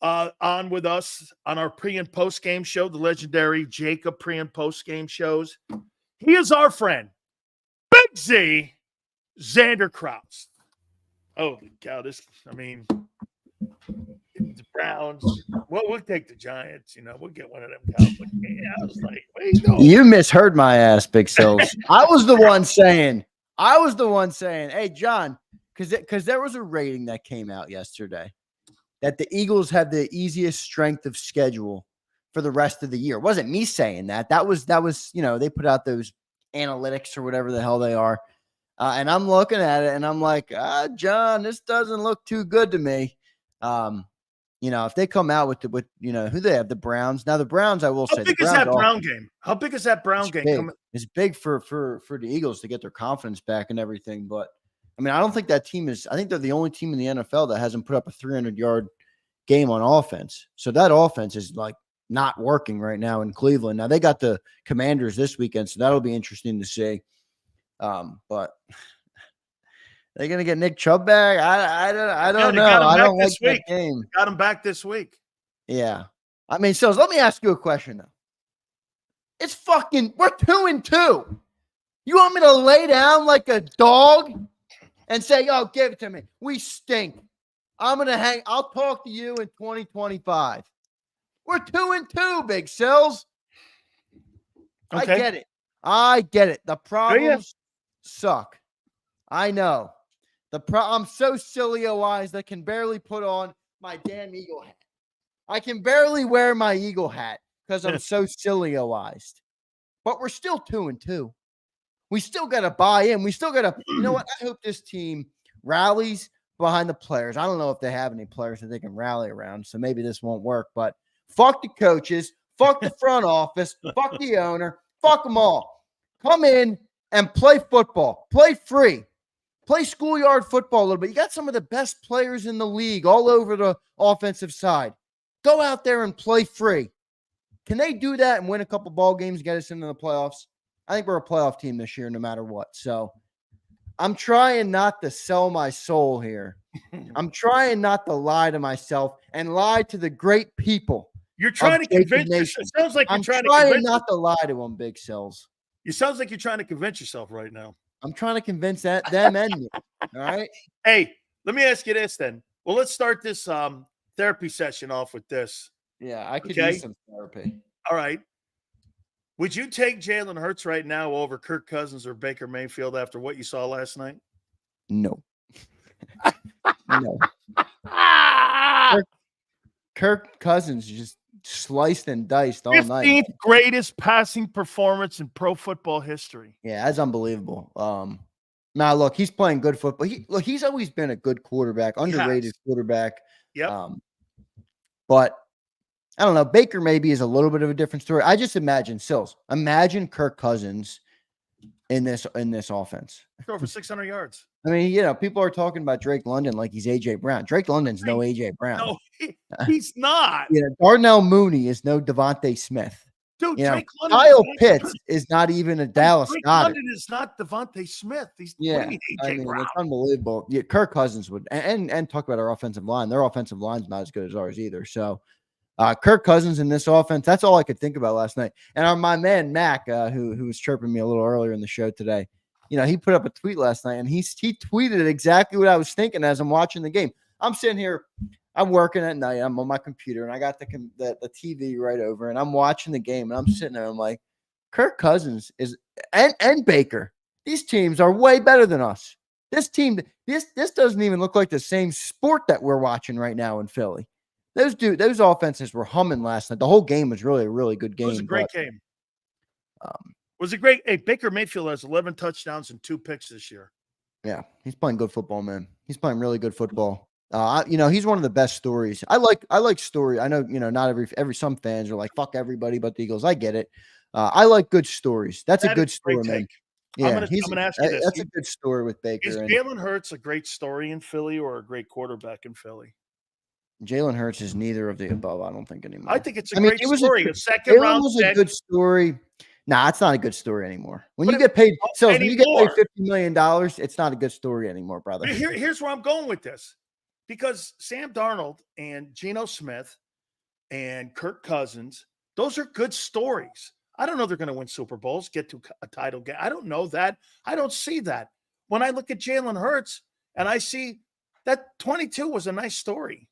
on with us on our pre- and post-game show, the legendary JAKIB pre- and post-game shows. He is our friend, Big Z, Xander Kraus. Holy cow, the Browns. Well, we'll take the Giants. We'll get one of them Cowboys. Yeah, I was like, what are you doing? You misheard my ass, Big Sills. I was the one saying, hey, John, because there was a rating that came out yesterday that the Eagles have the easiest strength of schedule for the rest of the year. It wasn't me saying that. That was, they put out those analytics or whatever the hell they are. And I'm looking at it and I'm like, John, this doesn't look too good to me. If they come out with who they have, the Browns. Now the Browns, I will say, how big is that Brown game? How big is that Brown game? It's big for the Eagles to get their confidence back and everything. But I don't think that team is. I think they're the only team in the NFL that hasn't put up a 300-yard game on offense. So that offense is like not working right now in Cleveland. Now they got the Commanders this weekend, so that'll be interesting to see. But they're gonna get Nick Chubb back. I don't know. I don't like that game. Got him back this week. Yeah. So let me ask you a question though. It's we're 2-2. You want me to lay down like a dog and say, "Yo, give it to me. We stink. I'll talk to you in 2025." We're 2-2, Big Sills. Okay. I get it. The problems suck. I know. I'm so Sileo-eyes that can barely put on my damn Eagle hat. I can barely wear my Eagle hat because I'm so Sileo-ized. But we're still 2-2. We still got to buy in. We still got to, you know what? I hope this team rallies behind the players. I don't know if they have any players that they can rally around, so maybe this won't work. But fuck the coaches, fuck the front office, fuck the owner, fuck them all. Come in and play football. Play free. Play schoolyard football a little bit. You got some of the best players in the league all over the offensive side. Go out there and play free. Can they do that and win a couple ball games, get us into the playoffs? I think we're a playoff team this year, no matter what. So I'm trying not to sell my soul here. I'm trying not to lie to myself and lie to the great people. You're trying to convince yourself. It sounds like you're trying not to lie to them, Big Cells. It sounds like you're trying to convince yourself right now. I'm trying to convince them and me. All right. Hey, let me ask you this then. Well, let's start this therapy session off with this. Yeah, I could use some therapy. All right. Would you take Jalen Hurts right now over Kirk Cousins or Baker Mayfield after what you saw last night? No. No. Kirk Cousins just sliced and diced all night. 15th greatest passing performance in pro football history. Yeah, that's unbelievable. Now look, he's playing good football. He's always been a good quarterback, underrated quarterback. Yep. But I don't know. Baker maybe is a little bit of a different story. I just imagine imagine Kirk Cousins in this offense. Throw for 600 yards. I mean, people are talking about Drake London like he's AJ Brown. Drake London's no AJ Brown. No, he's not. Darnell Mooney is no Devontae Smith. Dude, Drake London Kyle Pitts is not even a Dallas Drake Goddard. London is not Devontae Smith. He's AJ Brown. It's unbelievable. Yeah, Kirk Cousins would and talk about our offensive line. Their offensive line's not as good as ours either. So Kirk Cousins in this offense, that's all I could think about last night. And my man Mac, who was chirping me a little earlier in the show today, he put up a tweet last night, and he tweeted exactly what I was thinking as I'm watching the game. I'm sitting here, I'm working at night, I'm on my computer, and I got the TV right over, and I'm watching the game, and I'm sitting there, I'm like, Kirk Cousins is and Baker, these teams are way better than us. This team, this doesn't even look like the same sport that we're watching right now in Philly. Those offenses were humming last night. The whole game was really a really good game. It was a great game. Was it great? Hey, Baker Mayfield has 11 touchdowns and 2 picks this year. Yeah, he's playing good football, man. He's playing really good football. He's one of the best stories. I like story. I know, not some fans are like, fuck everybody but the Eagles. I get it. I like good stories. That's a good story, man. Yeah, I'm gonna ask you this. That's a good story with Baker. Is Jalen Hurts a great story in Philly or a great quarterback in Philly? Jalen Hurts is neither of the above, I don't think, anymore. I think it's a great story. A second round was a good story. Nah, it's not a good story anymore. When you get paid $50 million, it's not a good story anymore, brother. Here's where I'm going with this. Because Sam Darnold and Geno Smith and Kirk Cousins, those are good stories. I don't know they're going to win Super Bowls, get to a title game. I don't know that. I don't see that. When I look at Jalen Hurts and I see that 22 was a nice story.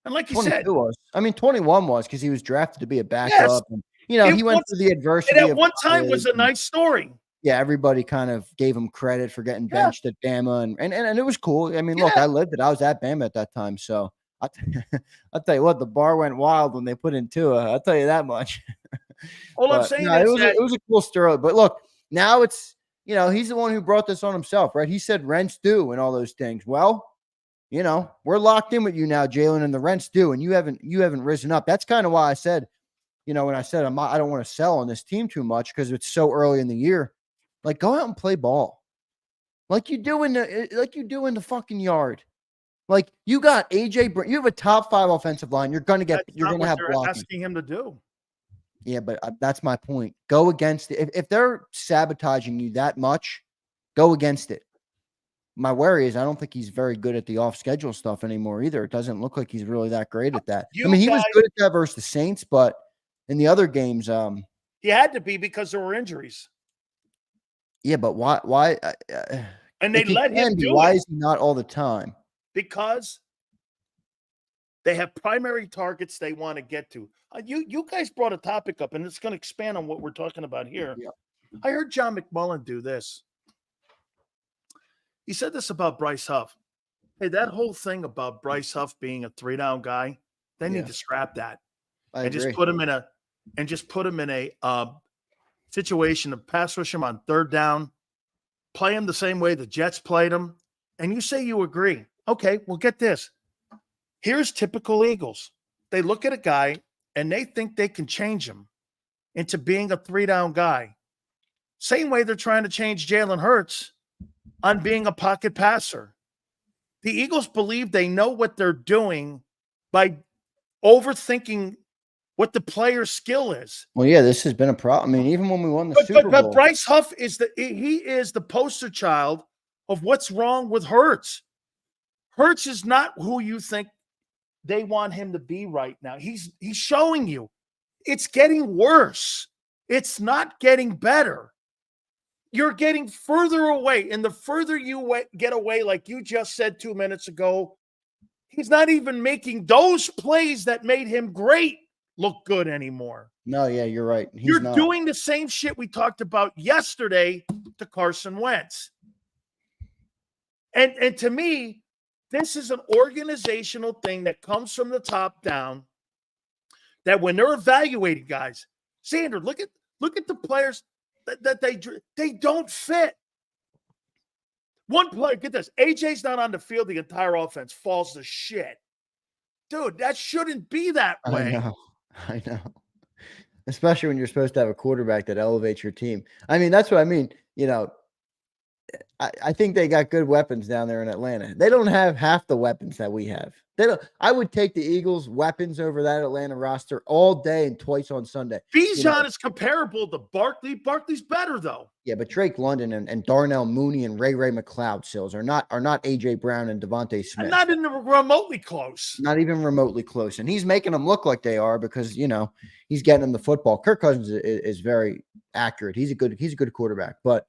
And like you said, 21 was because he was drafted to be a backup. Yes. And, he went through the adversity. And at one time was a nice story. Yeah, everybody kind of gave him credit for getting benched at Bama, and it was cool. I mean, look, I lived it. I was at Bama at that time, so I'll tell you what, the bar went wild when they put in Tua. I'll tell you that much. All I'm saying is it was a cool story. But look, now it's he's the one who brought this on himself, right? He said rent's due and all those things. Well, we're locked in with you now, Jalen, and the rent's due, and you haven't risen up. That's kind of why I said, when I said I don't want to sell on this team too much because it's so early in the year. Like, go out and play ball, like you do in the fucking yard. Like, you got AJ Brown, you have a top 5 offensive line. You're gonna have blocking. Asking him to do. Yeah, but that's my point. Go against it. If they're sabotaging you that much, go against it. My worry is I don't think he's very good at the off-schedule stuff anymore either. It doesn't look like he's really that great at that. He was good at that versus the Saints, but in the other games, he had to be because there were injuries. Yeah, but why? And they let him do it. Why is he not all the time? Because they have primary targets they want to get to. You guys brought a topic up, and it's going to expand on what we're talking about here. Yeah. I heard John McMullen do this. He said this about Bryce Huff. Hey, that whole thing about Bryce Huff being a 3-down guy, They need to scrap that I and agree. just put him in a situation to pass rush him on third down, play him the same way the Jets played him. And you say you agree. Okay, well, get this. Here's typical Eagles. They look at a guy and they think they can change him into being a 3-down guy. Same way they're trying to change Jalen Hurts on being a pocket passer. The Eagles believe they know what they're doing by overthinking what the player's skill is. Well, yeah, this has been a problem. I mean, even when we won the Super Bowl. But Bryce Huff is the poster child of what's wrong with Hurts. Hurts is not who you think they want him to be right now. He's showing you it's getting worse. It's not getting better. You're getting further away. And the further you get away, like you just said 2 minutes ago, he's not even making those plays that made him great look good anymore. No, yeah, you're right. You're doing the same shit we talked about yesterday to Carson Wentz. And to me, this is an organizational thing that comes from the top down, that when they're evaluating guys, Xander, look at the players that they don't fit. One player, get this, AJ's not on the field, the entire offense falls to shit. Dude, that shouldn't be that way. I know. Especially when you're supposed to have a quarterback that elevates your team. I mean, that's what I mean. You know, I think they got good weapons down there in Atlanta. They don't have half the weapons that we have. They don't. I would take the Eagles' weapons over that Atlanta roster all day and twice on Sunday. Bijan is comparable to Barkley. Barkley's better though. Yeah, but Drake London and Darnell Mooney and Ray McLeod Sills are not AJ Brown and Devontae Smith. And not even remotely close. Not even remotely close. And he's making them look like they are because he's getting them the football. Kirk Cousins is very accurate. He's a good quarterback, but.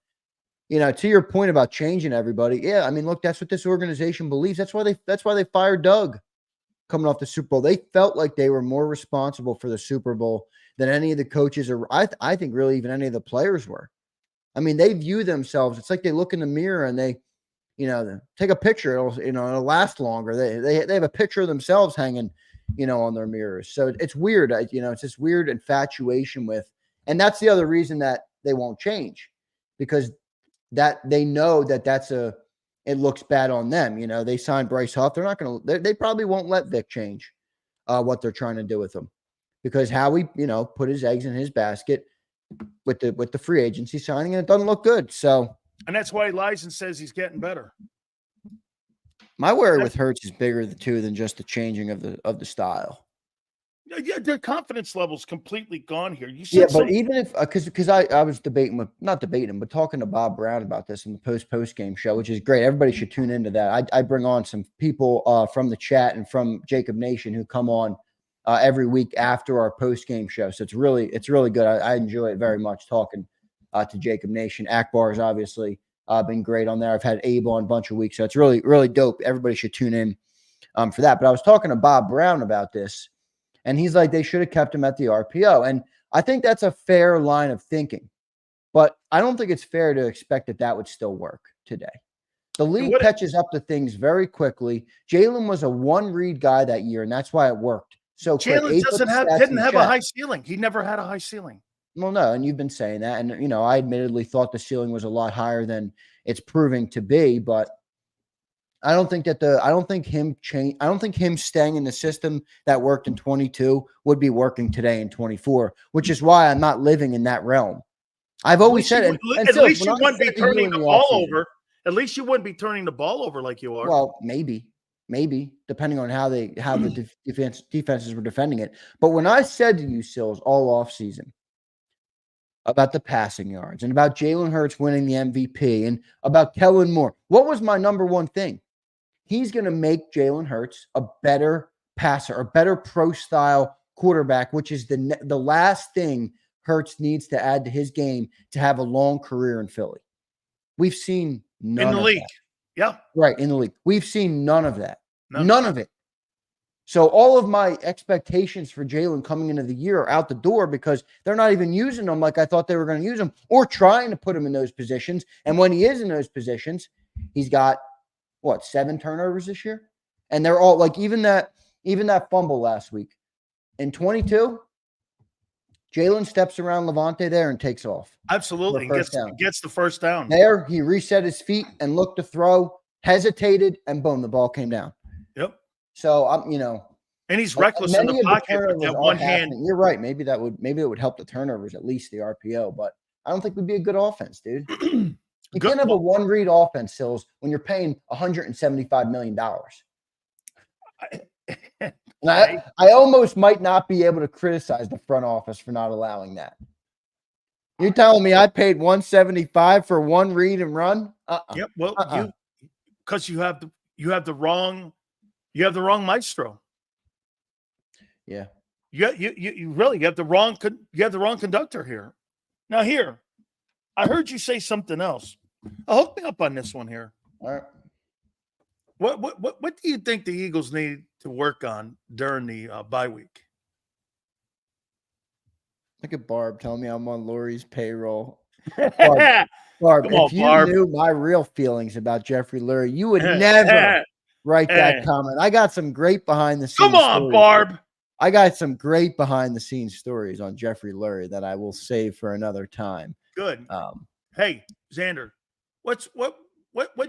To your point about changing everybody, yeah, I mean, look, that's what this organization believes. That's why they fired Doug coming off the Super Bowl. They felt like they were more responsible for the Super Bowl than any of the coaches or I think really even any of the players were. I mean, they view themselves. It's like they look in the mirror and they take a picture. It'll last longer. They have a picture of themselves hanging, on their mirrors. So it's weird. It's this weird infatuation with, and that's the other reason that they won't change because that they know it looks bad on them. They signed Bryce Huff. They're not going to, they probably won't let Vic change what they're trying to do with him because Howie, put his eggs in his basket with the free agency signing and it doesn't look good. So, and that's why he lies and says he's getting better. My worry with Hurts is bigger than just the changing of the style. Yeah, their confidence level's completely gone here. You said but even if because I was not debating him, but talking to Bob Brown about this in the post game show, which is great. Everybody should tune into that. I bring on some people from the chat and from JAKIB Nation who come on every week after our post game show. So it's really good. I enjoy it very much talking to JAKIB Nation. Akbar's obviously been great on there. I've had Abe on a bunch of weeks, so it's really, really dope. Everybody should tune in for that. But I was talking to Bob Brown about this. And he's like, they should have kept him at the RPO. And I think that's a fair line of thinking. But I don't think it's fair to expect that would still work today. The league catches up to things very quickly. Jalen was a one-read guy that year, and that's why it worked. So Jalen didn't have a high ceiling. He never had a high ceiling. Well, no, and you've been saying that. And, I admittedly thought the ceiling was a lot higher than it's proving to be. But I don't think him staying in the system that worked in 22 would be working today in 24, which is why I'm not living in that realm. I've always said it. At least you wouldn't be turning the ball over. At least you wouldn't be turning the ball over like you are. Well, maybe depending on how the defenses were defending it. But when I said to you, Sills, all off season about the passing yards and about Jalen Hurts winning the MVP and about Kellen Moore, what was my number one thing? He's going to make Jalen Hurts a better passer, a better pro-style quarterback, which is the last thing Hurts needs to add to his game to have a long career in Philly. We've seen none in the of league. That. Yeah. Right, in the league. We've seen none of that. None of it. So all of my expectations for Jalen coming into the year are out the door because they're not even using him like I thought they were going to use him or trying to put him in those positions. And when he is in those positions, he's got 7 turnovers this year? And they're all like, even that even that fumble last week. In 22, Jalen steps around Levante there and takes off. Absolutely. And gets the first down. There, he reset his feet and looked to throw, hesitated, and boom, the ball came down. Yep. So I'm, you know, and he's reckless in the pocket with that one hand. You're right. Maybe it would help the turnovers, at least the RPO, but I don't think we'd be a good offense, dude. You can't have a one-read offense, Sills, when you're paying $175 million. I almost might not be able to criticize the front office for not allowing that. You're telling me I paid $175 for one read and run? Yep. Well, because you have the wrong maestro. Yeah. You really have the wrong conductor here. Now here, I heard you say something else. Hook me up on this one here. All right. What do you think the Eagles need to work on during the bye week? Look at Barb telling me I'm on Lori's payroll. Barb, if you knew my real feelings about Jeffrey Lurie, you would never write that comment. I got some great behind the scenes. Come on, stories. Barb. I got some great behind the scenes stories on Jeffrey Lurie that I will save for another time. Good. Hey, Xander, what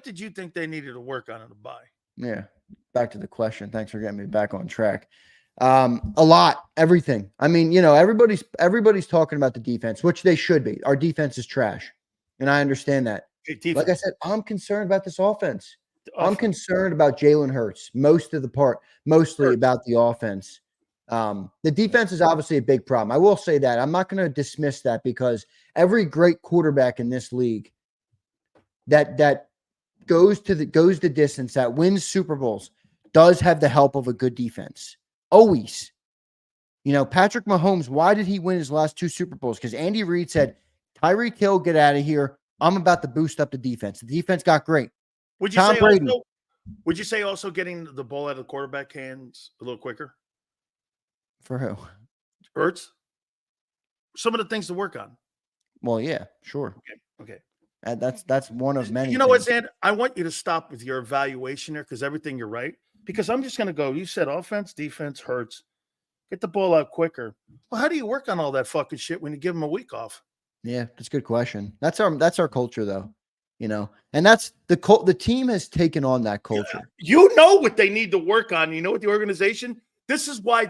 did you think they needed to work on in the bye? Yeah. Back to the question. Thanks for getting me back on track. A lot, everything. I mean, you know, everybody's talking about the defense, which they should be. Our defense is trash. And I understand that. Like I said, I'm concerned about this offense. I'm concerned about Jalen Hurts mostly about the offense. The defense is obviously a big problem. I will say that. I'm not going to dismiss that because every great quarterback in this league that goes the distance, that wins Super Bowls, does have the help of a good defense. Always. You know, Patrick Mahomes, why did he win his last 2 Super Bowls? Because Andy Reid said, Tyreek Hill, get out of here. I'm about to boost up the defense. The defense got great. Would you say also getting the ball out of the quarterback hands a little quicker? For who? Hurts? Some of the things to work on. Well, yeah, sure. Okay. That's one of many. You know what, Zan? I want you to stop with your evaluation there because everything you're right. Because I'm just going to go. You said offense, defense, Hurts. Get the ball out quicker. Well, how do you work on all that fucking shit when you give them a week off? Yeah, that's a good question. That's our culture, though. You know, and that's the team has taken on that culture. You know what they need to work on. You know what the organization. This is why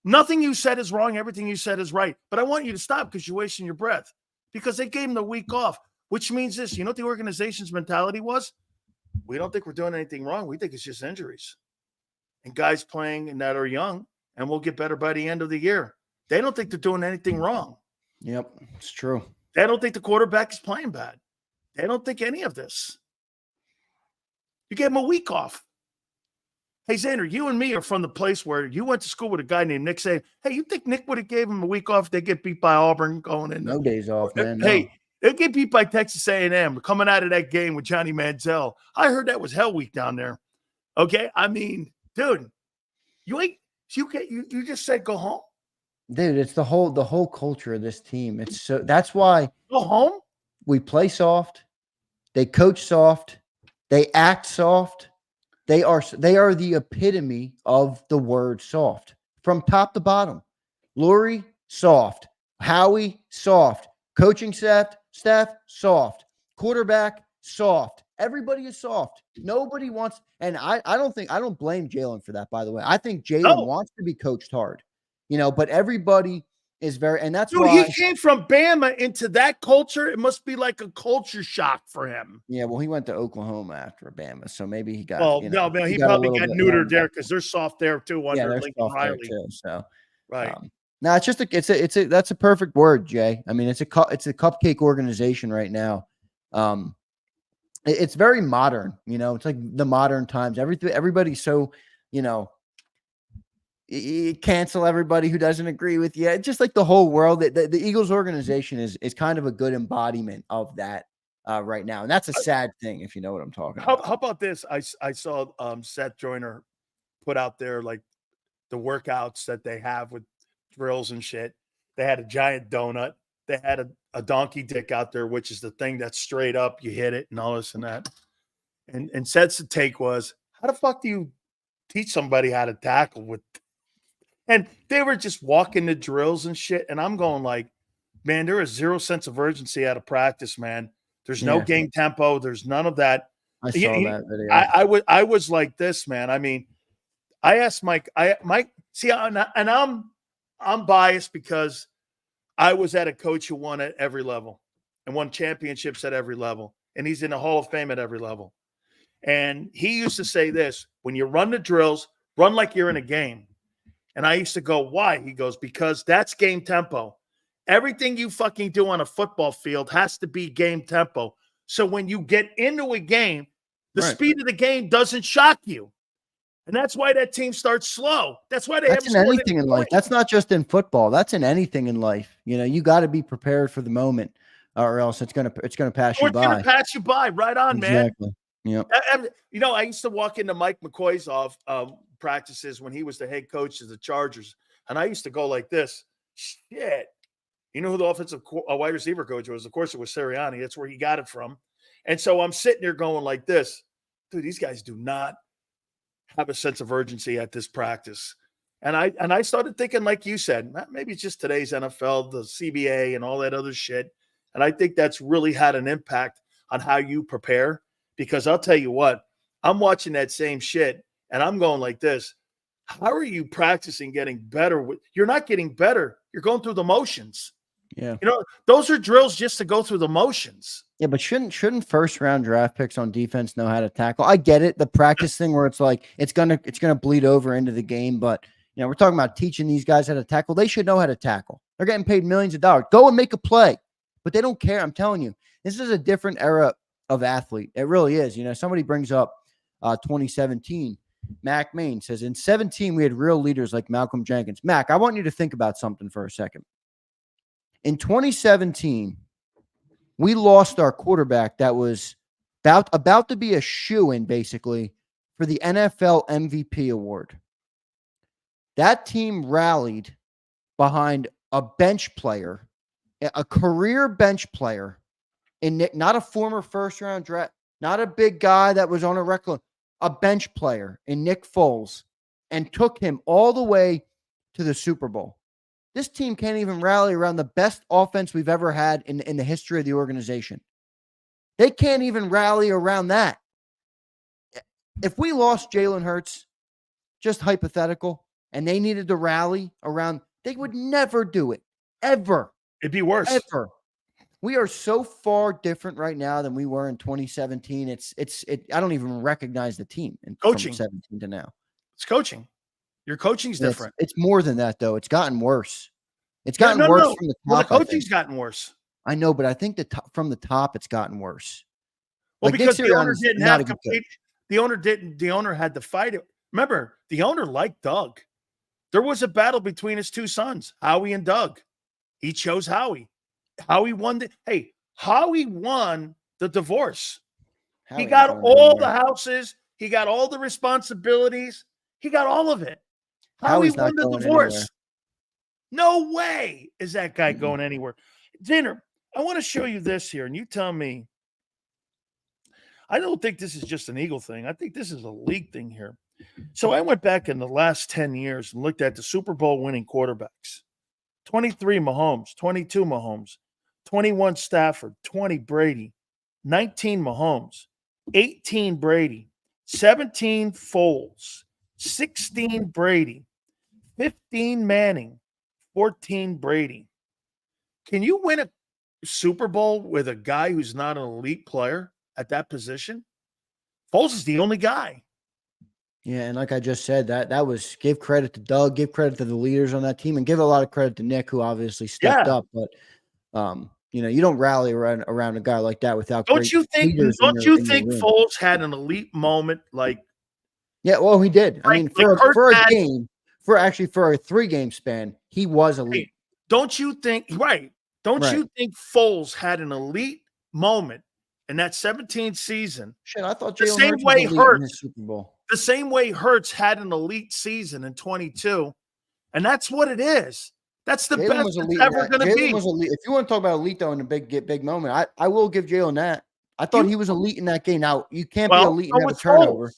nothing you said is wrong. Everything you said is right. But I want you to stop because you're wasting your breath. Because they gave him the week off, which means this. You know what the organization's mentality was? We don't think we're doing anything wrong. We think it's just injuries. And guys playing and that are young, and we'll get better by the end of the year. They don't think they're doing anything wrong. Yep, it's true. They don't think the quarterback is playing bad. They don't think any of this. You gave him a week off. Hey, Xander, you and me are from the place where you went to school with a guy named Nick saying, hey, you think Nick would have gave him a week off if they get beat by Auburn going in? No days off, man. Hey, no. They get beat by Texas A&M coming out of that game with Johnny Manziel. I heard that was hell week down there. Okay? I mean, dude, you just said go home. Dude, it's the whole culture of this team. That's why go home. We play soft. They coach soft. They act soft. They are the epitome of the word soft from top to bottom. Lurie, soft. Howie, soft. Coaching staff, soft. Quarterback, soft. Everybody is soft. Nobody wants, and I don't blame Jalen for that, by the way. I think Jalen wants to be coached hard, you know, but everybody is very, and that's why he came from Bama into that culture. It must be like a culture shock for him. Yeah, well, he went to Oklahoma after Bama, so maybe he got. Well, no, man, he probably got neutered there because they're soft there too. Under Lincoln Riley, too, so right. No, it's just that's a perfect word, Jay. I mean, it's a cupcake organization right now. It's very modern, you know. It's like the modern times. Everybody's so, you know, cancel everybody who doesn't agree with you. It's just like the whole world. The Eagles organization is kind of a good embodiment of that right now, and that's a sad thing if you know what I'm talking about. How about this? I saw Seth Joyner put out there like the workouts that they have with drills and shit. They had a giant donut. They had a donkey dick out there, which is the thing that's straight up. You hit it and all this and that. And Seth's take was, how the fuck do you teach somebody how to tackle with. And they were just walking the drills and shit. And I'm going like, man, there is zero sense of urgency out of practice, man. There's no game tempo. There's none of that. I saw that video. I was like this, man. I mean, I asked Mike, see, and I'm biased because I was at a coach who won at every level and won championships at every level. And he's in the Hall of Fame at every level. And he used to say this, when you run the drills, run like you're in a game. And I used to go, why? He goes, because that's game tempo. Everything you fucking do on a football field has to be game tempo. So when you get into a game, the speed of the game doesn't shock you. And that's why that team starts slow. That's why that's in anything in life. That's not just in football. That's in anything in life. You know, you got to be prepared for the moment, or else it's gonna pass you by. It's gonna pass you by. Right on, man. Exactly. Yeah. You know, I used to walk into Mike McCoy's practices when he was the head coach of the Chargers, and I used to go like this. Shit. You know who the offensive wide receiver coach was? Of course, it was Sirianni. That's where he got it from. And so I'm sitting there going like this. Dude, these guys do not have a sense of urgency at this practice. And I started thinking, like you said, maybe it's just today's NFL, the CBA and all that other shit. And I think that's really had an impact on how you prepare. Because I'll tell you what, I'm watching that same shit and I'm going like this. How are you practicing getting better? You're not getting better. You're going through the motions. Yeah. You know, those are drills just to go through the motions. Yeah, but shouldn't first round draft picks on defense know how to tackle? I get it, the practice thing where it's like it's gonna bleed over into the game, but you know, we're talking about teaching these guys how to tackle. They should know how to tackle. They're getting paid millions of dollars. Go and make a play. But they don't care. I'm telling you, this is a different era of athlete. It really is. You know, somebody brings up 2017. Mac Main says, in 17, we had real leaders like Malcolm Jenkins. Mac, I want you to think about something for a second. In 2017, we lost our quarterback that was about to be a shoo-in, basically, for the NFL MVP award. That team rallied behind a bench player, a career bench player, in Nick, not a former first-round draft, not a big guy that was on a record, a bench player in Nick Foles, and took him all the way to the Super Bowl. This team can't even rally around the best offense we've ever had in the history of the organization. They can't even rally around that. If we lost Jalen Hurts, just hypothetical, and they needed to rally around, they would never do it. Ever. It'd be worse. Ever. We are so far different right now than we were in 2017. I don't even recognize the team in coaching from 17 to now. It's coaching. Your coaching's different. It's more than that, though. It's gotten worse. It's gotten worse from the top. Well, the coaching's gotten worse. I know, but I think from the top, it's gotten worse. Well, like because the owner didn't have complete. The owner had to fight it. Remember, the owner liked Doug. There was a battle between his two sons, Howie and Doug. He chose Howie. Howie won Howie won the divorce. He got all the houses. He got all the responsibilities. He got all of it. Howie won the divorce. Anywhere. No way is that guy going anywhere. Dinner, I want to show you this here, and you tell me. I don't think this is just an Eagle thing. I think this is a league thing here. So I went back in the last 10 years and looked at the Super Bowl winning quarterbacks. 23 Mahomes, 22 Mahomes, 21 Stafford, 20 Brady, 19 Mahomes, 18 Brady, 17 Foles, 16 Brady, 15 Manning, 14 Brady. Can you win a Super Bowl with a guy who's not an elite player at that position? Foles is the only guy. Yeah, and like I just said, that was give credit to Doug, give credit to the leaders on that team, and give a lot of credit to Nick, who obviously stepped up. But you know, you don't rally around a guy like that without. Don't you think Foles had an elite moment? Like, yeah, well, he did. I mean, for a game, for a 3-game span, he was elite. Don't you think? Right? Don't you think Foles had an elite moment in that 17th season? Shit, I thought the same way Hurts Super Bowl. The same way Hurts had an elite season in 22, and that's what it is. That's the best it's ever going to be. Was elite. If you want to talk about elite though in a big moment, I will give Jalen that. I thought he was elite in that game. Now you can't be elite and have a turnover.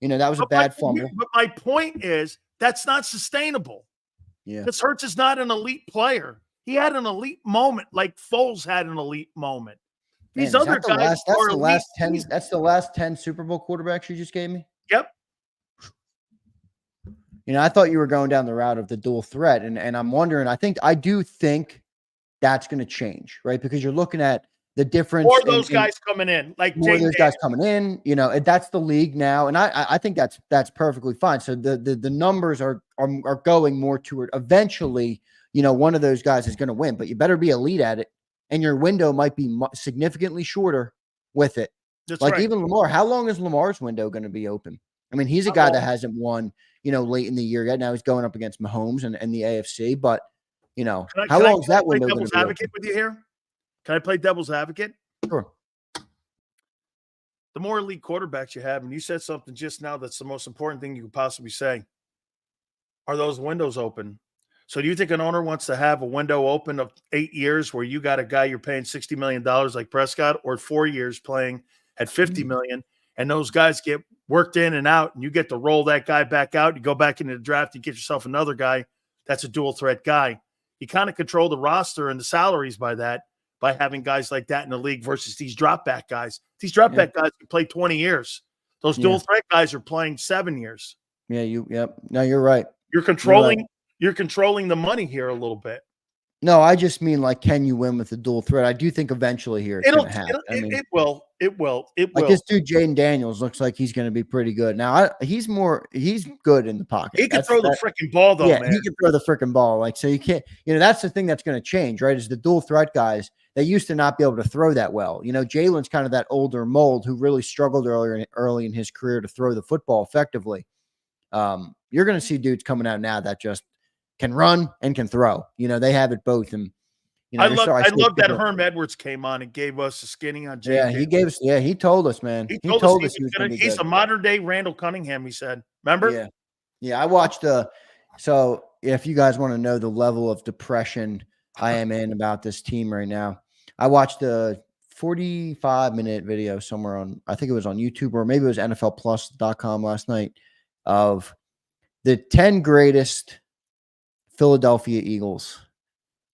That was a bad fumble. But my point is that's not sustainable. Yeah. Because Hurts is not an elite player. He had an elite moment, like Foles had an elite moment. These Man, other guys that's the last 10 Super Bowl quarterbacks you just gave me? Yep. I thought you were going down the route of the dual threat, and I'm wondering, I do think that's going to change, right? Because you're looking at the difference. Or those guys coming in, like more of those guys coming in, and that's the league now. And I think that's perfectly fine. So the numbers are going more toward eventually, one of those guys is going to win, but you better be elite at it. And your window might be significantly shorter with it. That's like right. Even Lamar, how long is Lamar's window going to be open? I mean, he's a guy that hasn't won, late in the year yet. Now he's going up against Mahomes and the AFC, but how long is that window going to be advocate with you here? Can I play devil's advocate? Sure. The more elite quarterbacks you have, and you said something just now that's the most important thing you could possibly say, are those windows open? So do you think an owner wants to have a window open of 8 years where you got a guy you're paying $60 million like Prescott, or 4 years playing at $50 million, and those guys get worked in and out, and you get to roll that guy back out, you go back into the draft, you get yourself another guy that's a dual threat guy. You kind of control the roster and the salaries by having guys like that in the league versus these drop back guys. These drop back guys can play 20 years. Those dual threat guys are playing 7 years. Yeah, yep. No, you're right. You're controlling the money here a little bit. No, I just mean, like, can you win with the dual threat? I do think eventually here it's going to happen. It will. Like, this dude, Jaden Daniels, looks like he's going to be pretty good. Now, he's good in the pocket. He can throw the freaking ball, though, man. He can throw the freaking ball. Like, so you can't, that's the thing that's going to change, right? Is the dual threat guys that used to not be able to throw that well. Jalen's kind of that older mold who really struggled early in his career to throw the football effectively. You're going to see dudes coming out now that just can run and can throw. They have it both. And I love that Herm Edwards came on and gave us a skinny on Jay. Yeah, he told us, man. He told us he's a modern day Randall Cunningham, he said. Remember? Yeah. I watched so if you guys want to know the level of depression I am in about this team right now, I watched a 45-minute video somewhere on, I think it was on YouTube, or maybe it was NFLplus.com last night, of the 10 greatest Philadelphia Eagles.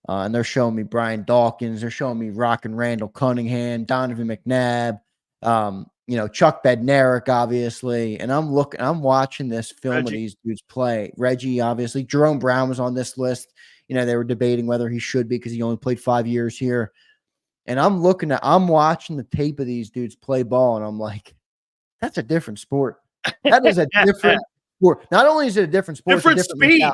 And they're showing me Brian Dawkins. They're showing me Rockin' Randall Cunningham, Donovan McNabb, Chuck Bednarik, obviously. And I'm watching this film of these dudes play. Reggie, obviously. Jerome Brown was on this list. They were debating whether he should be because he only played 5 years here. And I'm watching the tape of these dudes play ball, and I'm like, that's a different sport. That is a different sport. Not only is it a different sport, different speed.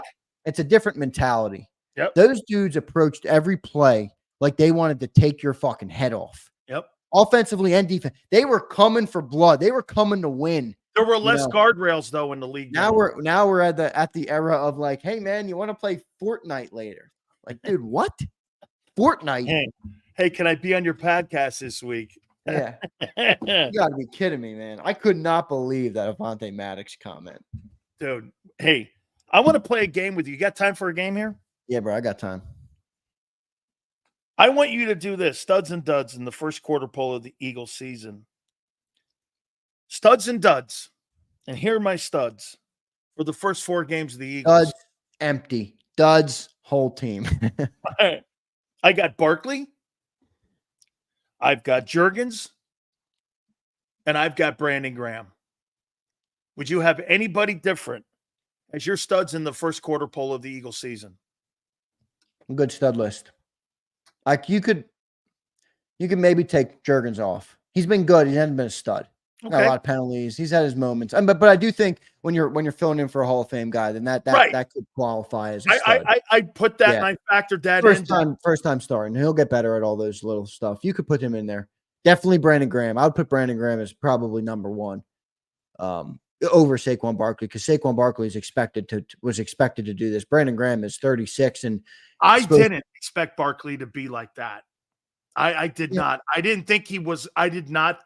It's a different mentality. Yep. Those dudes approached every play like they wanted to take your fucking head off. Yep. Offensively and defense. They were coming for blood. They were coming to win. There were less guardrails though in the league. Now we're at the era of, like, hey man, you want to play Fortnite later? Like, dude, what? Fortnite? Hey, can I be on your podcast this week? Yeah. You gotta be kidding me, man. I could not believe that Avante Maddox comment. Dude, hey, I want to play a game with you. You got time for a game here? Yeah, bro, I got time. I want you to do this, studs and duds, in the first quarter poll of the Eagles season. Studs and duds. And here are my studs for the first 4 games of the Eagles. Duds, empty. Duds, whole team. I got Barkley. I've got Juergens. And I've got Brandon Graham. Would you have anybody different as your studs in the first quarter poll of the Eagles season? Good stud list. Like, you could maybe take Juergens off. He's been good. He hasn't been a stud. Okay. Got a lot of penalties. He's had his moments. But I do think when you're filling in for a Hall of Fame guy, then that could qualify as a stud. I put that and I factored that in. First time starting. He'll get better at all those little stuff. You could put him in there. Definitely Brandon Graham. I would put Brandon Graham as probably number 1 over Saquon Barkley, because Saquon Barkley was expected to do this. Brandon Graham is 36, and I didn't expect Barkley to be like that. I did not. I didn't think he was. I did not.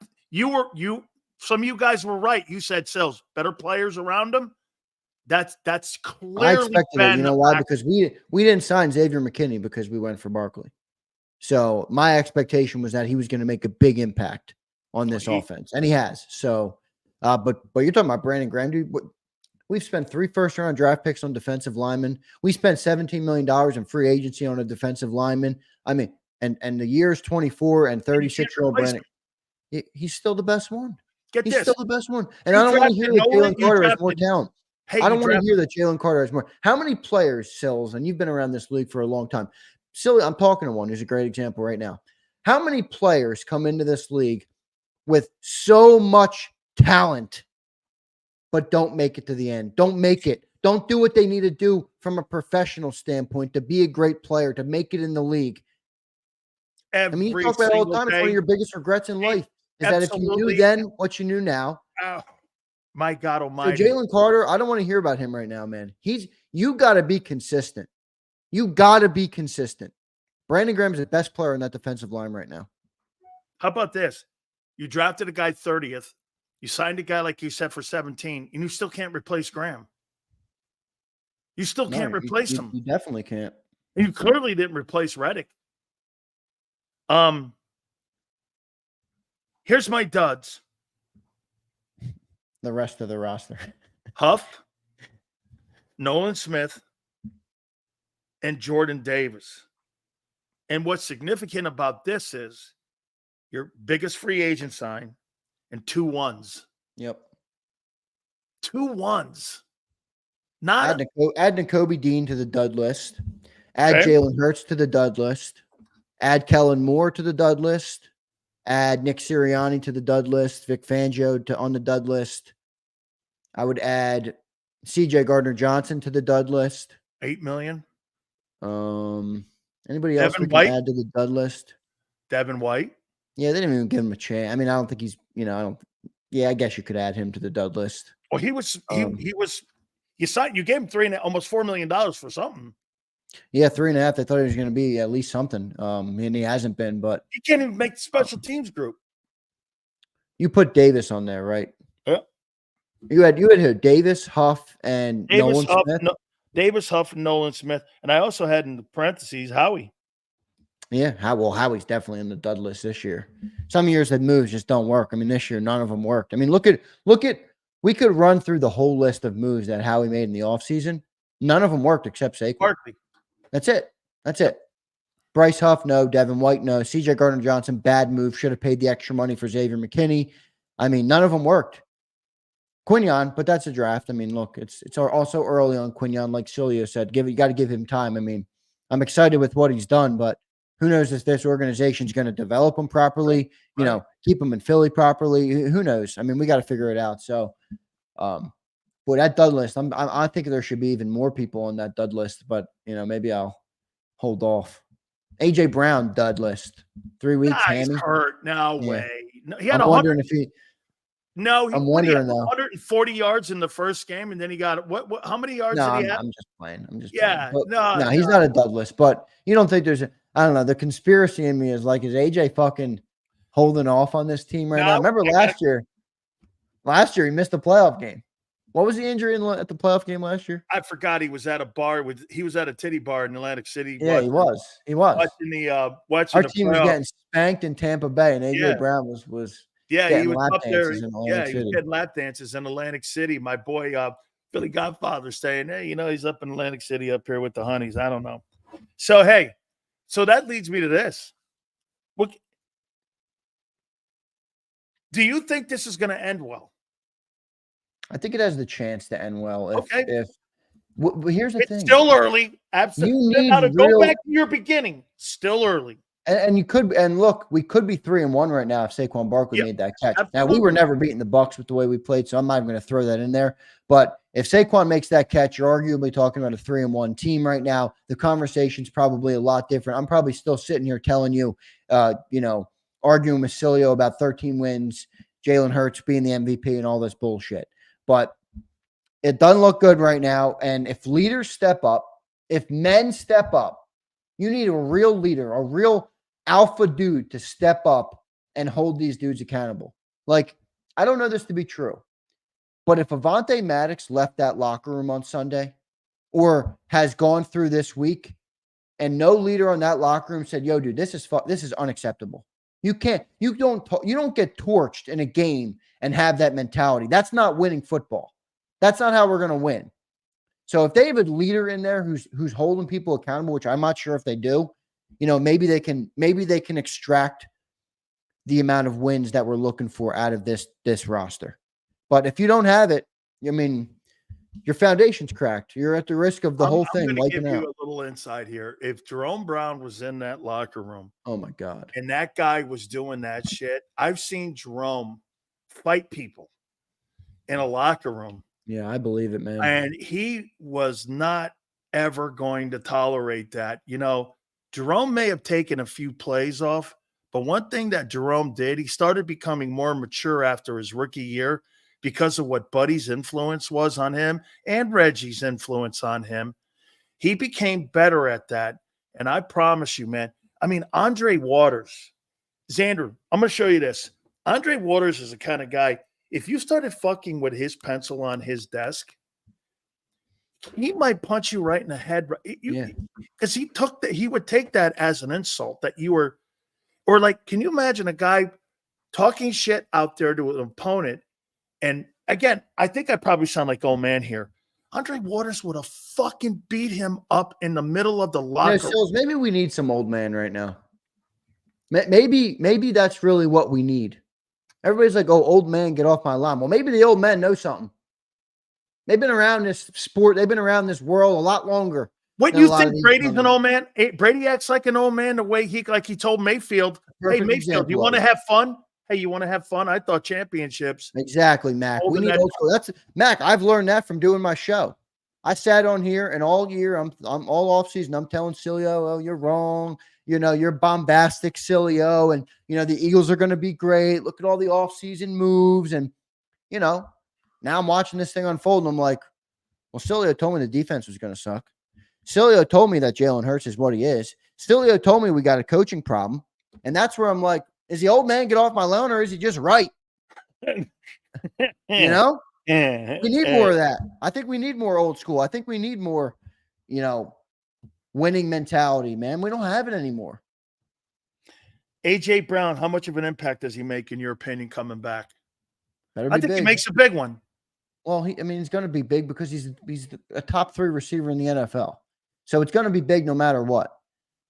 Some of you guys were right. You said Sills, better players around him. That's clearly. I expected it. You know why? Because we didn't sign Xavier McKinney because we went for Barkley. So my expectation was that he was going to make a big impact on this offense, and he has. So But you're talking about Brandon Graham, dude. We've spent 3 first-round draft picks on defensive linemen. We spent $17 million in free agency on a defensive lineman. I mean, and the year's 24 and 36-year-old Brandon. He's still the best one. He's still the best one. And you I don't want to hear that Jalen Carter has more talent. Hey, I don't want to hear that Jalen Carter has more. How many players, Sills, and you've been around this league for a long time. Silly, I'm talking to one who's a great example right now. How many players come into this league with so much talent but don't make it to the end? Don't make it. Don't do what they need to do from a professional standpoint to be a great player, to make it in the league. You talk about it all the time. It's one of your biggest regrets in life is that if you knew then what you knew now. Oh, my God almighty. So Jalen Carter, I don't want to hear about him right now, man. You got to be consistent. You got to be consistent. Brandon Graham is the best player in that defensive line right now. How about this? You drafted a guy 30th. You signed a guy, like you said, for 17, and you still can't replace Graham. You still can't replace him. You definitely can't. And you clearly didn't replace Reddick. Here's my duds. The rest of the roster. Huff, Nolan Smith, and Jordan Davis. And what's significant about this is your biggest free agent sign and 2 ones. Yep. 2 ones. Not add Nakobe Dean to the dud list. Add Jalen Hurts to the dud list. Add Kellen Moore to the dud list. Add Nick Sirianni to the dud list. Vic Fangio on the dud list. I would add CJ Gardner-Johnson to the dud list. $8 million. Anybody else we can add to the dud list? Devin White. Yeah, they didn't even give him a chance. I mean, I don't think he's, I guess you could add him to the dud list. Well, he was you gave him almost $4 million for something. Yeah, 3.5. They thought he was going to be at least something. And he hasn't been, but he can't even make the special teams group. You put Davis on there, right? Yeah. You had who? Davis, Huff, and Nolan Smith. Davis, Huff, and Nolan Smith, and I also had in the parentheses Howie. Yeah, Howie's definitely in the dud list this year. Some years that moves just don't work. I mean, this year none of them worked. I mean, look at. We could run through the whole list of moves that Howie made in the offseason. None of them worked except Saquon. Barkley. That's it. Bryce Huff, no. Devin White, no. CJ Gardner-Johnson, bad move. Should have paid the extra money for Xavier McKinney. I mean, none of them worked. Quinyon, but that's a draft. I mean, look, it's also early on Quinyon, like Sileo said. You got to give him time. I mean, I'm excited with what he's done, but who knows if this organization is going to develop him properly, keep him in Philly properly. Who knows? I mean, we got to figure it out. So, but that dud list, I think there should be even more people on that dud list, but maybe I'll hold off. AJ Brown dud list, 3 weeks. He's hurt. No way. No, he had I'm wondering if he. No, I'm wondering he had 140 yards in the first game, and then he got what? How many yards did he have? I'm just playing. No, he's not a dud list. But you don't think there's I don't know. The conspiracy in me is like, is AJ fucking holding off on this team right now? Remember last year? Last year he missed the playoff game. What was the injury at the playoff game last year? I forgot. He was at a bar he was at a titty bar in Atlantic City. Yeah, he was. Watching our team was getting spanked in Tampa Bay, and AJ Brown was. Yeah, he was up there. Yeah, he was getting lap dances in Atlantic City. My boy, Philly Godfather, saying, "Hey, he's up in Atlantic City up here with the honeys." I don't know. So so that leads me to this. Do you think this is going to end well? I think it has the chance to end well. But here's the thing. It's still early. Absolutely. Go back to your beginning. Still early. And you could, and look, we could be 3-1 right now if Saquon Barkley made that catch. Absolutely. Now, we were never beating the Bucs with the way we played, so I'm not even going to throw that in there. But if Saquon makes that catch, you're arguably talking about a 3-1 team right now. The conversation's probably a lot different. I'm probably still sitting here telling you, arguing with Sileo about 13 wins, Jalen Hurts being the MVP and all this bullshit. But it doesn't look good right now. And if leaders step up, if men step up, you need a real leader, a real alpha dude to step up and hold these dudes accountable. Like, I don't know this to be true, but if Avonte Maddox left that locker room on Sunday or has gone through this week and no leader on that locker room said, yo, dude, this is unacceptable. You don't get torched in a game and have that mentality. That's not winning football. That's not how we're going to win. So if they have a leader in there who's holding people accountable, which I'm not sure if they do, maybe they can extract the amount of wins that we're looking for out of this roster. But if you don't have it, I mean, your foundation's cracked. You're at the risk of the whole thing I'm going to give wiping out. you a little insight here. If Jerome Brown was in that locker room, Oh my God, and that guy was doing that shit, I've seen Jerome fight people in a locker room. Yeah, I believe it, man. And he was not ever going to tolerate that. Jerome may have taken a few plays off, but one thing that Jerome did, he started becoming more mature after his rookie year because of what Buddy's influence was on him and Reggie's influence on him. He became better at that. And I promise you, man, I mean, Andre Waters, Xander, I'm going to show you this. Andre Waters is the kind of guy, if you started fucking with his pencil on his desk, he might punch you right in the head. Because he would take that as an insult that you were, or like, can you imagine a guy talking shit out there to an opponent? And again, I think I probably sound like old man here. Andre Waters would have fucking beat him up in the middle of the locker room. Sills, maybe we need some old man right now. Maybe that's really what we need. Everybody's like, oh, old man, get off my lawn. Well, maybe the old men know something. They've been around this sport. They've been around this world a lot longer. What do you think Brady's an old man? Brady acts like an old man the way he told Mayfield, hey, Mayfield, you want to have fun? Hey, you want to have fun? I thought championships. Exactly, Mac. We need old school. That's Mac. I've learned that from doing my show. I sat on here and all year, I'm all off season. I'm telling Sileo, oh, you're wrong. You're bombastic, Sileo. And, the Eagles are going to be great. Look at all the off-season moves. And, now I'm watching this thing unfold. And I'm like, well, Sileo told me the defense was going to suck. Sileo told me that Jalen Hurts is what he is. Sileo told me we got a coaching problem. And that's where I'm like, is the old man get off my lawn or is he just right? We need more of that. I think we need more old school. I think we need more, winning mentality, man. We don't have it anymore. AJ Brown, how much of an impact does he make, in your opinion, coming back? I think he makes a big one. Well, he's going to be big because he's a top 3 receiver in the NFL. So it's going to be big no matter what.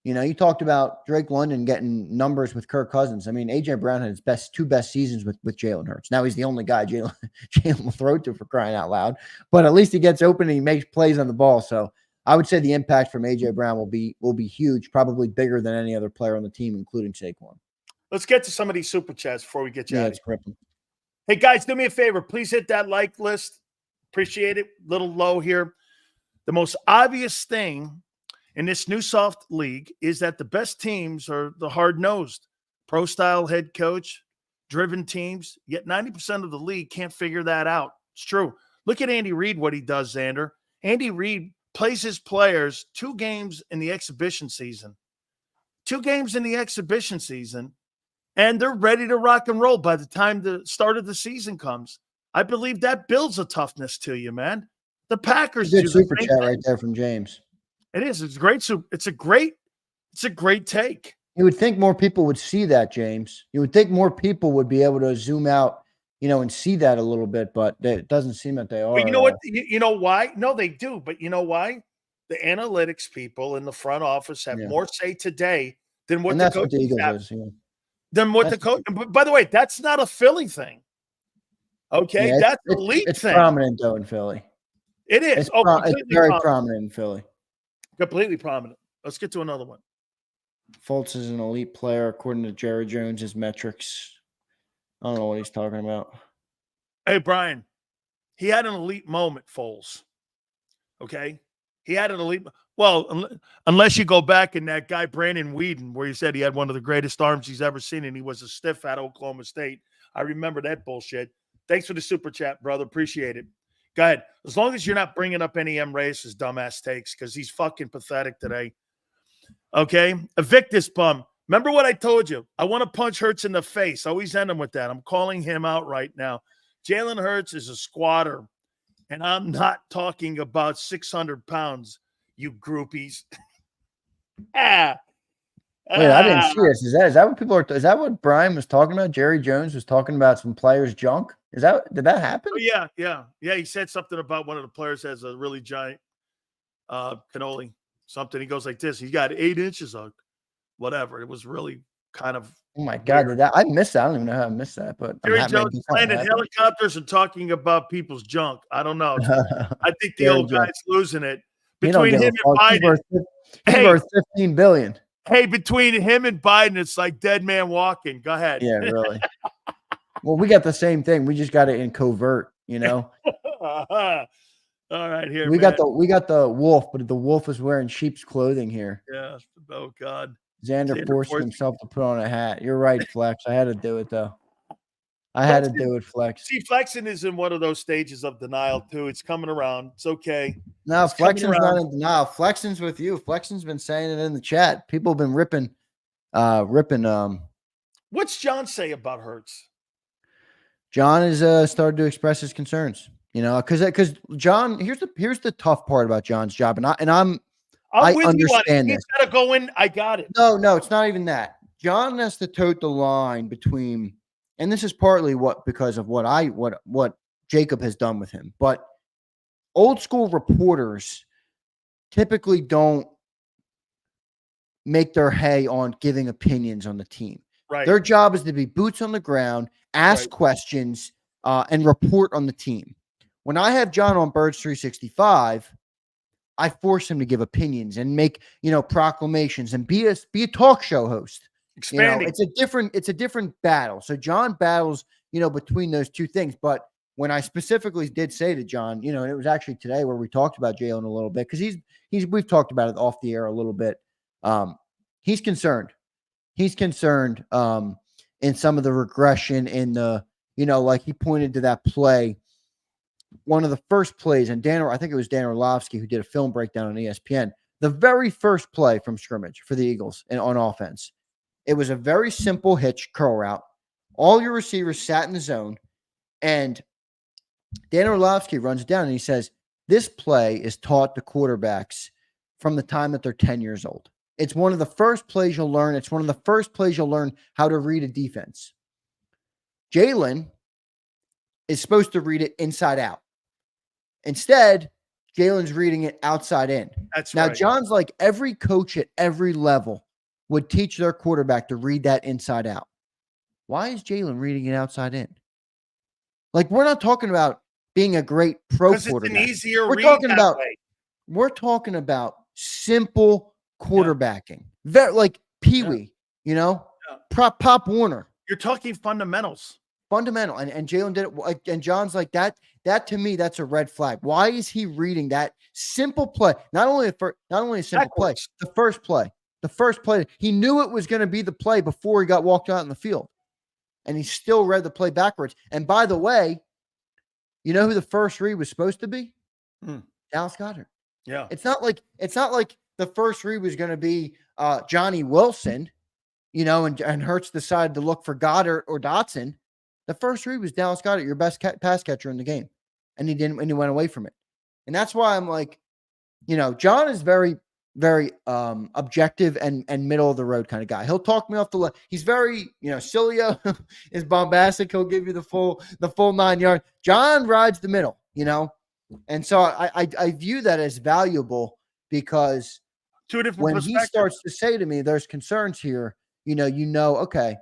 You talked about Drake London getting numbers with Kirk Cousins. I mean, AJ Brown had his two best seasons with Jalen Hurts. Now he's the only guy Jalen will throw to, for crying out loud. But at least he gets open and he makes plays on the ball. So I would say the impact from AJ Brown will be huge, probably bigger than any other player on the team, including Saquon. Let's get to some of these super chats before we get you out. Let's rip them. Hey guys, do me a favor. Please hit that like list. Appreciate it. Little low here. The most obvious thing in this new soft league is that the best teams are the hard-nosed, pro-style head coach, driven teams, yet 90% of the league can't figure that out. It's true. Look at Andy Reid, what he does, Xander. Andy Reid plays his players 2 games in the exhibition season. 2 games in the exhibition season, and they're ready to rock and roll by the time the start of the season comes. I believe that builds a toughness to you, man. The Packers do super chat right there from James. It is. It's great. It's a great take. You would think more people would see that, James. You would think more people would be able to zoom out, and see that a little bit, but it doesn't seem that they are. But you know what? You know why? No, they do. But you know why? The analytics people in the front office have more say today than what the coaches have. Than what the coach. By the way, that's not a Philly thing. Okay, that's a league it's thing. It's prominent though in Philly. It is. It's very prominent in Philly. Completely prominent. Let's get to another one. Fultz is an elite player according to Jerry Jones's metrics. I don't know what he's talking about. Hey, Brian, he had an elite moment, Foles. Okay? He had an elite – well, unless you go back in that guy Brandon Whedon where he said he had one of the greatest arms he's ever seen and he was a stiff at Oklahoma State. I remember that bullshit. Thanks for the super chat, brother. Appreciate it. Go ahead. As long as you're not bringing up any M. Reyes' dumbass takes because he's fucking pathetic today. Okay? Evict this bum. Remember what I told you? I want to punch Hurts in the face. Always end him with that. I'm calling him out right now. Jalen Hurts is a squatter, and I'm not talking about 600 pounds, you groupies. Wait, I didn't see this. Is that what people are? Is that what Brian was talking about? Jerry Jones was talking about some players' junk. Did that happen? Oh, yeah. He said something about one of the players has a really giant cannoli. Something. He goes like this. He got 8 inches of whatever. It was really kind of. Oh my God! I missed that? I don't even know how I missed that. But Jerry Jones landed helicopters and talking about people's junk. I don't know. I think the old guy's losing it. Between him and Biden, he's worth $15 billion. Hey, between him and Biden, it's like dead man walking. Go ahead. Yeah, really. Well, we got the same thing. We just got it in covert, you know. All right, here we got the wolf, but the wolf is wearing sheep's clothing here. Yeah. Oh God. Xander forced himself to put on a hat. You're right, Flex. I had to do it though. I had to do it, Flex. See, flexing is in one of those stages of denial too. It's coming around. It's okay. No, Flexing's not in denial. Flexing's with you. Flexing's been saying it in the chat. People have been ripping. What's John say about Hurts? John has started to express his concerns. You know, because John, here's the tough part about John's job, I understand this. He's got to go in. I got it. No, it's not even that. John has to tote the line between, and this is partly because of what JAKIB has done with him. But old school reporters typically don't make their hay on giving opinions on the team. Right. Their job is to be boots on the ground, ask questions, and report on the team. When I have John on Birds 365, I force him to give opinions and make, proclamations and be a talk show host. Expanding. It's a different battle. So John battles, between those two things. But when I specifically did say to John, and it was actually today where we talked about Jalen a little bit, because we've talked about it off the air a little bit. He's concerned. He's concerned in some of the regression in the, like he pointed to that play. One of the first plays, and I think it was Dan Orlovsky who did a film breakdown on ESPN. The very first play from scrimmage for the Eagles on offense. It was a very simple hitch curl route. All your receivers sat in the zone, and Dan Orlovsky runs down and he says, this play is taught to quarterbacks from the time that they're 10 years old. It's one of the first plays you'll learn. It's one of the first plays you'll learn how to read a defense. Jalen is supposed to read it inside out. Instead, Jalen's reading it outside in. That's now, right. John's like every coach at every level would teach their quarterback to read that inside out. Why is Jalen reading it outside in? Like, we're not talking about being a great pro quarterback. It's an easier we're read talking that about way. We're talking about simple quarterbacking. Very like Pee-wee, Pop Warner. You're talking fundamentals. Fundamental. And Jalen did it. And John's like that. That to me, that's a red flag. Why is he reading that simple play? Not only a simple play, the first play. He knew it was going to be the play before he got walked out in the field. And he still read the play backwards. And by the way, you know who the first read was supposed to be? Dallas Goedert. Yeah. It's not like the first read was going to be Johnny Wilson, and Hurts decided to look for Goddard or Dotson. The first read was Dallas Goedert, your best pass catcher in the game. And he went away from it. And that's why I'm like, John is very, very objective and middle of the road kind of guy. He'll talk me off the left. He's very, Sileo is bombastic. He'll give you the full 9 yards. John rides the middle, And so I view that as valuable because two different when he starts to say to me, there's concerns here, okay,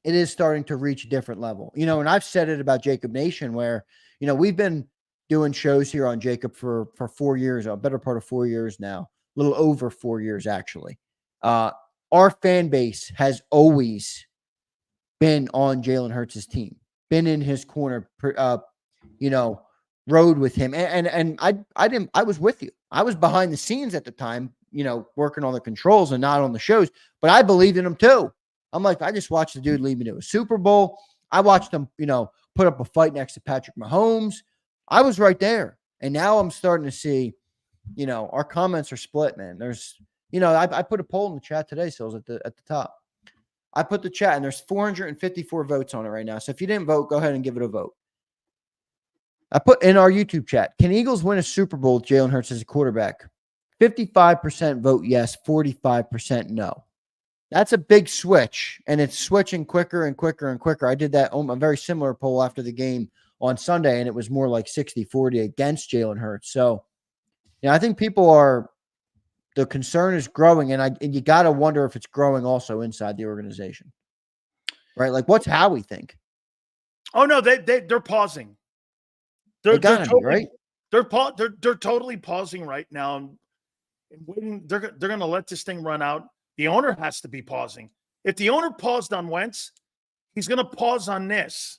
it is starting to reach a different level. And I've said it about JAKIB Nation where, we've been doing shows here on JAKIB for 4 years, a better part of 4 years now, a little over 4 years, actually. Our fan base has always been on Jalen Hurts' team, been in his corner, rode with him. And I was with you. I was behind the scenes at the time, working on the controls and not on the shows, but I believed in him too. I'm like, I just watched the dude lead me to a Super Bowl. I watched him, put up a fight next to Patrick Mahomes. I was right there. And now I'm starting to see, our comments are split, man. There's, I put a poll in the chat today, Sills, at the top. I put the chat and there's 454 votes on it right now. So if you didn't vote, go ahead and give it a vote. I put in our YouTube chat, can Eagles win a Super Bowl with Jalen Hurts as a quarterback? 55% vote yes, 45% no. That's a big switch, and it's switching quicker and quicker and quicker. I did that a very similar poll after the game on Sunday, and it was more like 60-40 against Jalen Hurts. So, I think the concern is growing, and you got to wonder if it's growing also inside the organization, right? Like, what's Howie think? Oh no, they're pausing. They gotta be, right? They're totally pausing right now and waiting. They're going to let this thing run out. The owner has to be pausing. If the owner paused on Wentz, he's going to pause on this.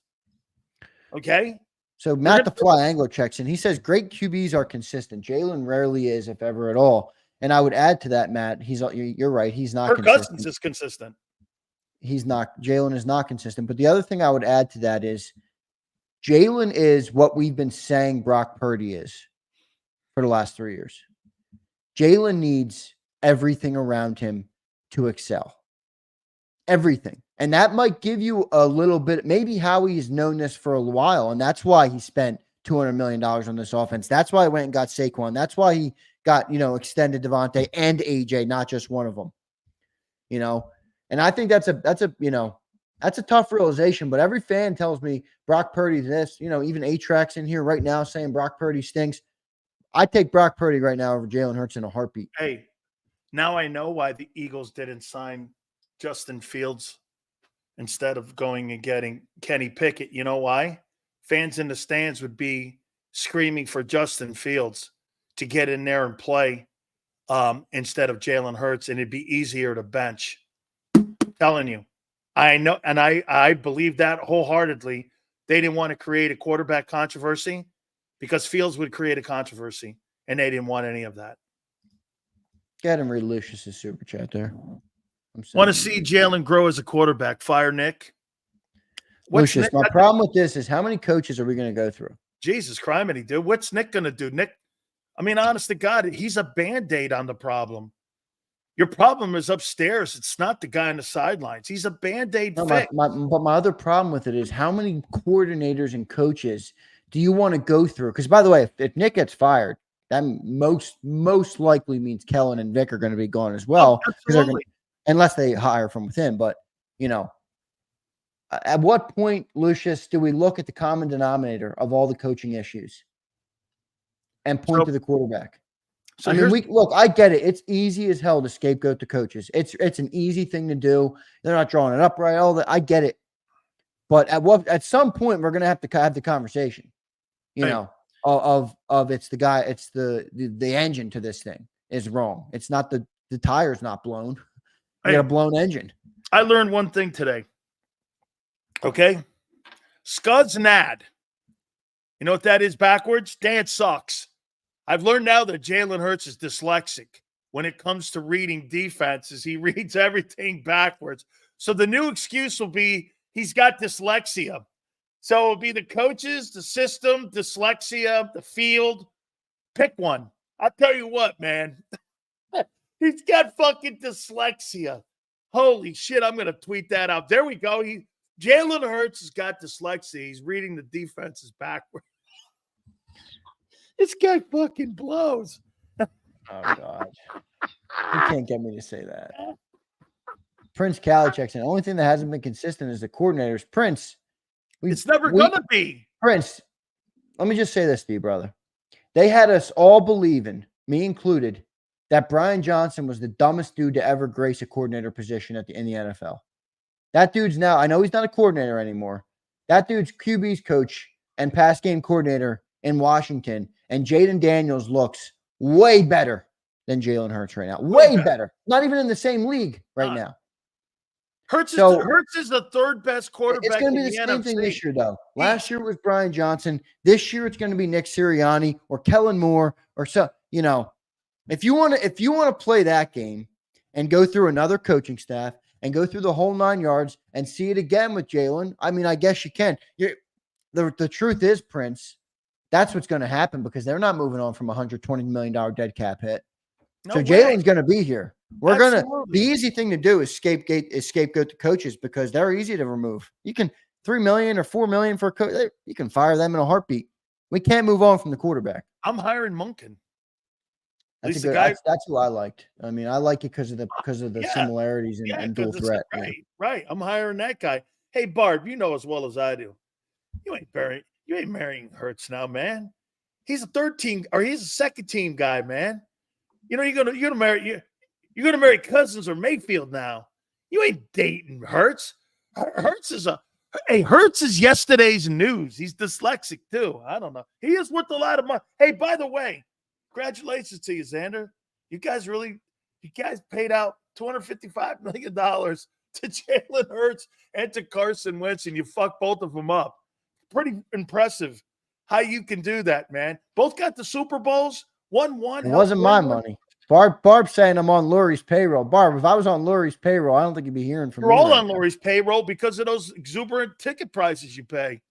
Okay? So Matt the Fly Anglo checks in. He says great QBs are consistent. Jalen rarely is, if ever at all. And I would add to that, Matt, you're right. He's not consistent. Kirk Cousins is consistent. He's not. Jalen is not consistent. But the other thing I would add to that is Jalen is what we've been saying Brock Purdy is for the last 3 years. Jalen needs everything around him to excel. Everything. And that might give you a little bit. Maybe Howie has known this for a while, and that's why he spent $200 million on this offense. That's why he went and got Saquon. That's why he got, extended Devontae and AJ, not just one of them. And I think that's a tough realization. But every fan tells me Brock Purdy this. Even A-Track's in here right now saying Brock Purdy stinks. I take Brock Purdy right now over Jalen Hurts in a heartbeat. Hey, now I know why the Eagles didn't sign Justin Fields instead of going and getting Kenny Pickett. You know why? Fans in the stands would be screaming for Justin Fields to get in there and play instead of Jalen Hurts, and it'd be easier to bench. I'm telling you. I know, and I believe that wholeheartedly. They didn't want to create a quarterback controversy because Fields would create a controversy, and they didn't want any of that. Get him read Lucius's super chat there. Want to see Jalen grow as a quarterback. Fire Nick. Lucius, my problem with this is how many coaches are we going to go through? Jesus criminy, dude. What's Nick going to do? Nick, I mean, honest to God, he's a Band-Aid on the problem. Your problem is upstairs. It's not the guy on the sidelines. He's a Band-Aid fix. But my other problem with it is how many coordinators and coaches do you want to go through? Because, by the way, if Nick gets fired, that most likely means Kellen and Vic are going to be gone as well. Oh, unless they hire from within. But, at what point, Lucius, do we look at the common denominator of all the coaching issues and point to the quarterback? So I get it. It's easy as hell to scapegoat the coaches. It's an easy thing to do. They're not drawing it up right. All that, I get it. But at some point we're going to have the conversation, of it's the guy, it's the engine to this thing is wrong. It's not the tire's not blown. You got a blown engine. I learned one thing today. Okay. Scuds nad. You know what that is backwards? Dan sucks. I've learned now that Jalen Hurts is dyslexic when it comes to reading defenses. He reads everything backwards. So the new excuse will be he's got dyslexia. So it'll be the coaches, the system, dyslexia, the field. Pick one. I'll tell you what, man. He's got fucking dyslexia. Holy shit, I'm going to tweet that out. There we go. Jalen Hurts has got dyslexia. He's reading the defenses backwards. This guy fucking blows. Oh, God. You can't get me to say that. Prince Cali checks in. The only thing that hasn't been consistent is the coordinators. Prince. It's never going to be. Prince, let me just say this to you, brother. They had us all believing, me included, that Brian Johnson was the dumbest dude to ever grace a coordinator position in the NFL. That dude's now, I know he's not a coordinator anymore. That dude's QB's coach and pass game coordinator in Washington. And Jaden Daniels looks way better than Jalen Hurts right now. Way better. Not even in the same league right now. Hurts is the third best quarterback. It's going to be the same thing this year, though. Last year was Brian Johnson. This year it's going to be Nick Sirianni or Kellen Moore or so. If you want to play that game and go through another coaching staff and go through the whole 9 yards and see it again with Jalen, I mean, I guess you can. The truth is, Prince, that's what's going to happen because they're not moving on from a $120 million dead cap hit. So Jalen's going to be here. The easy thing to do is scapegoat the coaches because they're easy to remove. You can $3 million or $4 million for a coach. You can fire them in a heartbeat. We can't move on from the quarterback. I'm hiring Munkin. At least good. the guy. That's who I liked. I mean, I like it because of the Yeah, similarities yeah, and dual threat. right. I'm hiring that guy. Hey, Barb, you know as well as I do. You ain't marrying Hurts now, man. He's a third team or he's a second team guy, man. You know, you're gonna marry Cousins or Mayfield now. You ain't dating Hurts. Hurts is yesterday's news. He's dyslexic too. I don't know. He is worth a lot of money. Hey, by the way, congratulations to you, Xander. You guys paid out $255 million to Jalen Hurts and to Carson Wentz, and you fucked both of them up. Pretty impressive how you can do that, man. Both got the Super Bowls. 1-1. It wasn't my money. Barb's saying I'm on Lurie's payroll. Barb, if I was on Lurie's payroll, I don't think you'd be hearing from me. You're all on Lurie's payroll because of those exuberant ticket prices you pay.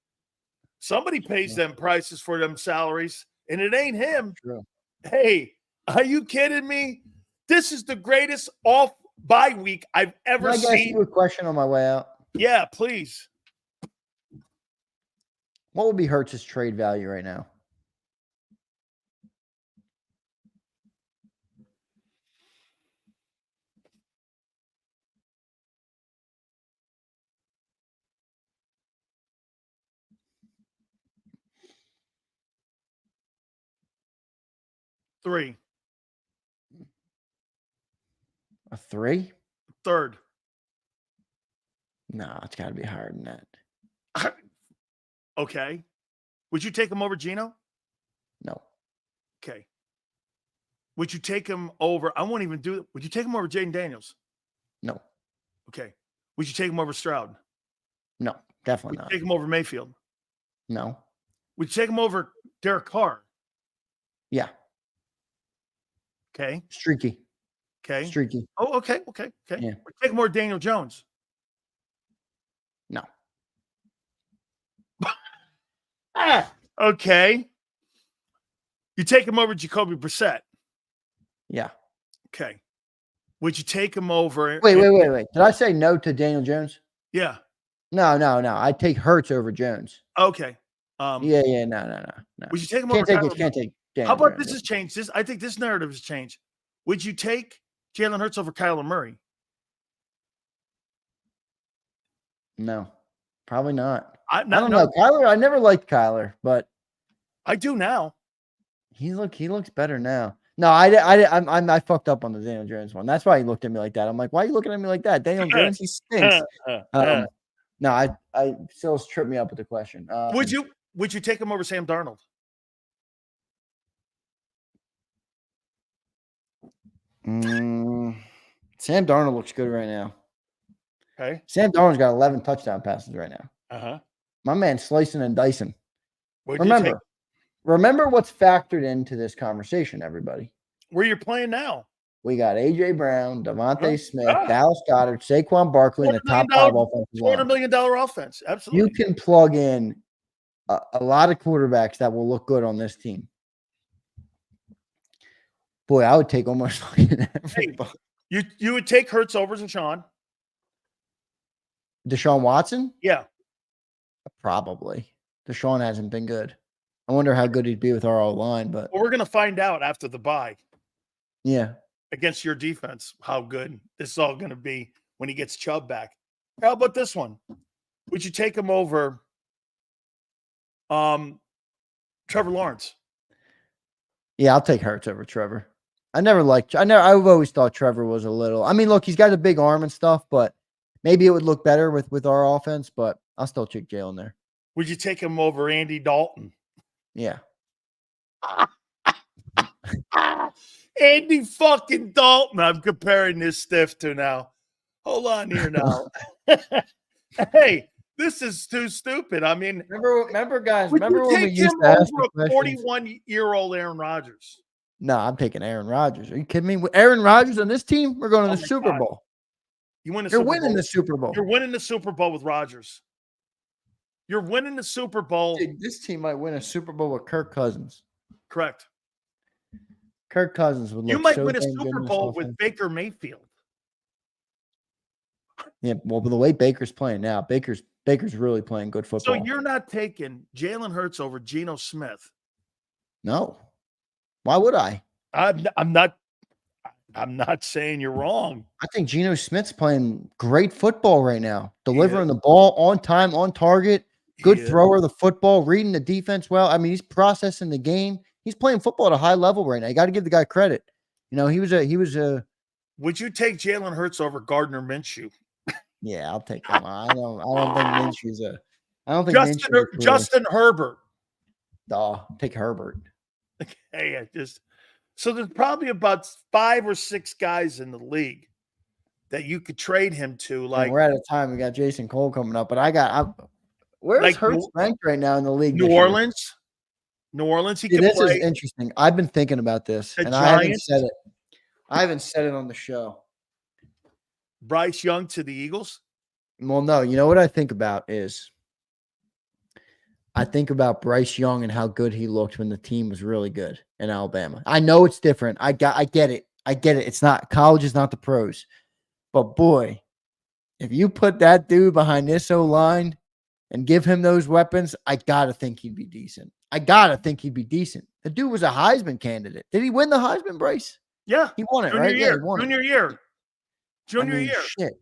Somebody pays them prices for them salaries, and it ain't him. True. Hey, are you kidding me? This is the greatest off bye week I've ever seen. Can I ask you a question on my way out? Yeah, please. What would be Hurts' trade value right now? $3. A 3? Third. No, it's got to be higher than that. Okay. Would you take him over Geno? No. Okay. Would you take him over? I won't even do it. Would you take him over Jaden Daniels? No. Okay. Would you take him over Stroud? No, definitely Would not. you take him over Mayfield? No. Would you take him over Derek Carr? Yeah. Okay. Streaky. Okay. Streaky. Oh, okay. Yeah. Would you take him over Daniel Jones? No. Okay. You take him over Jacoby Brissett? Yeah. Okay. Would you take him over? Wait. Did I say no to Daniel Jones? Yeah. No. I'd take Hurts over Jones. Okay. No. Would you take him Can't over? Can't take Daniel How about Jones. this has changed? I think this narrative has changed. Would you take Jalen Hurts over Kyler Murray? No, probably not. I don't know. Kyler, I never liked Kyler, but I do now. He looks better now. No, I fucked up on the Daniel Jones one. That's why he looked at me like that. I'm like, why are you looking at me like that? Daniel Jones, he stinks. No, I still tripped me up with the question. Would you take him over Sam Darnold? Sam Darnold looks good right now. Okay. Sam Darnold's got 11 touchdown passes right now. My man's slicing and dicing. Remember what's factored into this conversation, everybody. Where you're playing now. We got A.J. Brown, Devontae Smith, Dallas Goedert, Saquon Barkley, and the top 5 offensive line. $400 million offense. Absolutely. You can plug in a lot of quarterbacks that will look good on this team. Boy, I would take almost everybody. You would take Hurts over Deshaun? Deshaun Watson? Yeah. Probably. Deshaun hasn't been good. I wonder how good he'd be with our line, but we're going to find out after the bye. Yeah. Against your defense, how good this is all going to be when he gets Chubb back. How about this one? Would you take him over Trevor Lawrence? Yeah, I'll take Hurts over Trevor. I've always thought Trevor was a little. I mean, look, he's got a big arm and stuff, but maybe it would look better with our offense, but I'll still take Jalen there. Would you take him over Andy Dalton? Yeah. Andy fucking Dalton. I'm comparing this stiff to now. Hold on here now. Hey, this is too stupid. I mean, remember guys, remember when we used to ask a 41-year-old Aaron Rodgers? No, I'm taking Aaron Rodgers. Are you kidding me? With Aaron Rodgers on this team, we're going to the Super Bowl. You're winning the Super Bowl. You're winning the Super Bowl with Rodgers. You're winning the Super Bowl. Dude, this team might win a Super Bowl with Kirk Cousins. Correct. Kirk Cousins would look You might win a Super Bowl with Baker Mayfield. Yeah, well, the way Baker's playing now, Baker's really playing good football. So you're not taking Jalen Hurts over Geno Smith? No. Why would I? I'm not saying you're wrong. I think Geno Smith's playing great football right now, delivering the ball on time, on target, good thrower of the football, reading the defense well. I mean, he's processing the game. He's playing football at a high level right now. You got to give the guy credit. You know, he was a. Would you take Jalen Hurts over Gardner Minshew? Yeah, I'll take him. I don't think Minshew's a. I don't think Justin Herbert. Take Herbert. Hey, so there's probably about 5 or 6 guys in the league that you could trade him to. Like, and we're out of time. We got Jason Cole coming up, but where's like Hurts ranked right now in the league? New Orleans. He could this play. Is interesting. I've been thinking about this, and I haven't said it. I haven't said it on the show. Bryce Young to the Eagles? Well, no. You know what I think about is I think about Bryce Young and how good he looked when the team was really good in Alabama. I know it's different. I get it. It's not college is not the pros. But boy, if you put that dude behind this O-line and give him those weapons, I gotta think he'd be decent. The dude was a Heisman candidate. Did he win the Heisman, Bryce? Yeah. He won it, right? Yeah, he won Junior year. Shit.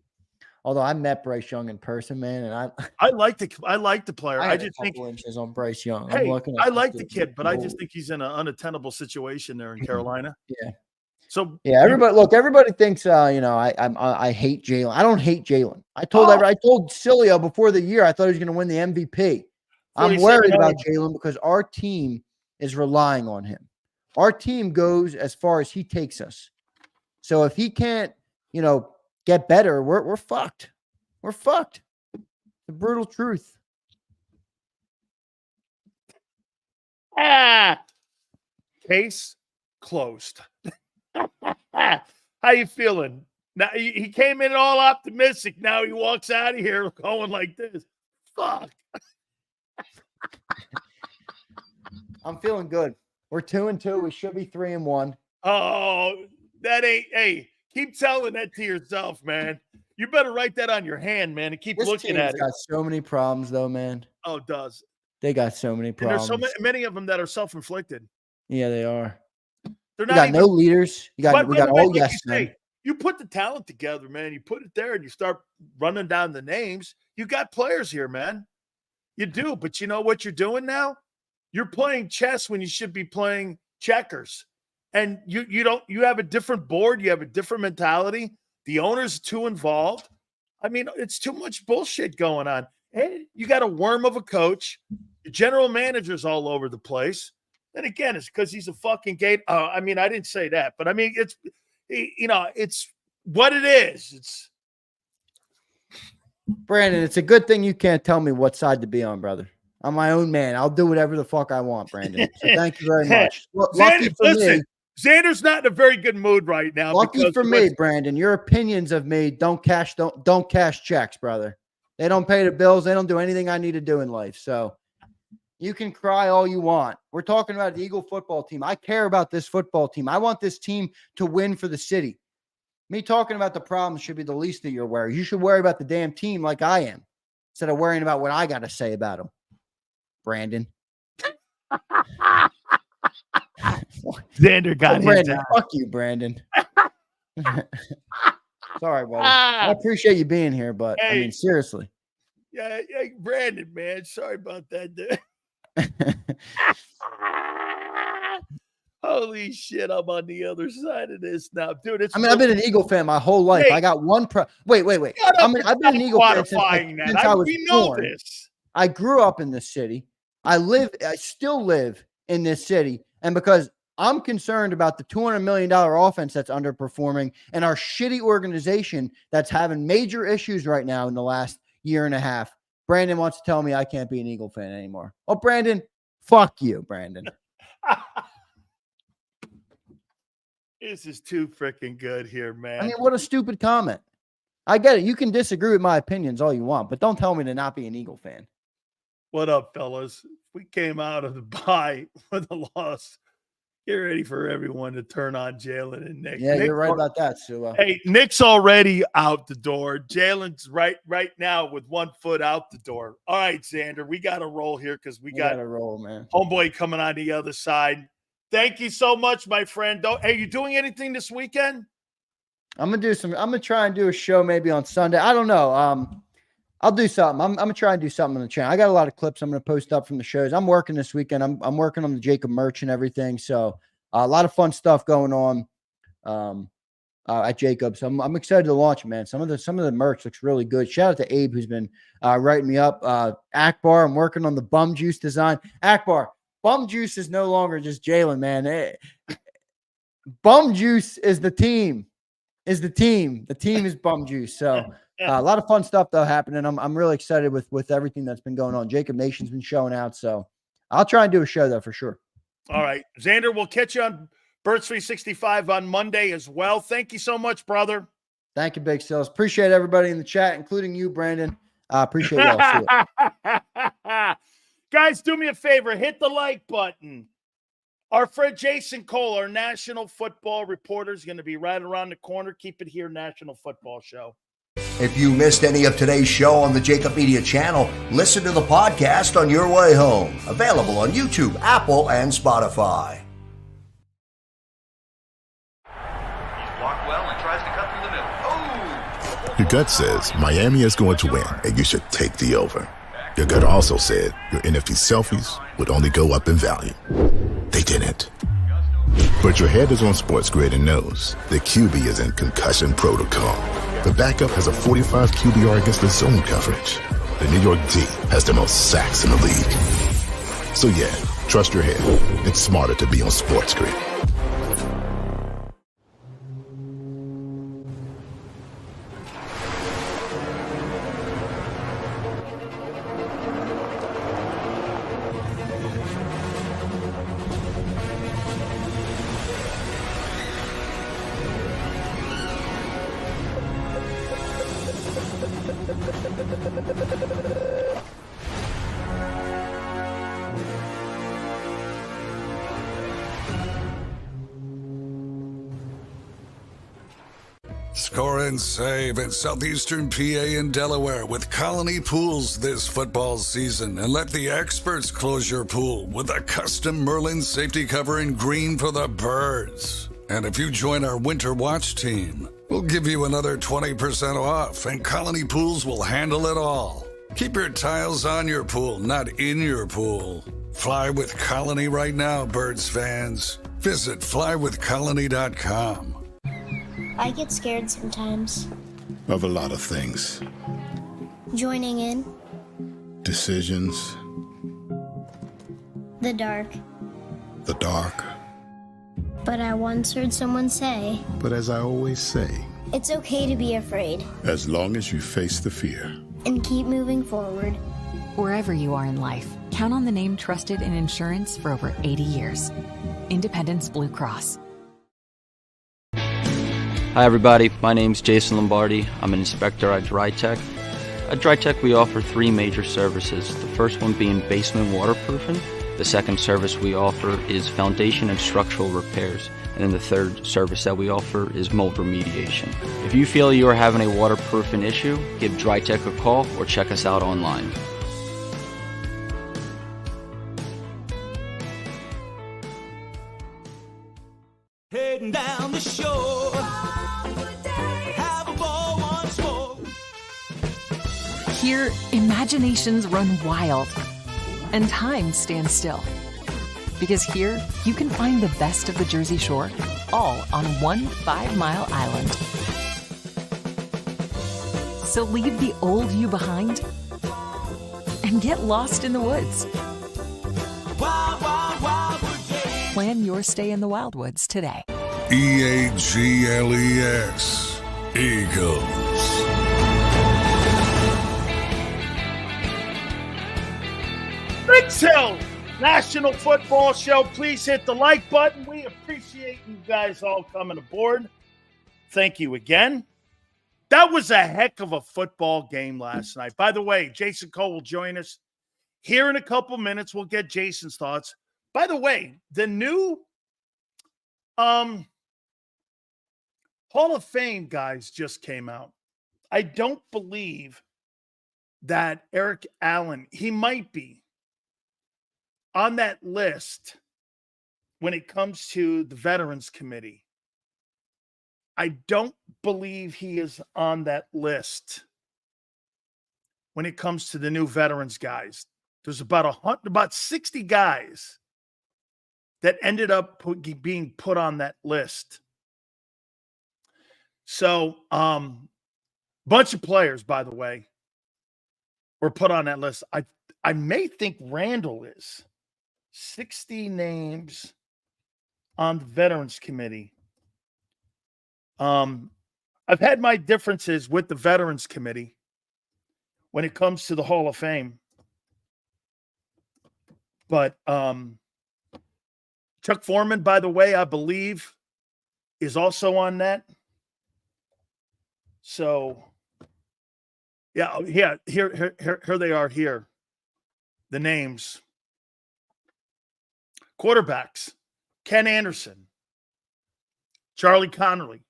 Although I met Bryce Young in person, man, and I like the player. I just think inches on Bryce Young. Hey, I like the kid, but I just think he's in an unattainable situation there in Carolina. Yeah. So yeah, everybody thinks I hate Jalen. I don't hate Jalen. I told Sileo before the year I thought he was going to win the MVP. I'm worried about Jalen because our team is relying on him. Our team goes as far as he takes us. So if he can't, get better, we're fucked. We're fucked. The brutal truth. Case closed. How you feeling? Now he came in all optimistic. Now he walks out of here going like this. Fuck. I'm feeling good. We're 2-2. We should be 3-1. Oh, that ain't. Hey, keep telling that to yourself, man. You better write that on your hand, man, and keep looking at it. Got so many problems, though, man. Oh, it does. They got so many problems. And there's so many of them that are self-inflicted. Yeah, they are. They're not. No leaders. We got all yes men. You put the talent together, man. You put it there, and you start running down the names. You got players here, man. You do, but you know what you're doing now? You're playing chess when you should be playing checkers. And you have a different board, you have a different mentality. The owner's too involved. I mean, it's too much bullshit going on. And you got a worm of a coach. The general manager's all over the place. And again, it's because he's a fucking gate. I mean, I didn't say that, but I mean, it's what it is. It's Brandon, it's a good thing you can't tell me what side to be on, brother. I'm my own man. I'll do whatever the fuck I want, Brandon. So thank you very much. Xander's not in a very good mood right now. Lucky for me, Brandon, your opinions of me don't cash checks, brother. They don't pay the bills. They don't do anything I need to do in life. So you can cry all you want. We're talking about the Eagle football team. I care about this football team. I want this team to win for the city. Me talking about the problems should be the least of your worries. You should worry about the damn team like I am instead of worrying about what I got to say about them. Brandon. Xander got Brandon. Fuck you, Brandon. Sorry, buddy. I appreciate you being here, but I mean, seriously. Yeah, Brandon, man. Sorry about that, dude. Holy shit, I'm on the other side of this now, dude. I've been an Eagle fan my whole life. I got one. Wait. I've been an Eagle fan since I was born. I grew up in this city. I still live in this city. And because I'm concerned about the $200 million offense that's underperforming and our shitty organization that's having major issues right now in the last year and a half, Brandon wants to tell me I can't be an Eagle fan anymore. Oh, Brandon, fuck you, Brandon. This is too freaking good here, man. I mean, what a stupid comment. I get it. You can disagree with my opinions all you want, but don't tell me to not be an Eagle fan. What up, fellas? We came out of the bye with a loss. Get ready for everyone to turn on Jalen and Nick. Yeah, you're right about that, Sula. Hey, Nick's already out the door. Jalen's right now with 1 foot out the door. All right, Xander, we got to roll here because we got to roll, man. Homeboy coming on the other side. Thank you so much, my friend. Are you doing anything this weekend? I'm gonna try and do a show maybe on Sunday. I don't know. I'll do something. I'm gonna try and do something on the channel. I got a lot of clips I'm gonna post up from the shows. I'm working this weekend. I'm working on the JAKIB merch and everything. So a lot of fun stuff going on at JAKIB. So I'm excited to launch it, man. Some of the merch looks really good. Shout out to Abe who's been writing me up. Akbar, I'm working on the bum juice design. Akbar, bum juice is no longer just Jalen, man. Bum juice is the team. The team is bum juice. So a lot of fun stuff though happening. I'm really excited with everything that's been going on. JAKIB Nation's been showing out. So I'll try and do a show though for sure. All right. Xander, we'll catch you on Birds 365 on Monday as well. Thank you so much, brother. Thank you, Big Sills. Appreciate everybody in the chat, including you, Brandon. Appreciate y'all. See Guys, do me a favor. Hit the like button. Our friend Jason Cole, our national football reporter, is going to be right around the corner. Keep it here, National Football Show. If you missed any of today's show on the JAKIB Media channel, listen to the podcast on your way home. Available on YouTube, Apple, and Spotify. He's blocked well and tries to cut through the middle. Oh! Your gut says Miami is going to win, and you should take the over. Your gut also said your NFT selfies would only go up in value. They didn't. But your head is on Sports Grid and knows the QB is in concussion protocol. The backup has a 45 QBR against the zone coverage. The New York D has the most sacks in the league. So yeah, trust your head. It's smarter to be on Sports Grid. Score and save in southeastern PA and Delaware with Colony Pools this football season, and let the experts close your pool with a custom Merlin safety cover in green for the birds. And if you join our Winter Watch team, we'll give you another 20% off, and Colony Pools will handle it all. Keep your tiles on your pool, not in your pool. Fly with Colony right now, birds fans. Visit flywithcolony.com. I get scared sometimes. Of a lot of things. Joining in. Decisions. The dark. The dark. But I once heard someone say, But as I always say, it's okay to be afraid. as long as you face the fear. And keep moving forward. Wherever you are in life, count on the name trusted in insurance for over 80 years. Independence Blue Cross. Hi everybody, my name's Jason Lombardi. I'm an inspector at DryTech. At DryTech we offer three major services, the first one being basement waterproofing. The second service we offer is foundation and structural repairs. And then the third service that we offer is mold remediation. If you feel you are having a waterproofing issue, give DryTech a call or check us out online. Heading down the shore, have a ball once more. Here, imaginations run wild and time stands still. Because here, you can find the best of the Jersey Shore, all on one 5-mile island. So leave the old you behind and get lost in the woods. Wild, wild, wildwood days. Plan your stay in the Wildwoods today. EAGLES. Eagles. Big Hill National Football Show. Please hit the like button. We appreciate you guys all coming aboard. Thank you again. That was a heck of a football game last night. By the way, Jason Cole will join us here in a couple minutes. We'll get Jason's thoughts. By the way, the new Hall of Fame guys just came out. I don't believe that Eric Allen, he might be on that list when it comes to the Veterans Committee. I don't believe he is on that list when it comes to the new veterans guys. There's about 60 guys that ended up being put on that list. So, bunch of players, by the way, were put on that list. I may think Randall is. 60 names on the Veterans Committee. I've had my differences with the Veterans Committee when it comes to the Hall of Fame. But Chuck Foreman, by the way, I believe is also on that. So, yeah, here they are here. The names. Quarterbacks, Ken Anderson, Charlie Connerly,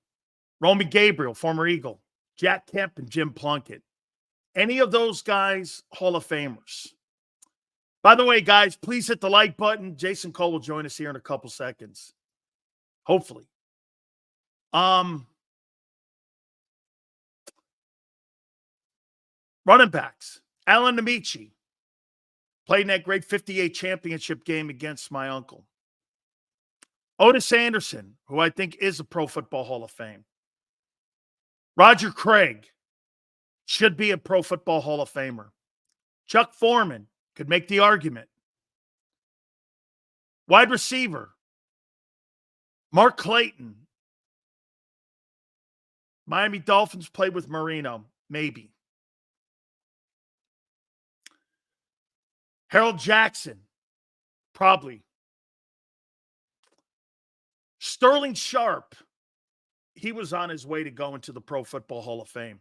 Romy Gabriel, former Eagle, Jack Kemp, and Jim Plunkett. Any of those guys, Hall of Famers. By the way, guys, please hit the like button. Jason Cole will join us here in a couple seconds. Hopefully. Running backs, Alan Amici. Played in that great 58 championship game against my uncle. Otis Anderson, who I think is a Pro Football Hall of Fame. Roger Craig should be a Pro Football Hall of Famer. Chuck Foreman could make the argument. Wide receiver, Mark Clayton. Miami Dolphins played with Marino, maybe. Harold Jackson, probably. Sterling Sharp, he was on his way to going to the Pro Football Hall of Fame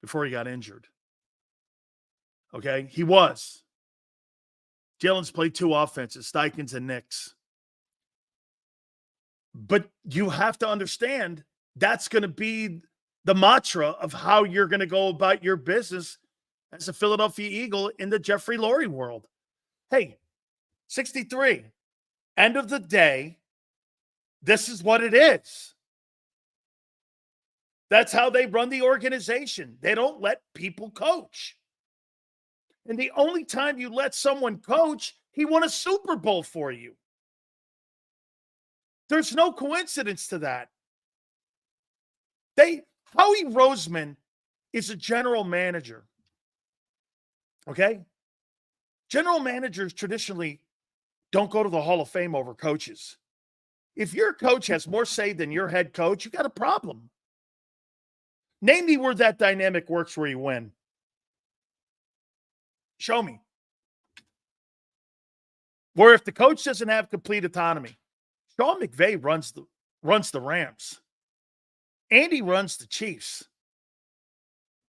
before he got injured. Okay, he was. Jalen's played 2 offenses, Steichens and Nix. But you have to understand that's going to be the mantra of how you're going to go about your business as a Philadelphia Eagle in the Jeffrey Lurie world. Hey, 63. End of the day, this is what it is. That's how they run the organization. They don't let people coach. And the only time you let someone coach, he won a Super Bowl for you. There's no coincidence to that. Howie Roseman is a general manager. Okay? General managers traditionally don't go to the Hall of Fame over coaches. If your coach has more say than your head coach, you got a problem. Name me where that dynamic works where you win. Show me. Where if the coach doesn't have complete autonomy, Sean McVay runs the Rams. Andy runs the Chiefs.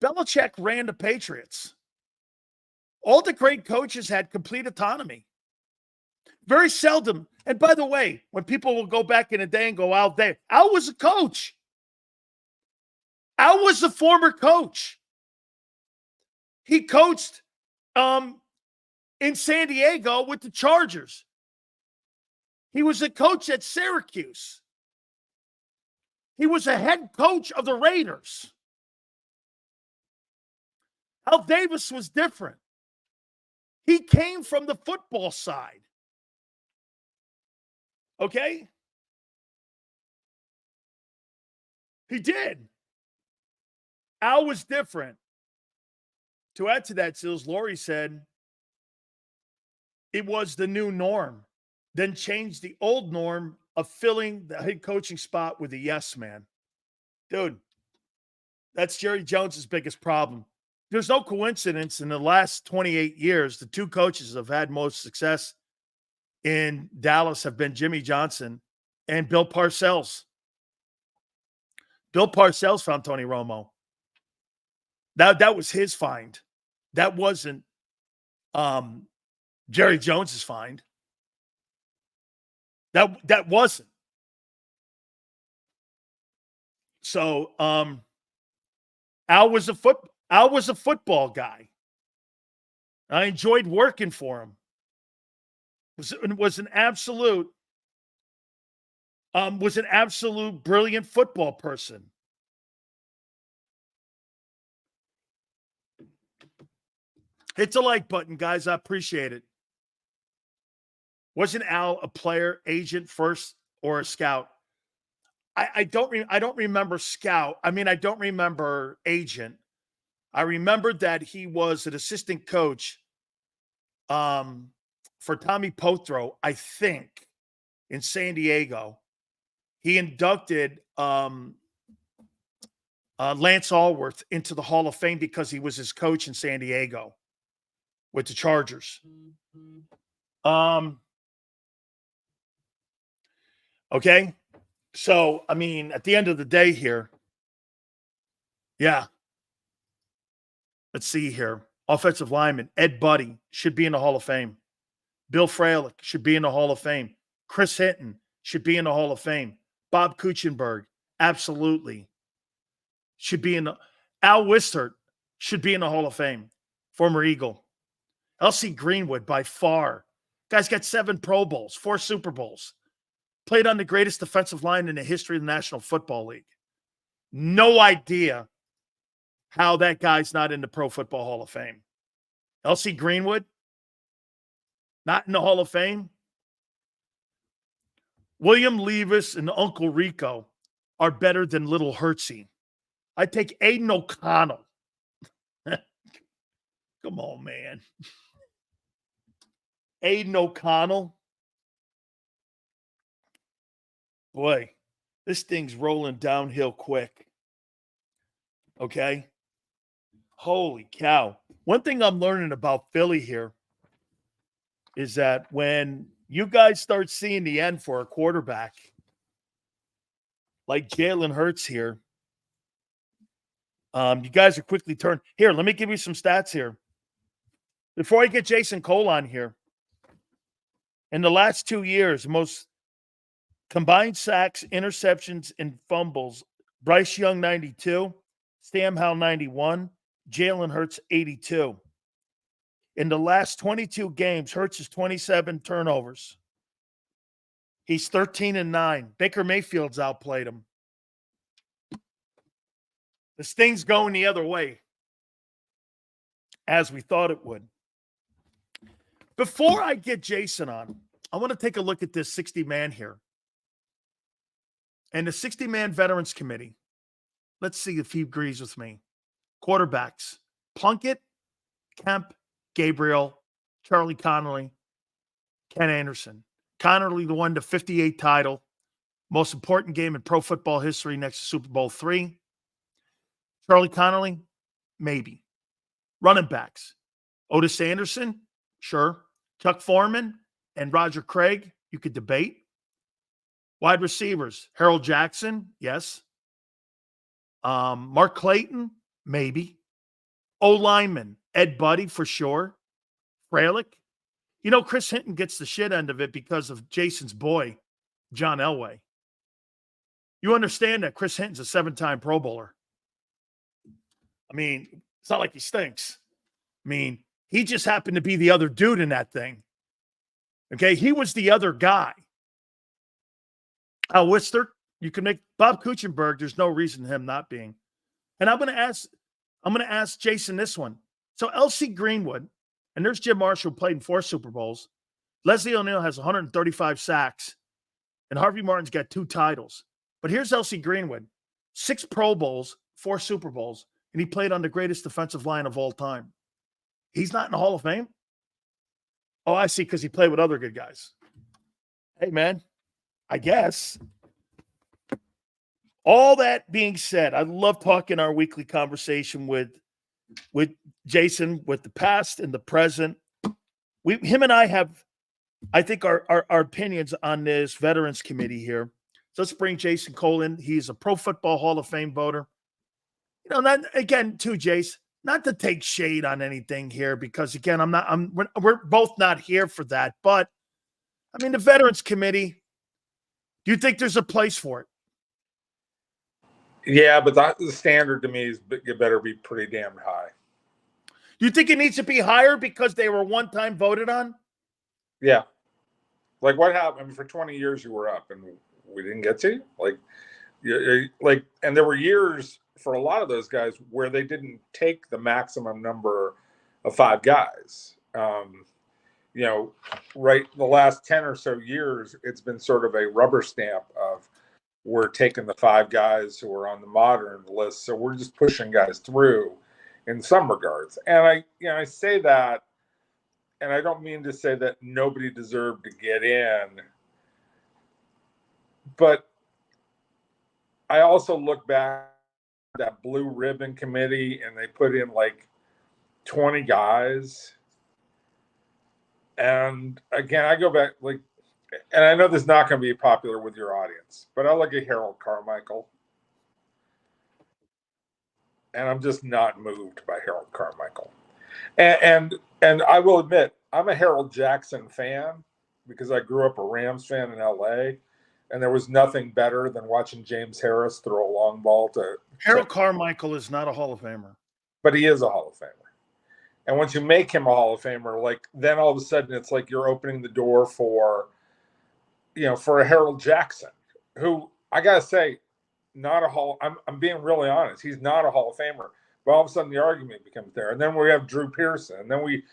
Belichick ran the Patriots. All the great coaches had complete autonomy. Very seldom. And by the way, when people will go back in a day and go, Al was a coach. Al was a former coach. He coached in San Diego with the Chargers. He was a coach at Syracuse. He was a head coach of the Raiders. Al Davis was different. He came from the football side. Okay? He did. Al was different. To add to that, Sills, Lurie said it was the new norm, then changed the old norm of filling the head coaching spot with a yes man. Dude, that's Jerry Jones's biggest problem. There's no coincidence in the last 28 years, the 2 coaches that have had most success in Dallas have been Jimmy Johnson and Bill Parcells. Bill Parcells found Tony Romo. That was his find. That wasn't Jerry Jones's find. That wasn't. So Al was a football guy. I enjoyed working for him. It was an absolute was an absolute brilliant football person. Hit the like button, guys. I appreciate it. Wasn't Al a player, agent first, or a scout? I don't remember scout. I mean, I don't remember agent. I remembered that he was an assistant coach for Tommy Potro, I think, in San Diego. He inducted Lance Allworth into the Hall of Fame because he was his coach in San Diego with the Chargers. Okay. So, I mean, at the end of the day here, yeah. Let's see here. Offensive lineman, Ed Buddy should be in the Hall of Fame. Bill Fralick should be in the Hall of Fame. Chris Hinton should be in the Hall of Fame. Bob Kuechenberg, absolutely. Should be in the Al Wistert should be in the Hall of Fame. Former Eagle. L.C. Greenwood, by far. Guy's got 7 Pro Bowls, 4 Super Bowls. Played on the greatest defensive line in the history of the National Football League. No idea how that guy's not in the Pro Football Hall of Fame. L.C. Greenwood, not in the Hall of Fame. William Levis and Uncle Rico are better than Little Hurtsy. I take Aiden O'Connell. Come on, man. Aiden O'Connell. Boy, this thing's rolling downhill quick. Okay? Holy cow. One thing I'm learning about Philly here is that when you guys start seeing the end for a quarterback like Jalen Hurts here, you guys are quickly turned. Here, let me give you some stats here. Before I get Jason Cole on here, in the last 2 years, most combined sacks, interceptions, and fumbles, Bryce Young, 92, Sam Howell, 91, Jalen Hurts, 82. In the last 22 games, Hurts has 27 turnovers. He's 13-9. Baker Mayfield's outplayed him. This thing's going the other way, as we thought it would. Before I get Jason on, I want to take a look at this 60-man here. And the 60-man Veterans Committee, let's see if he agrees with me. Quarterbacks, Plunkett, Kemp, Gabriel, Charlie Connolly, Ken Anderson. Connolly won the 58 title, most important game in pro football history next to Super Bowl III. Charlie Connolly, maybe. Running backs, Otis Anderson, sure. Chuck Foreman and Roger Craig, you could debate. Wide receivers, Harold Jackson, yes. Mark Clayton, maybe. O-lineman, Ed Buddy for sure. Fralick. You know, Chris Hinton gets the shit end of it because of Jason's boy, John Elway. You understand that Chris Hinton's a 7-time Pro Bowler. I mean, it's not like he stinks. I mean, he just happened to be the other dude in that thing. Okay, he was the other guy. Al Wistert, you can make Bob Kuechenberg. There's no reason him not being. And I'm going to ask Jason this one. So L.C. Greenwood, and there's Jim Marshall, who played in 4 Super Bowls. Leslie O'Neal has 135 sacks, and Harvey Martin's got 2 titles. But here's L.C. Greenwood, 6 Pro Bowls, 4 Super Bowls, and he played on the greatest defensive line of all time. He's not in the Hall of Fame? Oh, I see, because he played with other good guys. Hey, man, I guess. All that being said, I love talking our weekly conversation with Jason, with the past and the present. Him and I have, I think, our opinions on this Veterans Committee here. So let's bring Jason Cole in. He's a Pro Football Hall of Fame voter. You know, not again, too, Jace, not to take shade on anything here, because again, we're both not here for that. But I mean, the Veterans Committee, do you think there's a place for it? Yeah, but the standard to me is it better be pretty damn high. You think it needs to be higher because they were one time voted on? Yeah. Like what happened? I mean, for 20 years you were up, and we didn't get to you. And there were years for a lot of those guys where they didn't take the maximum number of 5 guys. Right, the last 10 or so years, it's been sort of a rubber stamp of we're taking the 5 guys who are on the modern list, so we're just pushing guys through in some regards. And I say that, and I don't mean to say that nobody deserved to get in, but I also look back at that blue ribbon committee, and they put in like 20 guys. And again, I go back, and I know this is not going to be popular with your audience, but I look at Harold Carmichael, and I'm just not moved by Harold Carmichael. And I will admit, I'm a Harold Jackson fan because I grew up a Rams fan in LA, and there was nothing better than watching James Harris throw a long ball to Harold Carmichael is not a Hall of Famer, but he is a Hall of Famer. And once you make him a Hall of Famer, then all of a sudden it's like you're opening the door for a Harold Jackson, who I gotta say, not a Hall. I'm being really honest. He's not a Hall of Famer. But all of a sudden the argument becomes there, and then we have Drew Pearson, and then we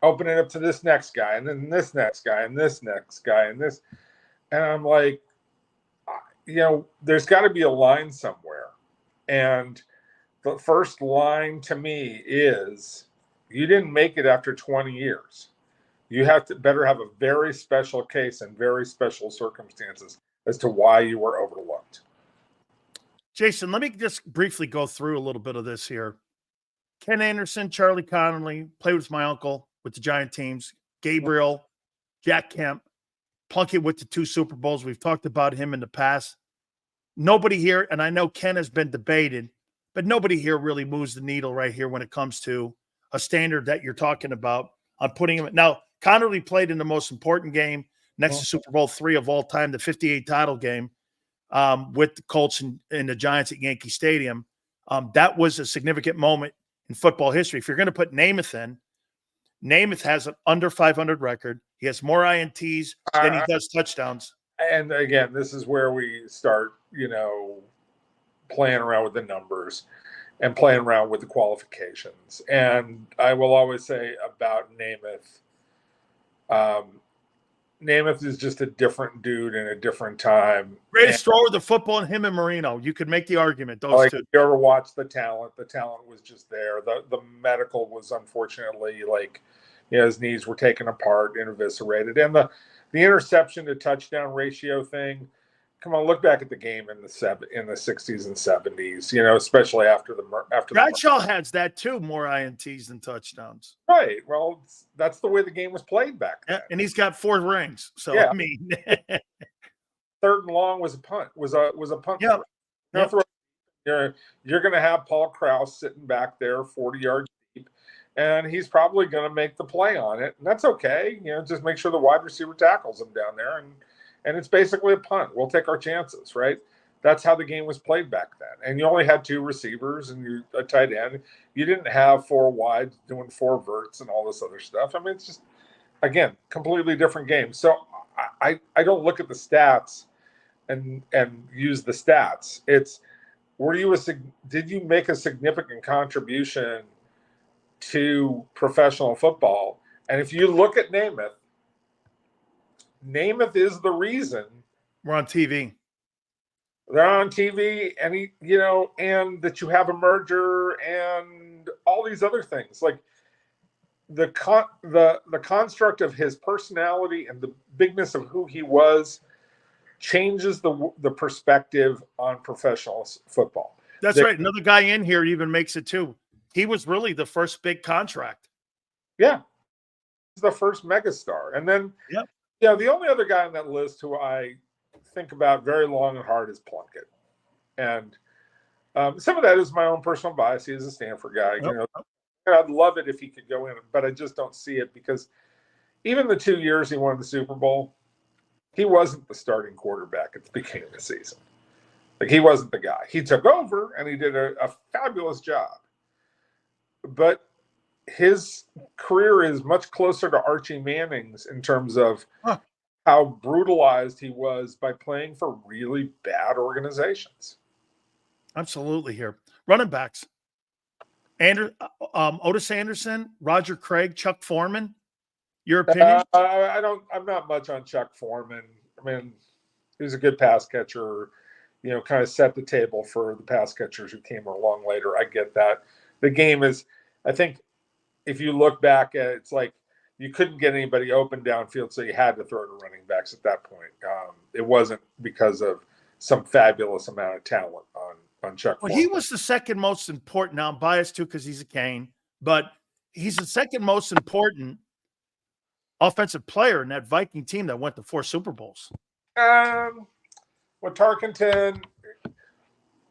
open it up to this next guy, and then this next guy, and this next guy, and this, and I'm like, there's got to be a line somewhere, and the first line to me is, you didn't make it after 20 years. You better have a very special case and very special circumstances as to why you were overlooked. Jason, let me just briefly go through a little bit of this here. Ken Anderson, Charlie Connolly, played with my uncle with the Giant teams. Gabriel, Jack Kemp, Plunkett with the 2 Super Bowls. We've talked about him in the past. Nobody here, and I know Ken has been debated, but nobody here really moves the needle right here when it comes to a standard that you're talking about on putting him. Now, Connolly played in the most important game next to Super Bowl III of all time, the 58 title game with the Colts and the Giants at Yankee Stadium. That was a significant moment in football history. If you're going to put Namath in, Namath has an under 500 record. He has more INTs than he does touchdowns. And again, this is where we start, playing around with the numbers and playing around with the qualifications. And I will always say about Namath, Namath is just a different dude in a different time. Greatest thrower of the football, and him and Marino. You could make the argument, those two. If you ever watched the talent was just there. The medical was unfortunately his knees were taken apart and eviscerated. And the interception to touchdown ratio thing, come on, look back at the game in the 60s and 70s, especially after Bradshaw has that too, more INTs than touchdowns. Right. Well, that's the way the game was played back then. And he's got 4 rings. So yeah. I mean, 3rd and long was a punt. Was a punt. Yeah. Yep. You're going to have Paul Krause sitting back there 40 yards deep, and he's probably going to make the play on it, and that's okay. Just make sure the wide receiver tackles him down there, and it's basically a punt. We'll take our chances, right? That's how the game was played back then. And you only had 2 receivers and a tight end. You didn't have 4 wides doing 4 verts and all this other stuff. I mean, it's just, again, completely different game. So I don't look at the stats and use the stats. It's, did you make a significant contribution to professional football? And if you look at Namath is the reason we're on TV. They're on TV, and and that you have a merger and all these other things. Like the construct of his personality and the bigness of who he was changes the perspective on professional football. That's right. Another guy in here even makes it too. He was really the first big contract. Yeah, he's the first megastar, and then the only other guy on that list who I think about very long and hard is Plunkett. And some of that is my own personal bias. He is a Stanford guy. I'd love it if he could go in, but I just don't see it because even the 2 years he won the Super Bowl, he wasn't the starting quarterback at the beginning of the season. He wasn't the guy. He took over, and he did a fabulous job. But his career is much closer to Archie Manning's in terms of how brutalized he was by playing for really bad organizations. Absolutely. Here, running backs: Otis Anderson, Roger Craig, Chuck Foreman. Your opinion? I'm not much on Chuck Foreman. I mean, he was a good pass catcher. Kind of set the table for the pass catchers who came along later. I get that. The game is, I think, if you look back at it, it's like you couldn't get anybody open downfield, so you had to throw to running backs at that point. It wasn't because of some fabulous amount of talent on Chuck Foreman. He was the second most important. Now I'm biased too because he's a Cane, but he's the second most important offensive player in that Viking team that went to 4 Super Bowls. With Tarkenton,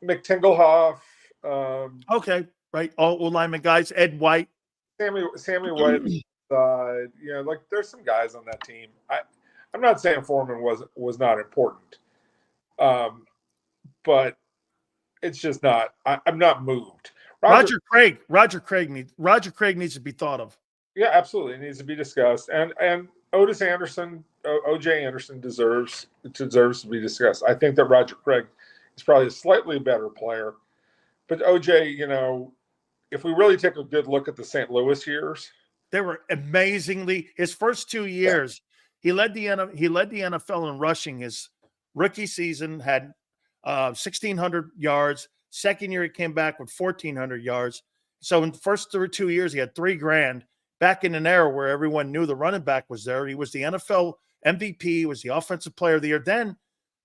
McTinglehoff. Okay, right. All lineman guys. Ed White. Sammy White. Like there's some guys on that team. I'm not saying Foreman was not important. But it's just not. I'm not moved. Roger Craig needs to be thought of. Yeah, absolutely. It needs to be discussed. And Otis Anderson, O.J. Anderson deserves to be discussed. I think that Roger Craig is probably a slightly better player. But O.J., if we really take a good look at the St. Louis years, they were amazingly. His first 2 years, he led the NFL in rushing. His rookie season had 1,600 yards. Second year, he came back with 1,400 yards. So in the first 2 years, he had $3,000. Back in an era where everyone knew the running back was there. He was the NFL MVP. He was the offensive player of the year. Then,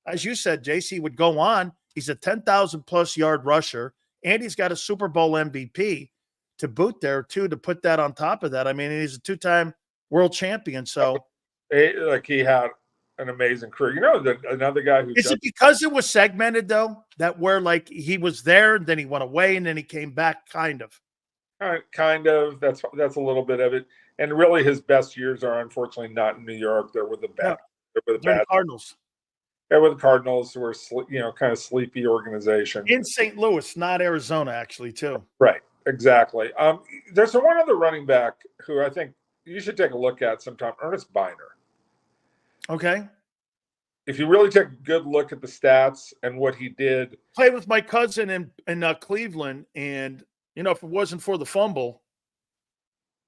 as you said, JC would go on. He's a 10,000-plus yard rusher, and he's got a Super Bowl MVP to boot there, too, to put that on top of that. I mean, he's a 2-time world champion. So, he had an amazing career. Another guy who is it because it was segmented, though, that where, like, he was there, and then he went away, and then he came back, kind of? Kind of. That's a little bit of it. And really, his best years are unfortunately not in New York. They're with the bad. They're with the Cardinals. They're with the Cardinals, who are kind of sleepy organization in St. Louis, not Arizona, actually, too. Right. Exactly. There's one other running back who I think you should take a look at sometime. Ernest Biner. Okay. If you really take a good look at the stats and what he did, played with my cousin in Cleveland, and. If it wasn't for the fumble,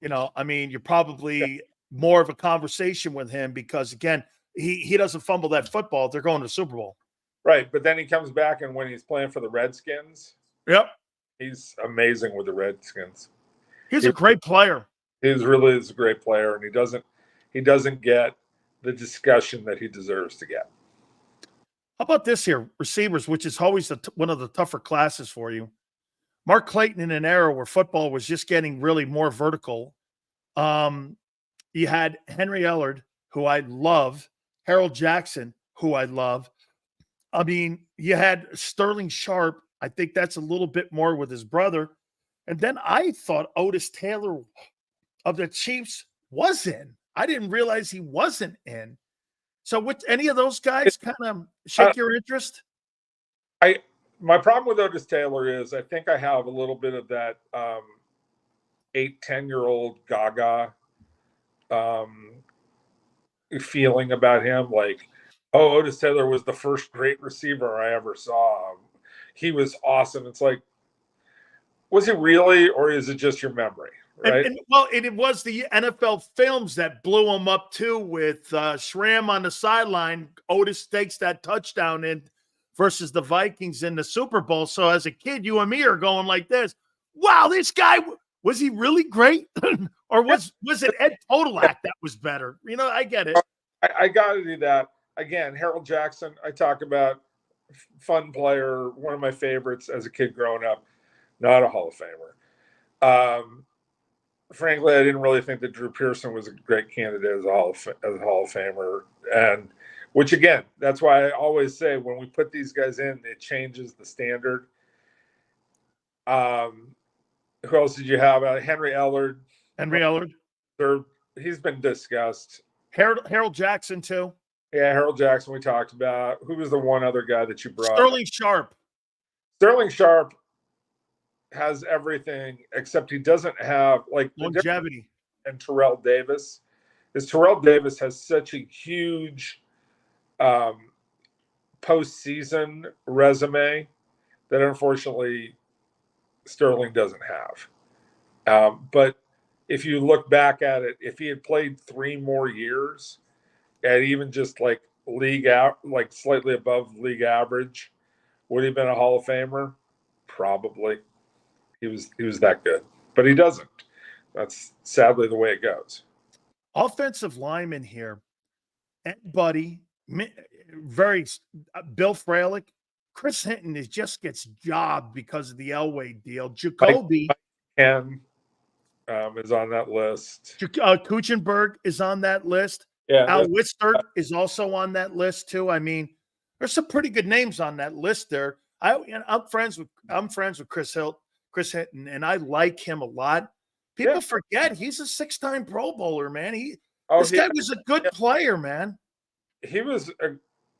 you're probably more of a conversation with him because, again, he doesn't fumble that football. They're going to the Super Bowl. Right, but then he comes back, and when he's playing for the Redskins, yep, he's amazing with the Redskins. He's a great player. He really is a great player, and he doesn't get the discussion that he deserves to get. How about this here? Receivers, which is always one of the tougher classes for you. Mark Clayton in an era where football was just getting really more vertical. You had Henry Ellard, who I love, Harold Jackson, who I love. I mean, you had Sterling Sharp. I think that's a little bit more with his brother. And then I thought Otis Taylor of the Chiefs was in. I didn't realize he wasn't in. So with any of those guys kind of shake your interest? My problem with Otis Taylor is I think I have a little bit of that 8-10-year-old Gaga feeling about him. Like, Otis Taylor was the first great receiver I ever saw. He was awesome. It's like, was he really, or is it just your memory? Right. It was the NFL films that blew him up too with Schramm on the sideline. Otis takes that touchdown in versus the Vikings in the Super Bowl. So as a kid, you and me are going like this. Wow, this guy, was he really great? Or was it Ed Podolak that was better? I get it. I got to do that. Again, Harold Jackson, I talk about fun player, one of my favorites as a kid growing up, not a Hall of Famer. Frankly, I didn't really think that Drew Pearson was a great candidate as a Hall of Famer. And which, again, that's why I always say when we put these guys in, it changes the standard. Who else did you have? Henry Ellard. He's been discussed. Harold Jackson, too. Yeah, Harold Jackson we talked about. Who was the one other guy that you brought? Sterling Sharp. Sterling Sharp has everything, except he doesn't have, like, longevity. And Terrell Davis. is Terrell Davis has such a huge postseason resume that unfortunately Sterling doesn't have. But if you look back at it, if he had played 3 more years at even just like league out, like slightly above league average, would he have been a Hall of Famer? Probably. He was that good, but he doesn't. That's sadly the way it goes. Offensive lineman here, Buddy, very Bill Fralick. Chris Hinton just gets jobbed because of the Elway deal. Jacoby Ken is on that list. Kuchenberg is on that list. Yeah, Al Wistert is also on that list too. I mean, there's some pretty good names on that list there. I'm friends with Chris Hinton, and I like him a lot. People forget he's a 6-time Pro Bowler, man. This guy was a good player, man. He was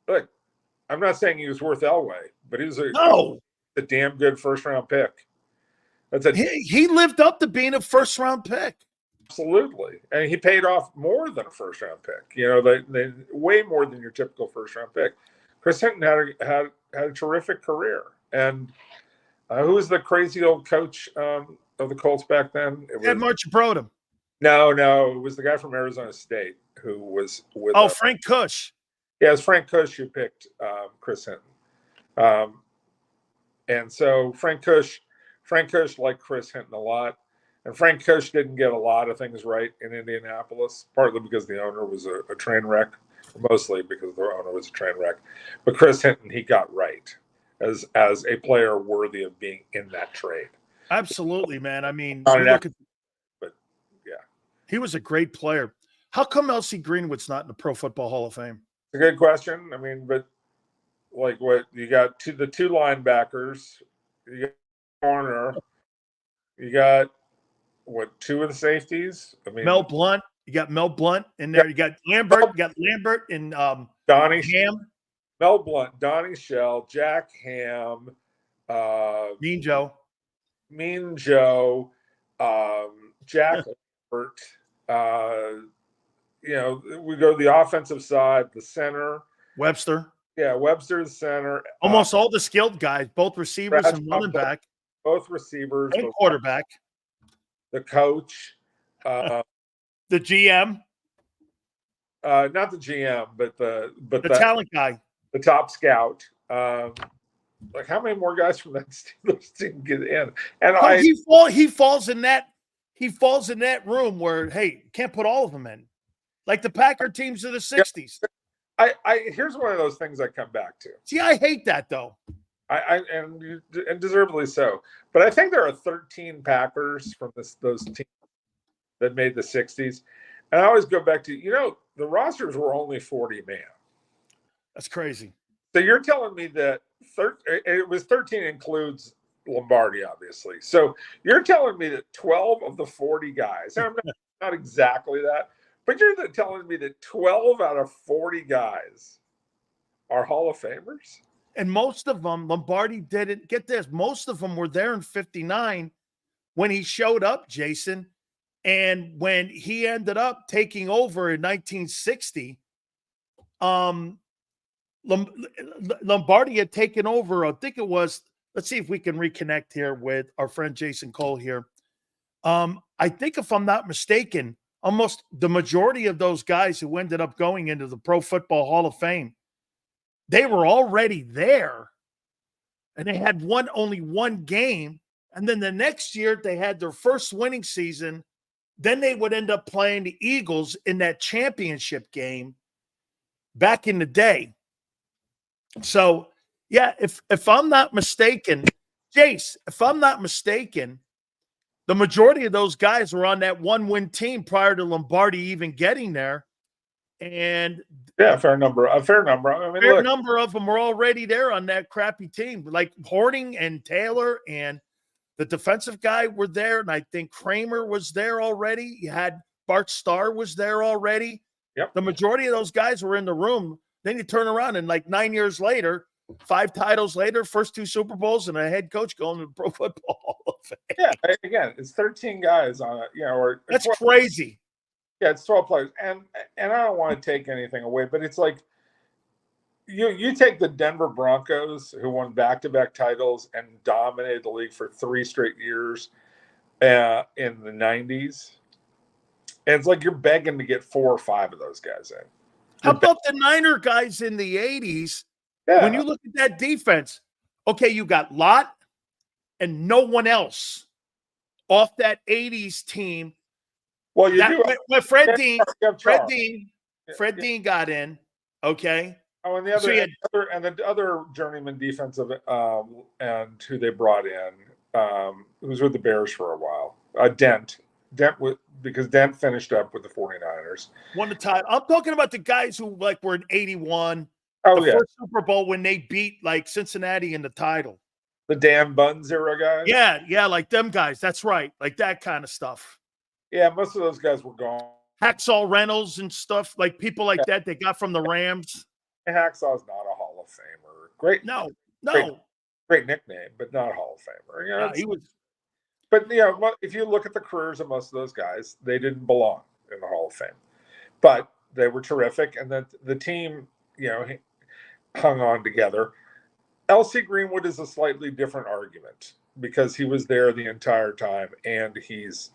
look. I'm not saying he was worth Elway, but he was a damn good first-round pick. He lived up to being a first-round pick. Absolutely, and he paid off more than a first-round pick. You know, they way more than your typical first-round pick. Chris Hinton had a terrific career, and who was the crazy old coach of the Colts back then? It was March Brodem. No, it was the guy from Arizona State who was with. Frank Kush. Yeah, it's Frank Kush who picked Chris Hinton, and so Frank Kush liked Chris Hinton a lot. And Frank Kush didn't get a lot of things right in Indianapolis, partly because the owner was a train wreck, mostly because the owner was a train wreck. But Chris Hinton, he got right as a player worthy of being in that trade. Absolutely, man. I mean, but yeah, he was a great player. How come L.C. Greenwood's not in the Pro Football Hall of Fame? It's a good question. I mean, but like what you got the 2 linebackers, you got corner, you got 2 of the safeties. I mean, Mel Blount. You got Mel Blount in there. You got Lambert. You got Lambert and Donnie Ham. Mel Blount, Donnie Shell, Jack Ham, Mean Joe, Jack Lambert. You know, we go to the offensive side, the center. Webster. Yeah, Webster's center. Almost all the skilled guys, both receivers and running back. Both receivers. And quarterback. The coach. The GM. Not the GM, but the talent guy. The top scout. Like how many more guys from that Steelers team get in? And he falls in that room where, hey, can't put all of them in. Like the Packer teams of the 60s. Here's one of those things I come back to. See, I hate that though. And deservedly so. But I think there are 13 Packers from those teams that made the 60s. And I always go back to, the rosters were only 40 man. That's crazy. So you're telling me that it was 13 includes Lombardi, obviously. So you're telling me that 12 of the 40 guys, and I'm not exactly that, but you're telling me that 12 out of 40 guys are Hall of Famers? And most of them, Lombardi didn't get this. Most of them were there in 59 when he showed up, Jason. And when he ended up taking over in 1960, Lombardi had taken over. I think it was, let's see if we can reconnect here with our friend Jason Cole here. I think if I'm not mistaken, almost the majority of those guys who ended up going into the Pro Football Hall of Fame, they were already there, and they had only one game. And then the next year they had their first winning season. Then they would end up playing the Eagles in that championship game back in the day. So, yeah, if I'm not mistaken, Jace, if I'm not mistaken, the majority of those guys were on that one-win team prior to Lombardi even getting there. And yeah, a fair number. I mean, number of them were already there on that crappy team, like Horning and Taylor and the defensive guy were there. And I think Kramer was there already. You had Bart Starr was there already. Yep. The majority of those guys were in the room. Then you turn around and like 9 years later, 5 titles later, first 2 Super Bowls and a head coach going to the Pro Football Hall of Fame. Yeah, again, it's 13 guys on it. Or that's crazy. Yeah, it's 12 players, and I don't want to take anything away, but it's like you take the Denver Broncos, who won back-to-back titles and dominated the league for 3 straight years in the 90s, and it's like you're begging to get 4 or 5 of those guys in. How about the Niner guys in the 80s? Yeah. When you look at that defense, okay, you got Lott and no one else off that 80s team. Well, you do. When Fred Dean Yeah. Dean got in, okay. Oh, and the other journeyman defensive and who they brought in, who was with the Bears for a while, Dent because Dent finished up with the 49ers. Won the title. I'm talking about the guys who like were in 81. Oh, the first Super Bowl when they beat like Cincinnati in the title. The Dan Buns era guys? Yeah, like them guys. That's right. Like that kind of stuff. Yeah, most of those guys were gone. Hacksaw Reynolds and stuff, like people like that they got from the Rams. Hacksaw's not a Hall of Famer. Great. No. Great nickname, but not a Hall of Famer. You know, he was. But if you look at the careers of most of those guys, they didn't belong in the Hall of Fame. But they were terrific, and the team, hung on together. L.C. Greenwood is a slightly different argument because he was there the entire time, and he's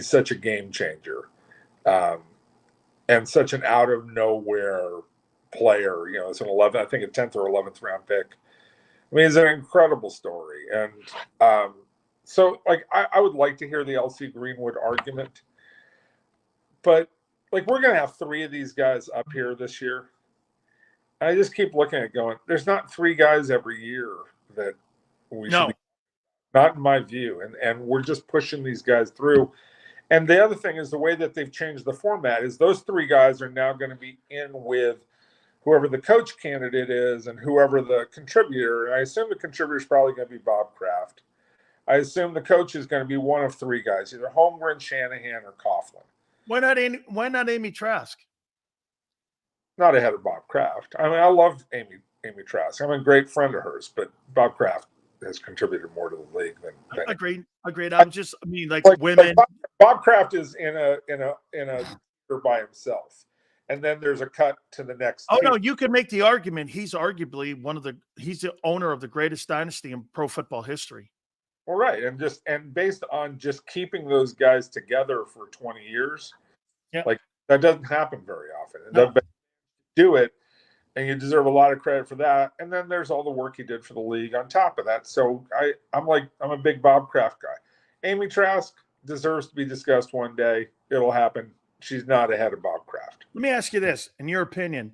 such a game changer, and such an out of nowhere player. It's an 11, I think a 10th or 11th round pick. I mean, it's an incredible story, and so like I would like to hear the L.C. Greenwood argument, but like we're gonna have 3 of these guys up here this year. I just keep looking at it going, there's not 3 guys every year that we should be, not in my view. And we're just pushing these guys through. And the other thing is the way that they've changed the format is those 3 guys are now going to be in with whoever the coach candidate is and whoever the contributor. And I assume the contributor is probably going to be Bob Kraft. I assume the coach is going to be one of 3 guys, either Holmgren, Shanahan, or Coughlin. Why not Amy Trask? Not ahead of Bob Kraft. I mean, I love Amy Trask. I'm a great friend of hers, but Bob Kraft has contributed more to the league than Agreed. Like women. Bob Kraft is in a by himself, and then there's a cut to the next. Oh no, you can make the argument he's arguably he's the owner of the greatest dynasty in pro football history. Well, right, and based on just keeping those guys together for 20 years, like that doesn't happen very often. No. Do it, and you deserve a lot of credit for that. And then there's all the work he did for the league on top of that. So I'm a big Bob Kraft guy. Amy Trask deserves to be discussed one day. It'll happen. She's not ahead of Bob Kraft. Let me ask you this: in your opinion,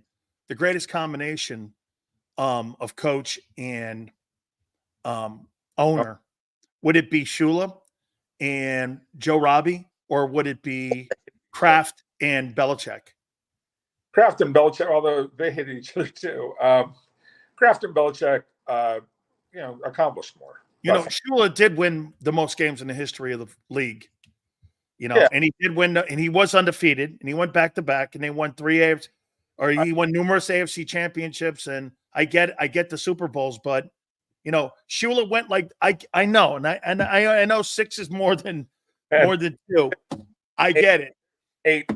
the greatest combination of coach and owner, would it be Shula and Joe Robbie, or would it be Kraft and Belichick? Kraft and Belichick, although they hit each other too. Kraft and Belichick, accomplished more. Shula did win the most games in the history of the league. And he did win, and he was undefeated, and he went back to back, and they won he won numerous AFC championships. And I get the Super Bowls, but Shula went like I know, and I know 6 is more than 2. I get it. 8.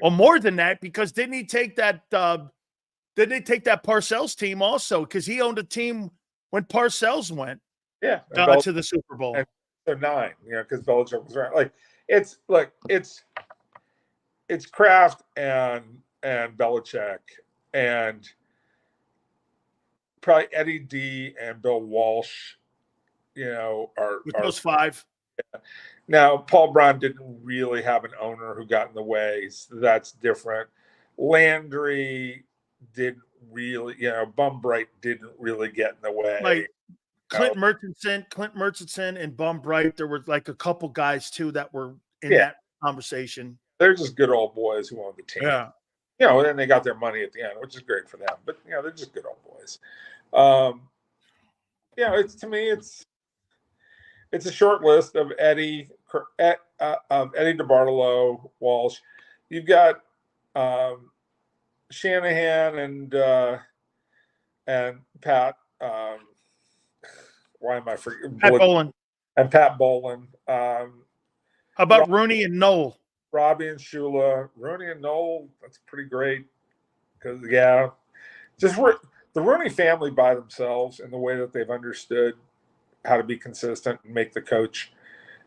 Or more than that, because didn't he take that? Didn't they take that Parcells team also? Because he owned a team when Parcells went, to the Super Bowl. And so 9, because Belichick was around. It's Kraft and Belichick and probably Eddie D and Bill Walsh. Are those 5. Yeah. Now, Paul Brown didn't really have an owner who got in the way. So that's different. Landry didn't really, Bum Bright didn't really get in the way. Like Clint Murchison and Bum Bright, there were like a couple guys too that were in that conversation. They're just good old boys who own the team. Yeah. And they got their money at the end, which is great for them. But, they're just good old boys. It's a short list of Eddie DeBartolo, Walsh. You've got Shanahan and Pat. Why am I forgetting? Pat Bowlen. And Pat Bowlen. How about Rooney and Noel? Robbie and Shula, Rooney and Noel. That's pretty great. Because the Rooney family by themselves and the way that they've understood how to be consistent and make the coach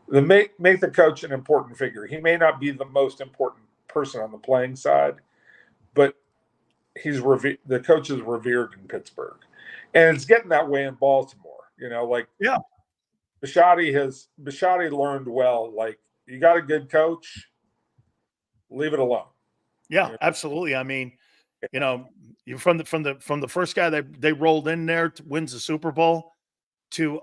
an important figure. He may not be the most important person on the playing side, but the coach is revered in Pittsburgh, and it's getting that way in Baltimore. Bisciotti learned well. Like, you got a good coach, leave it alone. Yeah, absolutely. I mean, from the first guy that they rolled in there wins the Super Bowl to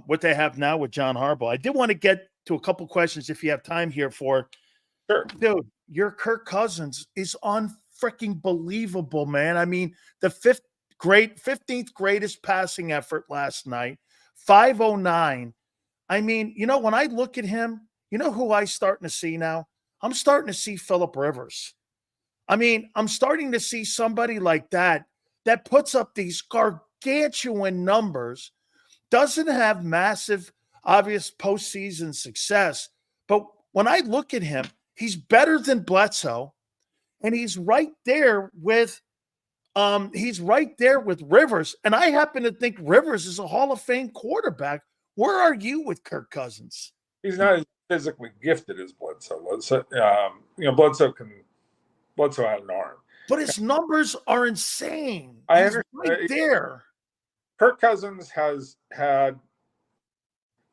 what they have now with John Harbaugh. I did want to get to a couple questions if you have time here for. Sure. Dude, your Kirk Cousins is unfreaking believable, man. I mean, the 15th greatest passing effort last night, 509. I mean, when I look at him, who I starting to see now? I'm starting to see Phillip Rivers. I mean, I'm starting to see somebody like that puts up these gargantuan numbers, doesn't have massive, obvious postseason success. But when I look at him, he's better than Bledsoe, and he's right there with Rivers. And I happen to think Rivers is a Hall of Fame quarterback. Where are you with Kirk Cousins? He's not as physically gifted as Bledsoe was. Bledsoe had an arm, but his numbers are insane. I He's understand. right there. Kirk Cousins has had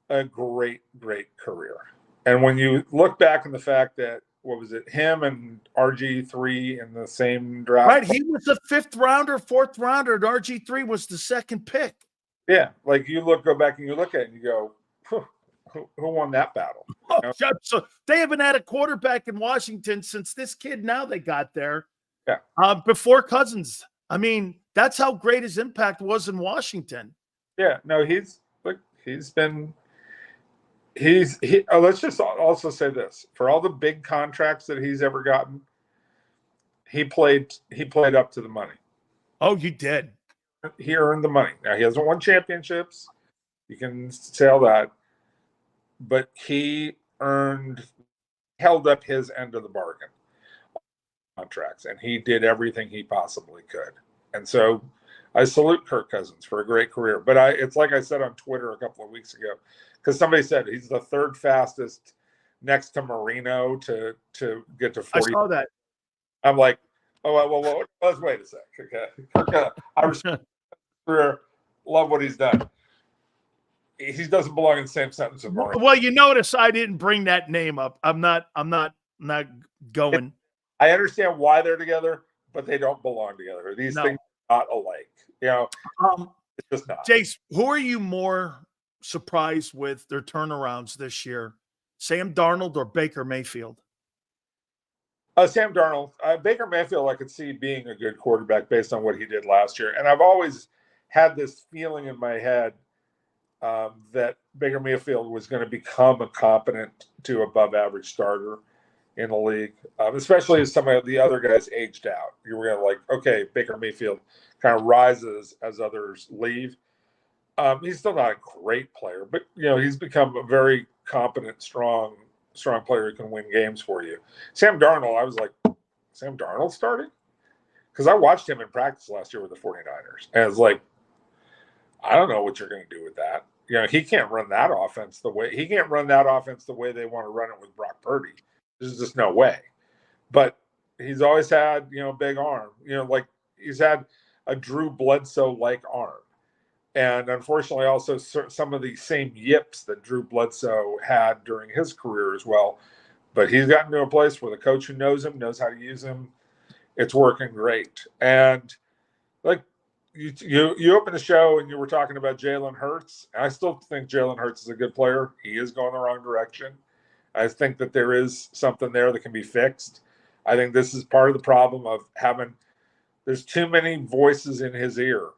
a great, great career. And when you look back on the fact that, him and RG3 in the same draft? Right, he was a 5th rounder, 4th rounder, and RG3 was the 2nd pick. Yeah, like go back and you look at it and you go, who won that battle? So they haven't had a quarterback in Washington since this kid now they got there. Yeah. Before Cousins. I mean, that's how great his impact was in Washington. Yeah, no, let's just also say this. For all the big contracts that he's ever gotten, he played up to the money. Oh, you did. He earned the money. Now, he hasn't won championships. You can say all that. But he held up his end of the bargain contracts, and he did everything he possibly could. And so I salute Kirk Cousins for a great career. But it's like I said on Twitter a couple of weeks ago, because somebody said he's the 3rd fastest next to Marino to get to 40. I saw that. I'm like, well, let's wait a sec. Okay. I respect his career, love what he's done. He doesn't belong in the same sentence as Marino. Well, you notice I didn't bring that name up. I'm not going. I understand why they're together, but they don't belong together. These things are not alike. It's just not. Jace, who are you more surprised with their turnarounds this year? Sam Darnold or Baker Mayfield? Sam Darnold. Baker Mayfield, I could see being a good quarterback based on what he did last year. And I've always had this feeling in my head that Baker Mayfield was going to become a competent to above average starter in the league, especially as some of the other guys aged out. You were going to like, okay, Baker Mayfield kind of rises as others leave. He's still not a great player, but he's become a very competent, strong player who can win games for you. Sam Darnold, I was like, Sam Darnold starting? Because I watched him in practice last year with the 49ers, and it's like, I don't know what you're going to do with that. He can't run that offense the way they want to run it with Brock Purdy. There's just no way. But he's always had, big arm. Like he's had a Drew Bledsoe-like arm. And unfortunately, also some of the same yips that Drew Bledsoe had during his career as well. But he's gotten to a place where the coach who knows him knows how to use him. It's working great. And like you opened the show and you were talking about Jalen Hurts. I still think Jalen Hurts is a good player. He is going the wrong direction. I think that there is something there that can be fixed. I think this is part of the problem of there's too many voices in his ear.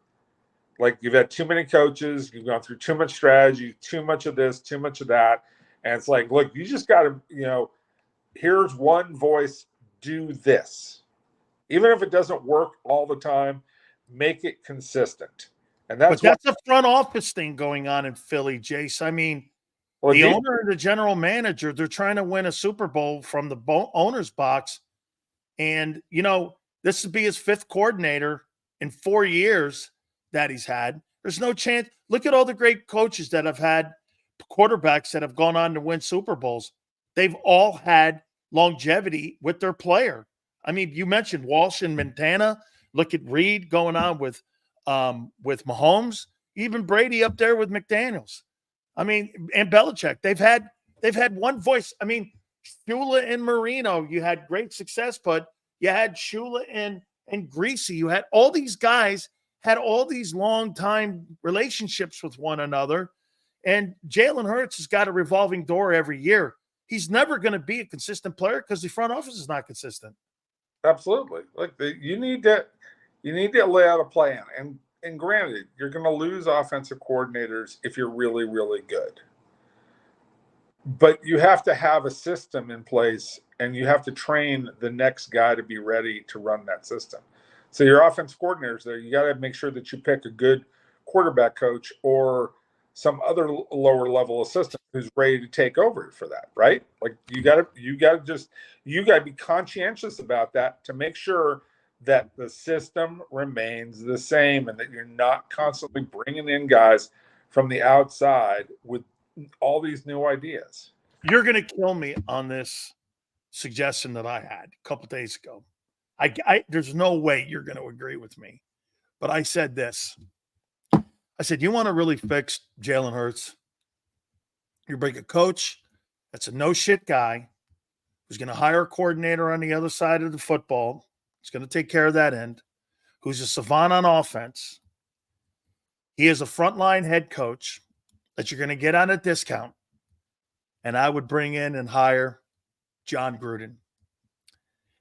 Like you've had too many coaches, you've gone through too much strategy, too much of this, too much of that. And it's like, look, you just got to, here's one voice, do this. Even if it doesn't work all the time, make it consistent. And that's a front office thing going on in Philly, Jace. I mean, Well, the owner and the general manager, they're trying to win a Super Bowl from the owner's box. And, this would be his 5th coordinator in 4 years that he's had. There's no chance. Look at all the great coaches that have had quarterbacks that have gone on to win Super Bowls. They've all had longevity with their player. I mean, you mentioned Walsh and Montana. Look at Reed going on with Mahomes. Even Brady up there with McDaniels. I mean, and Belichick. They've had one voice. I mean, Shula and Marino, you had great success, but you had Shula and Greasy. You had all these guys had all these long time relationships with one another. And Jalen Hurts has got a revolving door every year. He's never going to be a consistent player because the front office is not consistent. Absolutely. Like you need to lay out a plan. And granted, you're going to lose offensive coordinators if you're really, really good. But you have to have a system in place, and you have to train the next guy to be ready to run that system. So your offensive coordinators there, you got to make sure that you pick a good quarterback coach or some other lower level assistant who's ready to take over for that, right? Like you got to be conscientious about that to make sure that the system remains the same and that you're not constantly bringing in guys from the outside with all these new ideas. You're going to kill me on this suggestion that I had a couple days ago. There's no way you're going to agree with me, but I said this. I said, you want to really fix Jalen Hurts? You bring a coach that's a no-shit guy who's going to hire a coordinator on the other side of the football. He's going to take care of that end, who's a savant on offense. He is a frontline head coach that you're going to get on a discount. And I would bring in and hire John Gruden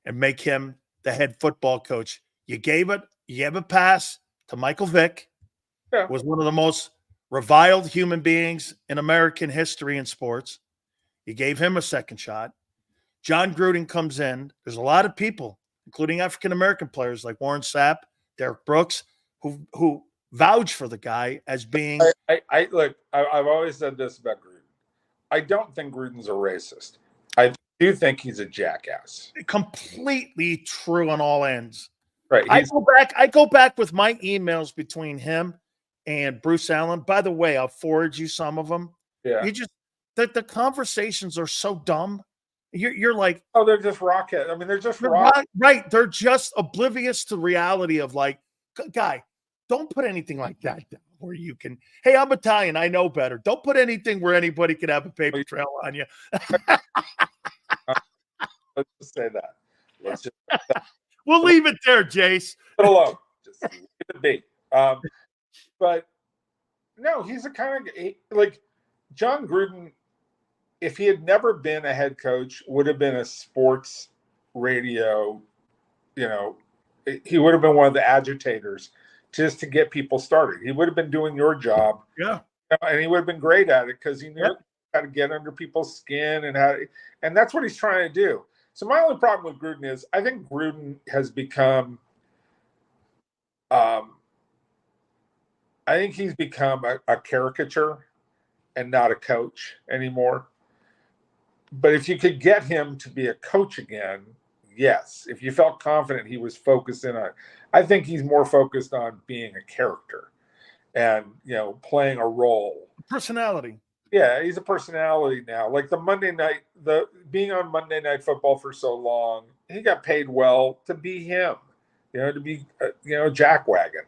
and make him the head football coach. You gave a pass to Michael Vick. Yeah. Was one of the most reviled human beings in American history in sports. You gave him a second shot. John Gruden comes in. There's a lot of people, including African-American players like Warren Sapp, Derek Brooks, who vouch for the guy as being. I've always said this about Gruden. I don't think Gruden's a racist. I do think he's a jackass. Completely true on all ends. Right. I go back with my emails between him and Bruce Allen. By the way, I'll forward you some of them. Yeah. You just the conversations are so dumb. You're like, oh, they're just rockhead. I mean, they're just right. They're just oblivious to reality of like, guy, don't put anything like that down where you can. Hey, I'm Italian. I know better. Don't put anything where anybody could have a paper trail on you. Let's just say that. We'll leave it there, Jace. Put it alone. Just leave it be. But no, he's a kind of like John Gruden. If he had never been a head coach, would have been a sports radio. He would have been one of the agitators just to get people started. He would have been doing your job. Yeah. And he would have been great at it because he knew how to get under people's skin and that's what he's trying to do. So my only problem with Gruden is I think Gruden has become I think he's become a caricature and not a coach anymore. But if you could get him to be a coach again, yes. If you felt confident he was focused in on, I think he's more focused on being a character and, playing a role. Personality. Yeah, he's a personality now. Like being on Monday Night Football for so long, he got paid well to be him, to be, a jackwagon.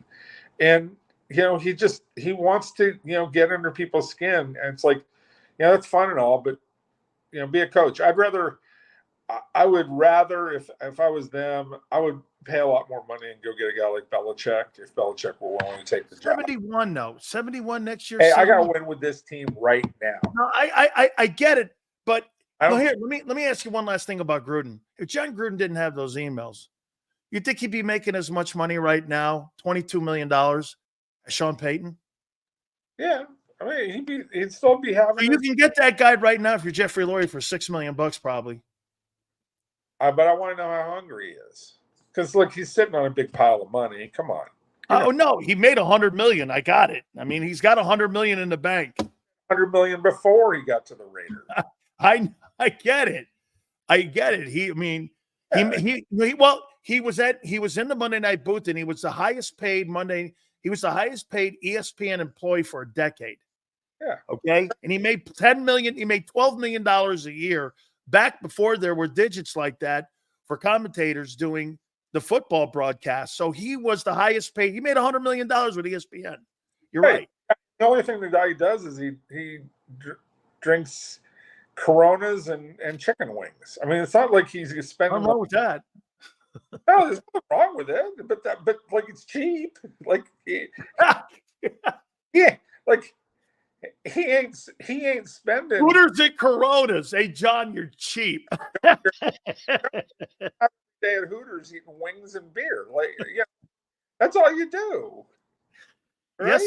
And, he wants to, get under people's skin. And it's like, that's fun and all, but, be a coach. I would rather, if I was them, I would pay a lot more money and go get a guy like Belichick if Belichick were willing to take the job. 71, though. 71 next year. Hey, I got to win with this team right now. No, I get it, but here, let me ask you one last thing about Gruden. If John Gruden didn't have those emails, you think he'd be making as much money right now, $22 million, as Sean Payton? Yeah. I mean, he'd still be having. So you can get that guy right now if you're Jeffrey Lurie for $6 million probably. But I want to know how hungry he is, because look, he's sitting on a big pile of money. Come on. Oh no, he made $100 million. I got it. I mean, he's got $100 million in the bank. $100 million before he got to the Raiders. I get it. I get it. He was in the Monday Night Booth, and he was the highest paid ESPN employee for a decade. Yeah. Okay. And he made $10 million. He made $12 million a year back before there were digits like that for commentators doing the football broadcast. So he was the highest paid. He made $100 million with ESPN. You're right. The only thing the guy does is he drinks Coronas and chicken wings. I mean, it's not like he's spending. Nothing wrong with that. No, there's nothing wrong with it. But like it's cheap. Like yeah, like he ain't spending. Hooters and Coronas. Hey, John, you're cheap. Day at Hooters eating wings and beer. Like, yeah, that's all you do. Right?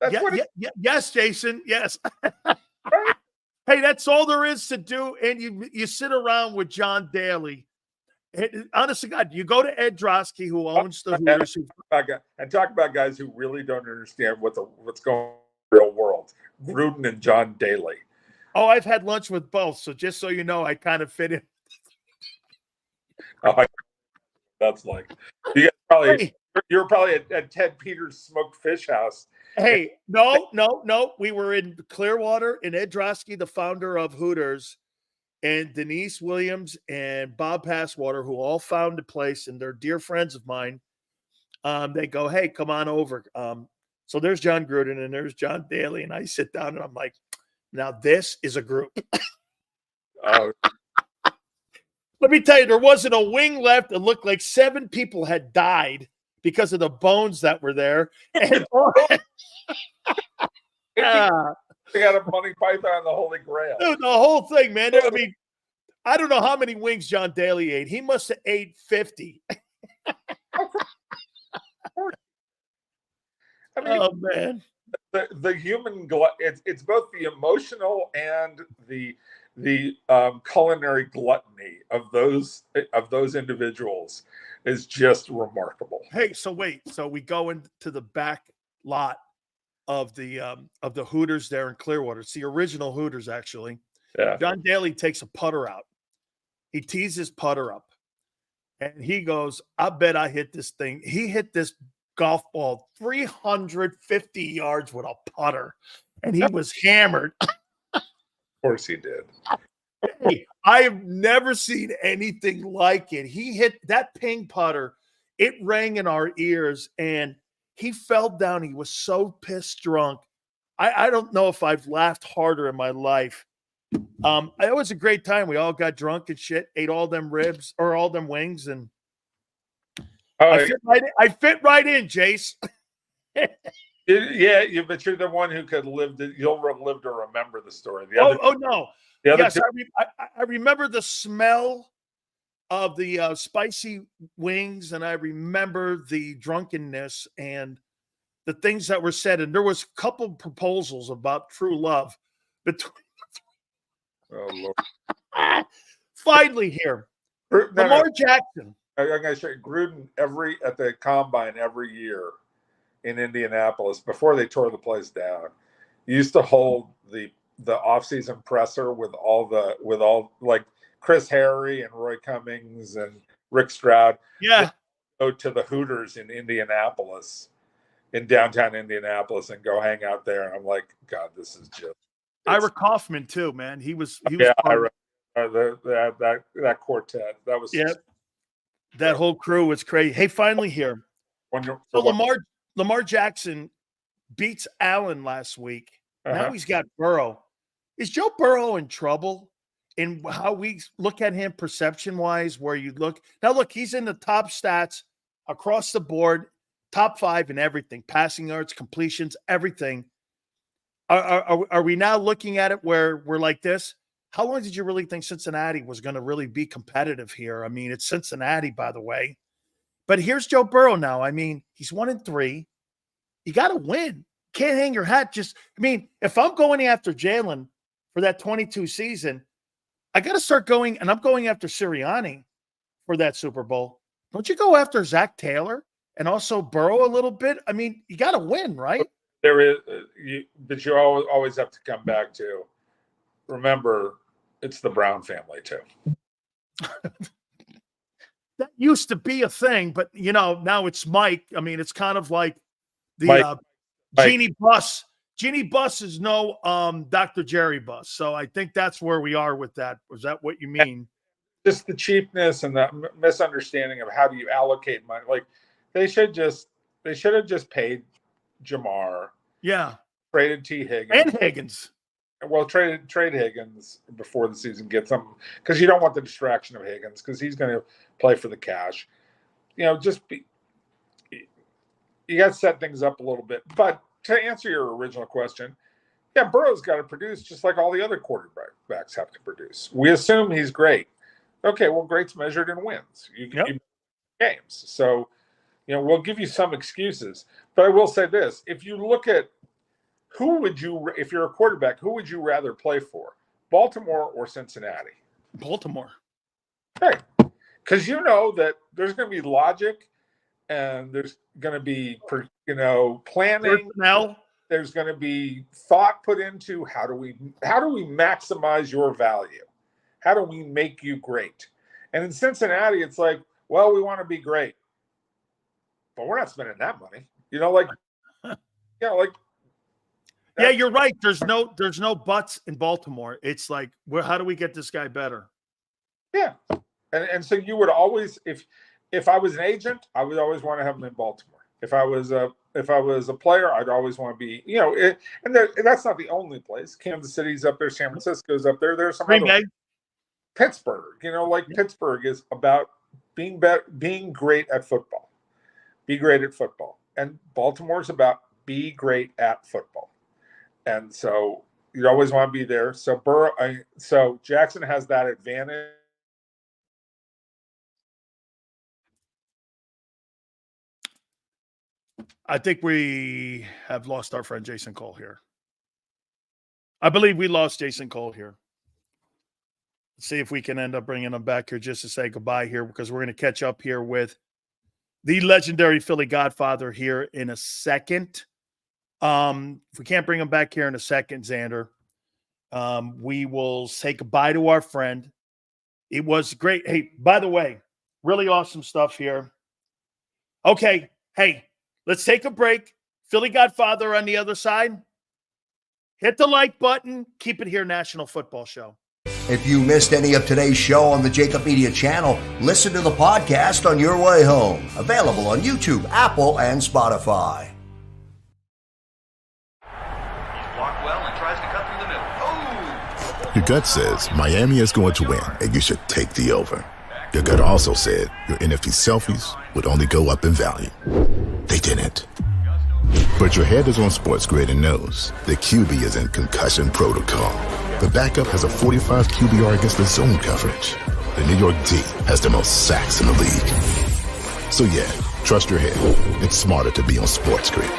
Yes. Yes, Jason. Yes. Right? Hey, that's all there is to do. And you sit around with John Daly. And honest to God, you go to Ed Drosky, who owns the Hooters. And talk about guys who really don't understand what's going on in the real world. Gruden and John Daly. Oh, I've had lunch with both. So just so you know, I kind of fit in. Oh, that's like you're probably at Ted Peters' smoked fish house. Hey, no. We were in Clearwater, and Ed Drosky, the founder of Hooters, and Denise Williams and Bob Passwater, who all found a place, and they're dear friends of mine. They go, hey, come on over. So there's John Gruden and there's John Daly, and I sit down and I'm like, now this is a group. Oh. Let me tell you, there wasn't a wing left. It looked like 7 people had died because of the bones that were there. And they got a Monty Python, the Holy Grail. Dude, the whole thing, man. I mean, I don't know how many wings John Daly ate. He must have ate 50. I mean, oh man, the human it's both the emotional and the culinary gluttony of those individuals is just remarkable. Hey, so we go into the back lot of the Hooters there in Clearwater. It's the original Hooters, actually. Yeah. John Daly takes a putter out. He tees his putter up, and he goes, "I bet I hit this thing." He hit this golf ball 350 yards with a putter, and he was hammered. Of course he did. Hey, I have never seen anything like it. He hit that ping putter. It rang in our ears, and he fell down. He was so pissed drunk. I don't know if I've laughed harder in my life. It was a great time. We all got drunk and shit, ate all them ribs or all them wings, and I fit right in, Jace. But you're the one who could live. You'll live to remember the story. No. Yes, I remember the smell of the spicy wings, and I remember the drunkenness and the things that were said. And there was a couple proposals about true love between. Oh Lord! Finally, here, Lamar Jackson. I'm going to show you Gruden at the combine every year in Indianapolis before they tore the place down. He used to hold the off-season presser with all like Chris Harry and Roy Cummings and Rick Stroud. Yeah, go to the Hooters in downtown Indianapolis, and go hang out there. And I'm like, God, this is just. Ira Kaufman too, man. He was. Yeah, that quartet. That was. Yeah. That whole crew was crazy. Hey, finally here. So Lamar Jackson beats Allen last week. Now he's got Burrow. Is Joe Burrow in trouble in how we look at him perception-wise, where you look? Now, look, he's in the top stats across the board, top 5 in everything, passing yards, completions, everything. Are we now looking at it where we're like this? How long did you really think Cincinnati was going to really be competitive here? I mean, it's Cincinnati, by the way. But here's Joe Burrow now. I mean, he's 1-3. You got to win. Can't hang your hat. If I'm going after Jalen for that 22 season, I got to start going, and I'm going after Sirianni for that Super Bowl. Don't you go after Zach Taylor and also Burrow a little bit? I mean, you got to win, right? There is, but you always have to come back to, remember, it's the Brown family too. That used to be a thing, but now it's Mike. I mean, it's kind of like the Genie Bus. Genie Bus is no Dr. Jerry Bus. So I think that's where we are with that. Was that what you mean? Just the cheapness and the misunderstanding of how do you allocate money. Like they should have just paid Jamar. Yeah. Traded T. Higgins. And Higgins. Well, trade Higgins before the season gets him, because you don't want the distraction of Higgins because he's going to play for the cash. You got to set things up a little bit. But to answer your original question, yeah, Burrow's got to produce just like all the other quarterbacks have to produce. We assume he's great. Okay, well, great's measured in wins. You games. So, we'll give you some excuses. But I will say this: if you look at if you're a quarterback, who would you rather play for, Baltimore or Cincinnati? Baltimore. Right. Because you know that there's going to be logic and there's going to be, planning. Personnel. There's going to be thought put into how do we maximize your value? How do we make you great? And in Cincinnati, it's like, well, we want to be great, but we're not spending that money. Yeah, you're right. There's no buts in Baltimore. It's like, how do we get this guy better? Yeah, and so you would always, if I was an agent, I would always want to have him in Baltimore. If I was a player, I'd always want to be, that's not the only place. Kansas City's up there, San Francisco's up there. There's some other, Pittsburgh. Pittsburgh is about being great at football. Be great at football, and Baltimore's about be great at football. And so you always want to be there. So so Jackson has that advantage. I think we have lost our friend Jason Cole here. I believe we lost Jason Cole here. Let's see if we can end up bringing him back here just to say goodbye here, because we're going to catch up here with the legendary Philly Godfather here in a second. If we can't bring him back here in a second, Xander, we will say goodbye to our friend. It was great. Hey, by the way, really awesome stuff here. Okay. Hey, let's take a break. Philly Godfather on the other side. Hit the like button. Keep it here, National Football Show. If you missed any of today's show on the JAKIB Media channel, listen to the podcast on your way home. Available on YouTube, Apple, and Spotify. Blocked well and tries to cut through the middle. Oh! Your gut says Miami is going to win, and you should take the over. Your gut also said your NFT selfies would only go up in value. They didn't. But your head is on Sports Grid and knows the QB is in concussion protocol. The backup has a 45 QBR against the zone coverage. The New York D has the most sacks in the league. So yeah, trust your head. It's smarter to be on Sports Grid.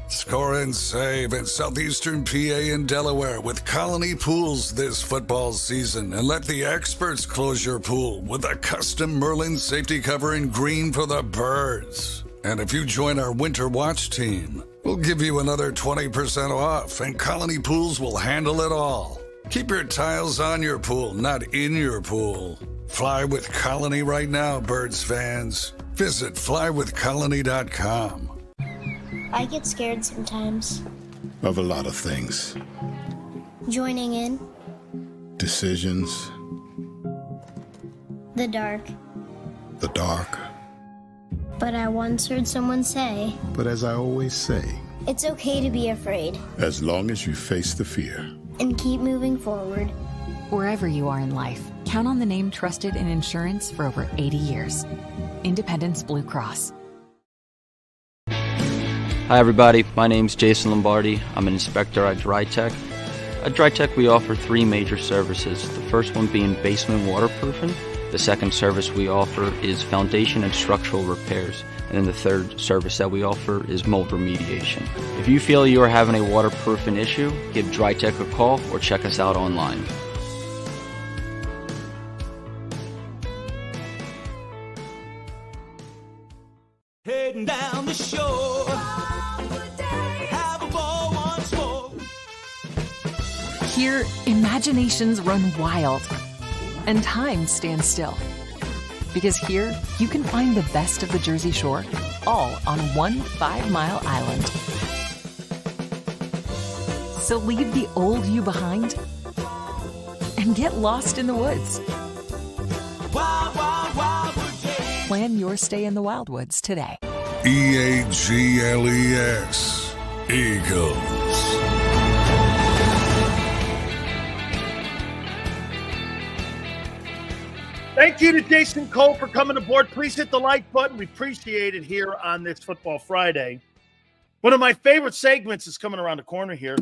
Score and save in southeastern PA and Delaware with Colony Pools this football season, and let the experts close your pool with a custom Merlin safety cover in green for the birds. And if you join our Winter Watch team, we'll give you another 20% off, and Colony Pools will handle it all. Keep your tiles on your pool, not in your pool. Fly with Colony right now, birds fans. Visit flywithcolony.com. I get scared sometimes. Of a lot of things. Joining in. Decisions. The dark. The dark. But I once heard someone say, But as I always say, it's okay to be afraid. as long as you face the fear. And keep moving forward. Wherever you are in life, count on the name trusted in insurance for over 80 years. Independence Blue Cross. Hi everybody, my name's Jason Lombardi. I'm an inspector at DryTech. At DryTech we offer three major services, the first one being basement waterproofing. The second service we offer is foundation and structural repairs. And then the third service that we offer is mold remediation. If you feel you are having a waterproofing issue, give DryTech a call or check us out online. Heading down the shore. Have a ball once more. Here, imaginations run wild and time stands still. Because here, you can find the best of the Jersey Shore, all on one 5-mile island. So leave the old you behind and get lost in the woods. Wild, wild, wildwood. Plan your stay in the Wildwoods today. EAGLES, Eagles. Thank you to Jason Cole for coming aboard. Please hit the like button. We appreciate it here on this Football Friday. One of my favorite segments is coming around the corner here.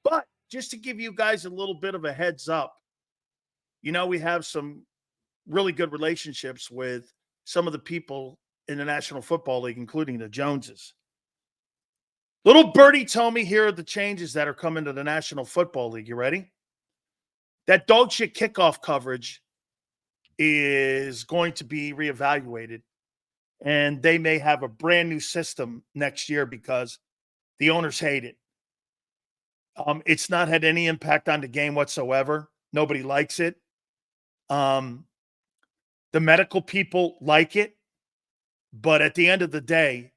But just to give you guys a little bit of a heads up, you know, we have some really good relationships with some of the people in the National Football League, including the Joneses. Little birdie told me here are the changes that are coming to the National Football League. You ready? That dog shit kickoff coverage is going to be reevaluated, and they may have a brand new system next year because the owners hate it. It's not had any impact on the game whatsoever. Nobody likes it. The medical people like it, but at the end of the day,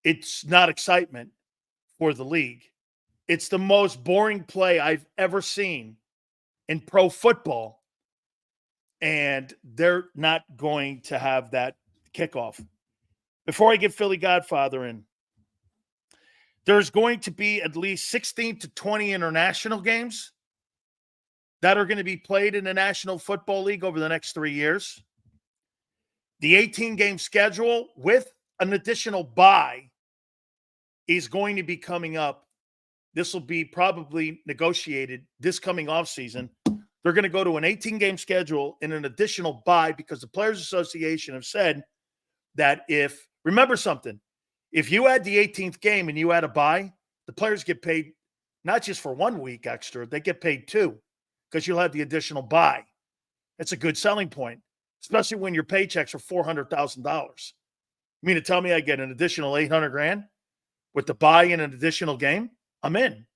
it's not excitement for the league. It's the most boring play I've ever seen in pro football. And they're not going to have that kickoff. Before I get Philly Godfather in, there's going to be at least 16 to 20 international games that are going to be played in the National Football League over the next 3 years. The 18-game schedule with an additional bye is going to be coming up. This will be probably negotiated this coming offseason. They're going to go to an 18-game schedule and an additional bye because the Players Association have said that remember something, if you add the 18th game and you add a bye, the players get paid not just for 1 week extra, they get paid 2 because you'll have the additional bye. That's a good selling point, especially when your paychecks are $400,000. You mean to tell me I get an additional $800,000 with the bye and an additional game? I'm in.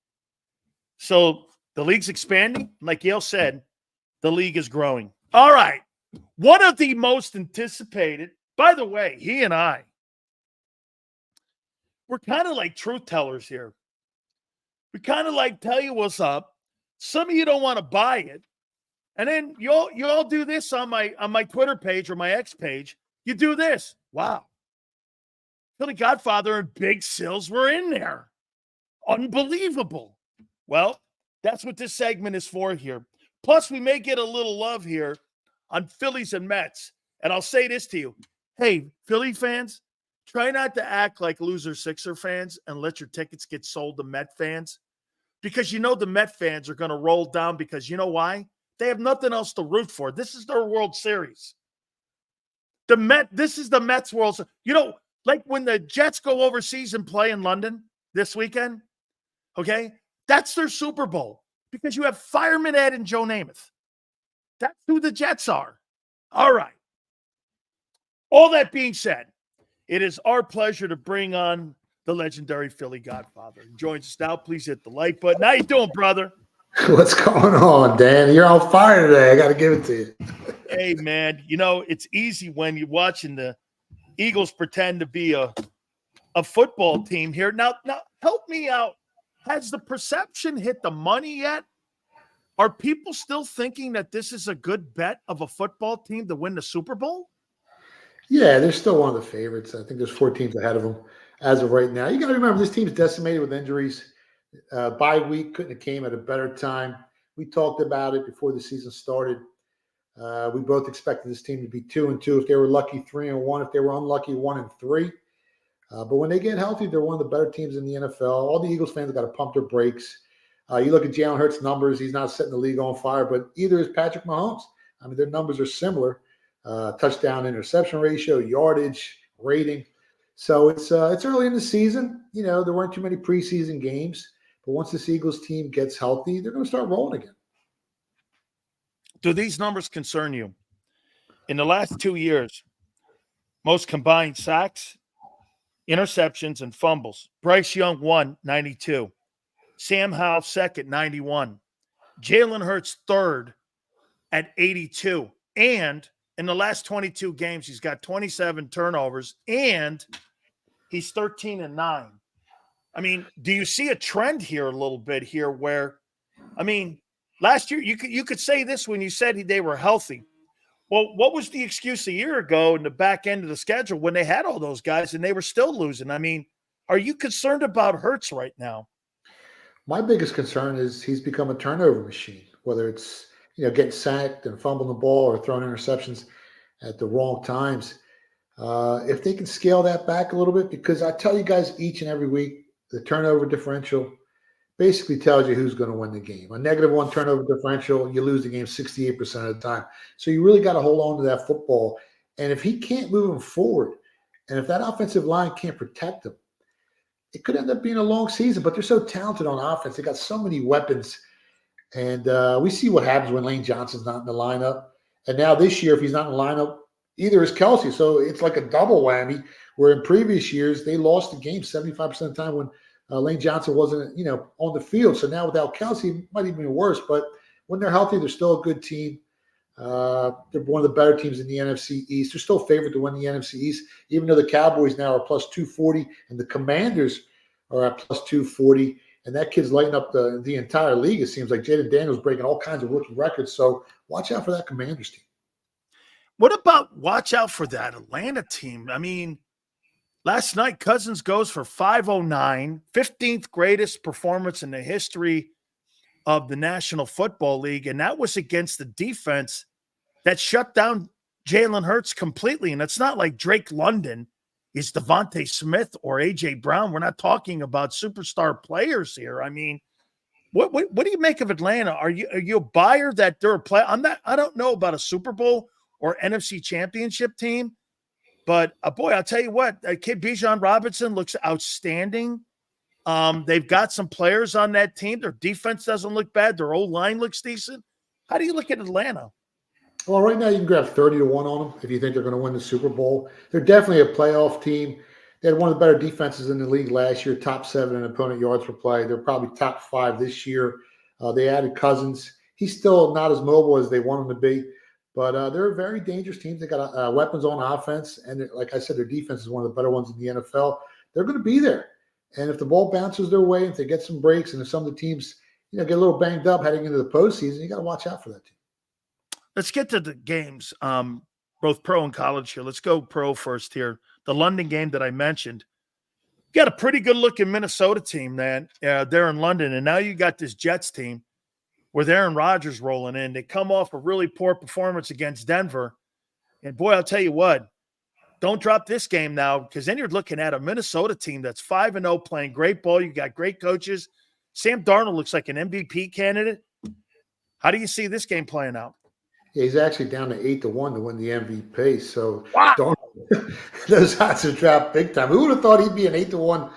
So the league's expanding. Like Yale said, the league is growing. All right. One of the most anticipated, by the way, he and I, we're kind of like truth tellers here. We kind of like tell you what's up. Some of you don't want to buy it. And then you all do this on my Twitter page or my X page. You do this. Wow. Philly Godfather and Big Sills were in there. Unbelievable. Well, that's what this segment is for here. Plus, we may get a little love here on Phillies and Mets. And I'll say this to you. Hey, Philly fans, try not to act like loser Sixer fans and let your tickets get sold to Met fans. Because you know the Met fans are going to roll down because you know why? They have nothing else to root for. This is their World Series. This is the Mets World Series. You know, like when the Jets go overseas and play in London this weekend, okay? That's their Super Bowl because you have Fireman Ed and Joe Namath. That's who the Jets are. All right. All that being said, it is our pleasure to bring on the legendary Philly Godfather. He joins us now. Please hit the like button. How you doing, brother? What's going on, Dan? You're on fire today. I got to give it to you. Hey, man. You know, it's easy when you're watching the Eagles pretend to be a football team here. Now, help me out. Has the perception hit the money yet? Are people still thinking that this is a good bet of a football team to win the Super Bowl? Yeah, they're still one of the favorites. I think there's 4 teams ahead of them as of right now. You got to remember this team's decimated with injuries. Bye week couldn't have came at a better time. We talked about it before the season started. We both expected this team to be 2-2. If they were lucky, 3-1. If they were unlucky, 1-3. But when they get healthy, they're one of the better teams in the NFL. All the Eagles fans got to pump their brakes. You look at Jalen Hurts' numbers; he's not setting the league on fire, but either is Patrick Mahomes. I mean, their numbers are similar: touchdown, interception ratio, yardage, rating. So it's early in the season. You know, there weren't too many preseason games, but once this Eagles team gets healthy, they're going to start rolling again. Do these numbers concern you? In the last 2 years, most combined sacks, interceptions, and fumbles. Bryce Young won 92. Sam Howell second, 91. Jalen Hurts third at 82. And in the last 22 games, he's got 27 turnovers, and he's 13-9. I mean, do you see a trend here a little bit here where, I mean, last year you could say this when you said they were healthy. Well, what was the excuse a year ago in the back end of the schedule when they had all those guys and they were still losing? I mean, are you concerned about Hurts right now? My biggest concern is he's become a turnover machine, whether it's, getting sacked and fumbling the ball or throwing interceptions at the wrong times. If they can scale that back a little bit, because I tell you guys each and every week, the turnover differential basically tells you who's going to win the game. A -1 turnover differential, you lose the game 68% of the time. So you really got to hold on to that football. And if he can't move him forward, and if that offensive line can't protect him, it could end up being a long season. But they're so talented on offense. They got so many weapons. And we see what happens when Lane Johnson's not in the lineup. And now this year, if he's not in the lineup, either is Kelsey. So it's like a double whammy, where in previous years, they lost the game 75% of the time when Lane Johnson wasn't, on the field. So now without Kelsey, it might even be worse. But when they're healthy, they're still a good team. They're one of the better teams in the NFC East. They're still favored to win the NFC East, even though the Cowboys now are plus 240 and the Commanders are at plus 240. And that kid's lighting up the entire league. It seems like Jaden Daniels breaking all kinds of rookie records. So watch out for that Commanders team. What about watch out for that Atlanta team? I mean, last night, Cousins goes for 509, 15th greatest performance in the history of the National Football League. And that was against the defense that shut down Jalen Hurts completely. And it's not like Drake London is Devontae Smith or A.J. Brown. We're not talking about superstar players here. I mean, what do you make of Atlanta? Are you a buyer that they're a player? I don't know about a Super Bowl or NFC Championship team. But, boy, I'll tell you what, kid Bijan Robinson looks outstanding. They've got some players on that team. Their defense doesn't look bad. Their O-line looks decent. How do you look at Atlanta? Well, right now you can grab 30-1 on them if you think they're going to win the Super Bowl. They're definitely a playoff team. They had one of the better defenses in the league last year, top 7 in opponent yards per play. They're probably top 5 this year. They added Cousins. He's still not as mobile as they want him to be. But they're a very dangerous team. They got weapons on offense. And like I said, their defense is one of the better ones in the NFL. They're going to be there. And if the ball bounces their way, if they get some breaks, and if some of the teams get a little banged up heading into the postseason, you got to watch out for that team. Let's get to the games, both pro and college here. Let's go pro first here. The London game that I mentioned. You got a pretty good-looking Minnesota team, man. They're in London. And now you got this Jets team with Aaron Rodgers rolling in. They come off a really poor performance against Denver. And, boy, I'll tell you what, don't drop this game now, because then you're looking at a Minnesota team that's 5-0 playing great ball. You got great coaches. Sam Darnold looks like an MVP candidate. How do you see this game playing out? Yeah, he's actually down to 8-1 to win the MVP. So wow. Those odds have dropped big time. Who would have thought he'd be an 8-1?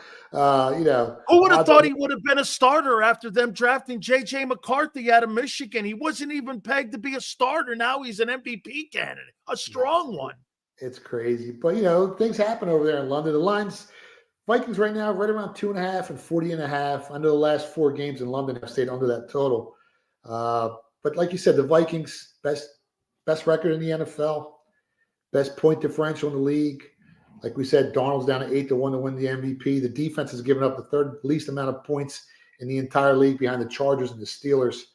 Who would have thought he would have been a starter after them drafting J.J. McCarthy out of Michigan? He wasn't even pegged to be a starter. Now he's an MVP candidate, a strong one. It's crazy. But, things happen over there in London. The Vikings right now right around 2.5 and 40.5. I know the last 4 games in London have stayed under that total. But like you said, the Vikings, best record in the NFL, best point differential in the league. Like we said, Darnold's down to 8-1 to win the MVP. The defense has given up the third least amount of points in the entire league behind the Chargers and the Steelers.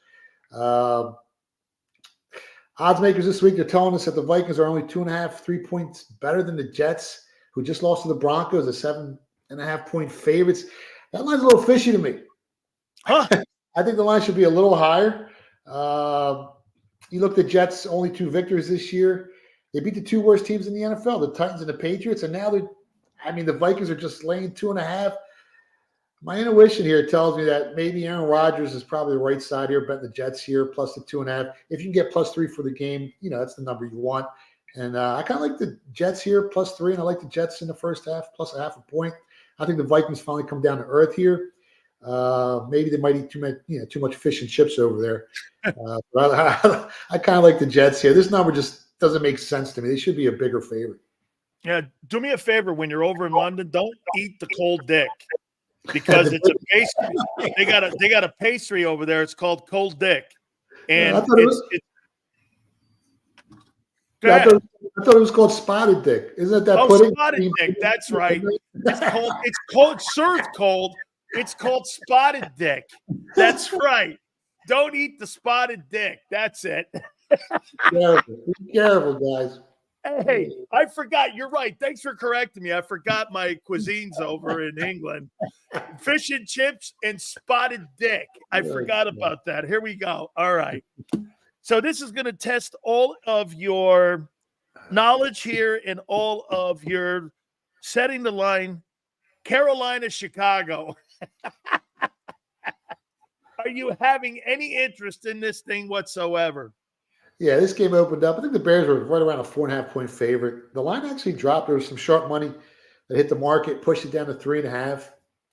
Odds makers this week, they're telling us that the Vikings are only 2.5, 3 points better than the Jets, who just lost to the Broncos, the 7.5-point favorites. That line's a little fishy to me. Huh. I think the line should be a little higher. You look at the Jets, only 2 victories this year. They beat the 2 worst teams in the NFL, the Titans and the Patriots, and now they're I mean, the Vikings are just laying 2.5. My intuition here tells me that maybe Aaron Rodgers is probably the right side here, betting the Jets here, plus the 2.5. If you can get +3 for the game, that's the number you want. And I kind of like the Jets here, +3, and I like the Jets in the first half, plus 0.5 point. I think the Vikings finally come down to earth here. Maybe they might eat too much fish and chips over there. But I kind of like the Jets here. This number just doesn't make sense to me. They should be a bigger favorite. Yeah, do me a favor when you're over in London, don't eat the cold dick because it's a pastry. They got a pastry over there. It's called cold dick, and I thought it was called spotted dick. Isn't that pudding? Spotted dick. That's right. It's cold. Served cold. It's called spotted dick. That's right. Don't eat the spotted dick. That's it. Be careful, guys. Hey, I forgot. You're right. Thanks for correcting me. I forgot my cuisines over in England. Fish and chips and spotted dick. I forgot about that. Here we go. All right. So this is going to test all of your knowledge here and all of your setting the line. Carolina, Chicago. Are you having any interest in this thing whatsoever? Yeah, this game opened up. I think the Bears were right around a 4.5 point favorite. The line actually dropped. There was some sharp money that hit the market, pushed it down to 3.5.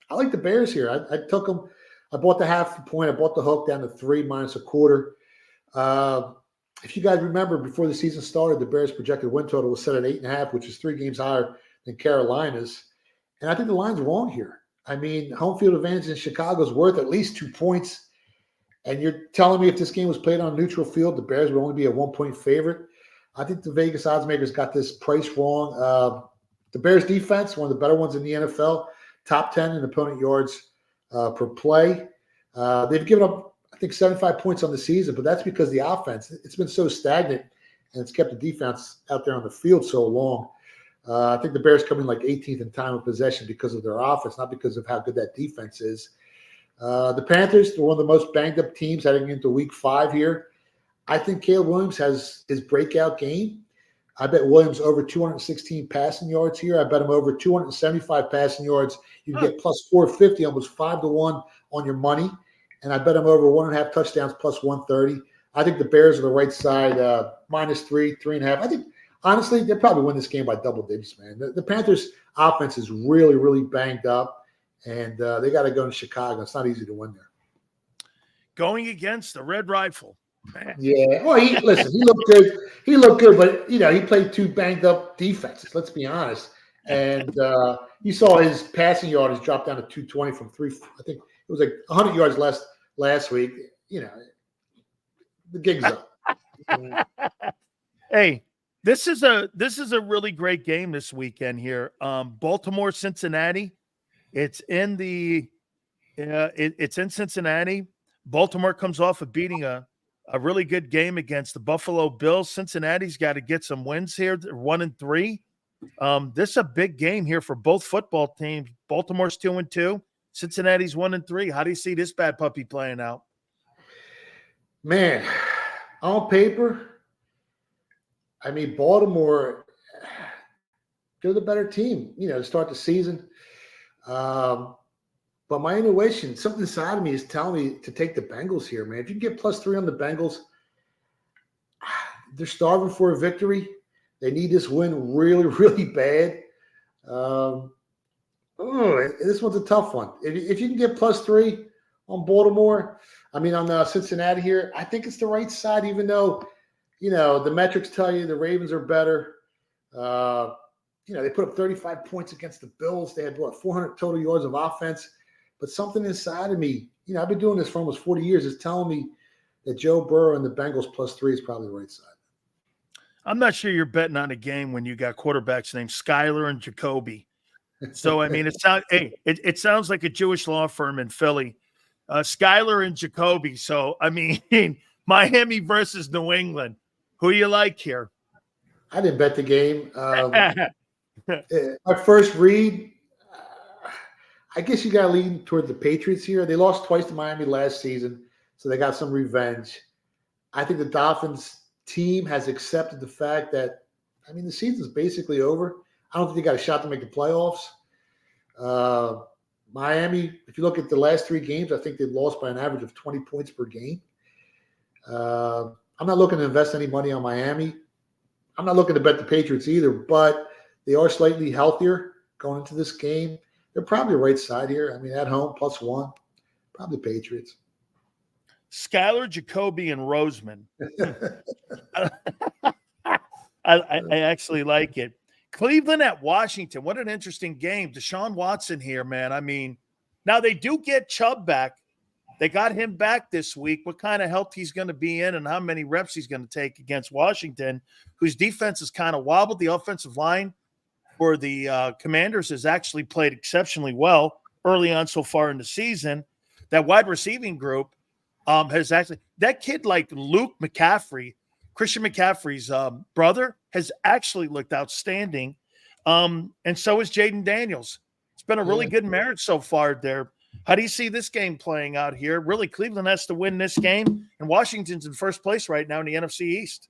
I like the Bears here. I took them. I bought the 0.5 point. I bought the hook down to 3 minus 1/4. If you guys remember, before the season started, the Bears' projected win total was set at 8.5, which is 3 games higher than Carolina's. And I think the line's wrong here. I mean, home field advantage in Chicago is worth at least 2 points. And you're telling me if this game was played on a neutral field, the Bears would only be a 1 point favorite. I think the Vegas odds makers got this price wrong. The Bears defense, one of the better ones in the NFL, top 10 in opponent yards per play. They've given up, I think, 75 points on the season, but that's because the offense, it's been so stagnant and it's kept the defense out there on the field so long. I think the Bears come in like 18th in time of possession because of their offense, not because of how good that defense is. The Panthers are one of the most banged up teams heading into week 5 here. I think Caleb Williams has his breakout game. I bet Williams over 216 passing yards here. I bet him over 275 passing yards. You can get plus 450, almost 5-1 on your money. And I bet him over 1.5 touchdowns plus 130. I think the Bears are the right side, -3, 3.5. I think, honestly, they'll probably win this game by double digits, man. The Panthers' offense is really, really banged up. And they got to go to Chicago. It's not easy to win there. Going against the Red Rifle. Man. Yeah. Well, he looked good. He looked good, but, he played 2 banged-up defenses, let's be honest. And you saw his passing yardage drop down to 220 from 3. I think it was like 100 yards less last week. The gig's up. Hey, this is a really great game this weekend here. Baltimore, Cincinnati. It's in Cincinnati. Baltimore comes off of beating a really good game against the Buffalo Bills. Cincinnati's got to get some wins here. They're 1-3. This is a big game here for both football teams. Baltimore's 2-2. Cincinnati's 1-3. How do you see this bad puppy playing out? Man, on paper, I mean, Baltimore, they're the better team, to start the season. But my intuition, something inside of me is telling me to take the Bengals here, man. If you can get +3 on the Bengals, they're starving for a victory. They need this win really, really bad. This one's a tough one. If you can get +3 on Baltimore, on Cincinnati here, I think it's the right side, even though, the metrics tell you the Ravens are better. They put up 35 points against the Bills. They had, 400 total yards of offense. But something inside of me, I've been doing this for almost 40 years, is telling me that Joe Burrow and the Bengals +3 is probably the right side. I'm not sure you're betting on a game when you got quarterbacks named Skyler and Jacoby. So, it sounds like a Jewish law firm in Philly. Skyler and Jacoby. So, Miami versus New England. Who you like here? I didn't bet the game. My first read, I guess you got to lean toward the Patriots here. They lost twice to Miami last season, so they got some revenge. I think the Dolphins team has accepted the fact that, the season's basically over. I don't think they got a shot to make the playoffs. Miami, if you look at the last 3 games, I think they've lost by an average of 20 points per game. I'm not looking to invest any money on Miami. I'm not looking to bet the Patriots either, but they are slightly healthier going into this game. They're probably right side here. I mean, at home, +1, probably Patriots. Skylar, Jacoby, and Roseman. I actually like it. Cleveland at Washington. What an interesting game. Deshaun Watson here, man. I mean, now they do get Chubb back. They got him back this week. What kind of health he's going to be in and how many reps he's going to take against Washington, whose defense is kind of wobbled. The offensive line for the Commanders has actually played exceptionally well early on so far in the season. That wide receiving group has actually – that kid like Luke McCaffrey, Christian McCaffrey's brother, has actually looked outstanding. And so is Jaden Daniels. It's been a really good marriage so far there. How do you see this game playing out here? Really, Cleveland has to win this game, and Washington's in first place right now in the NFC East.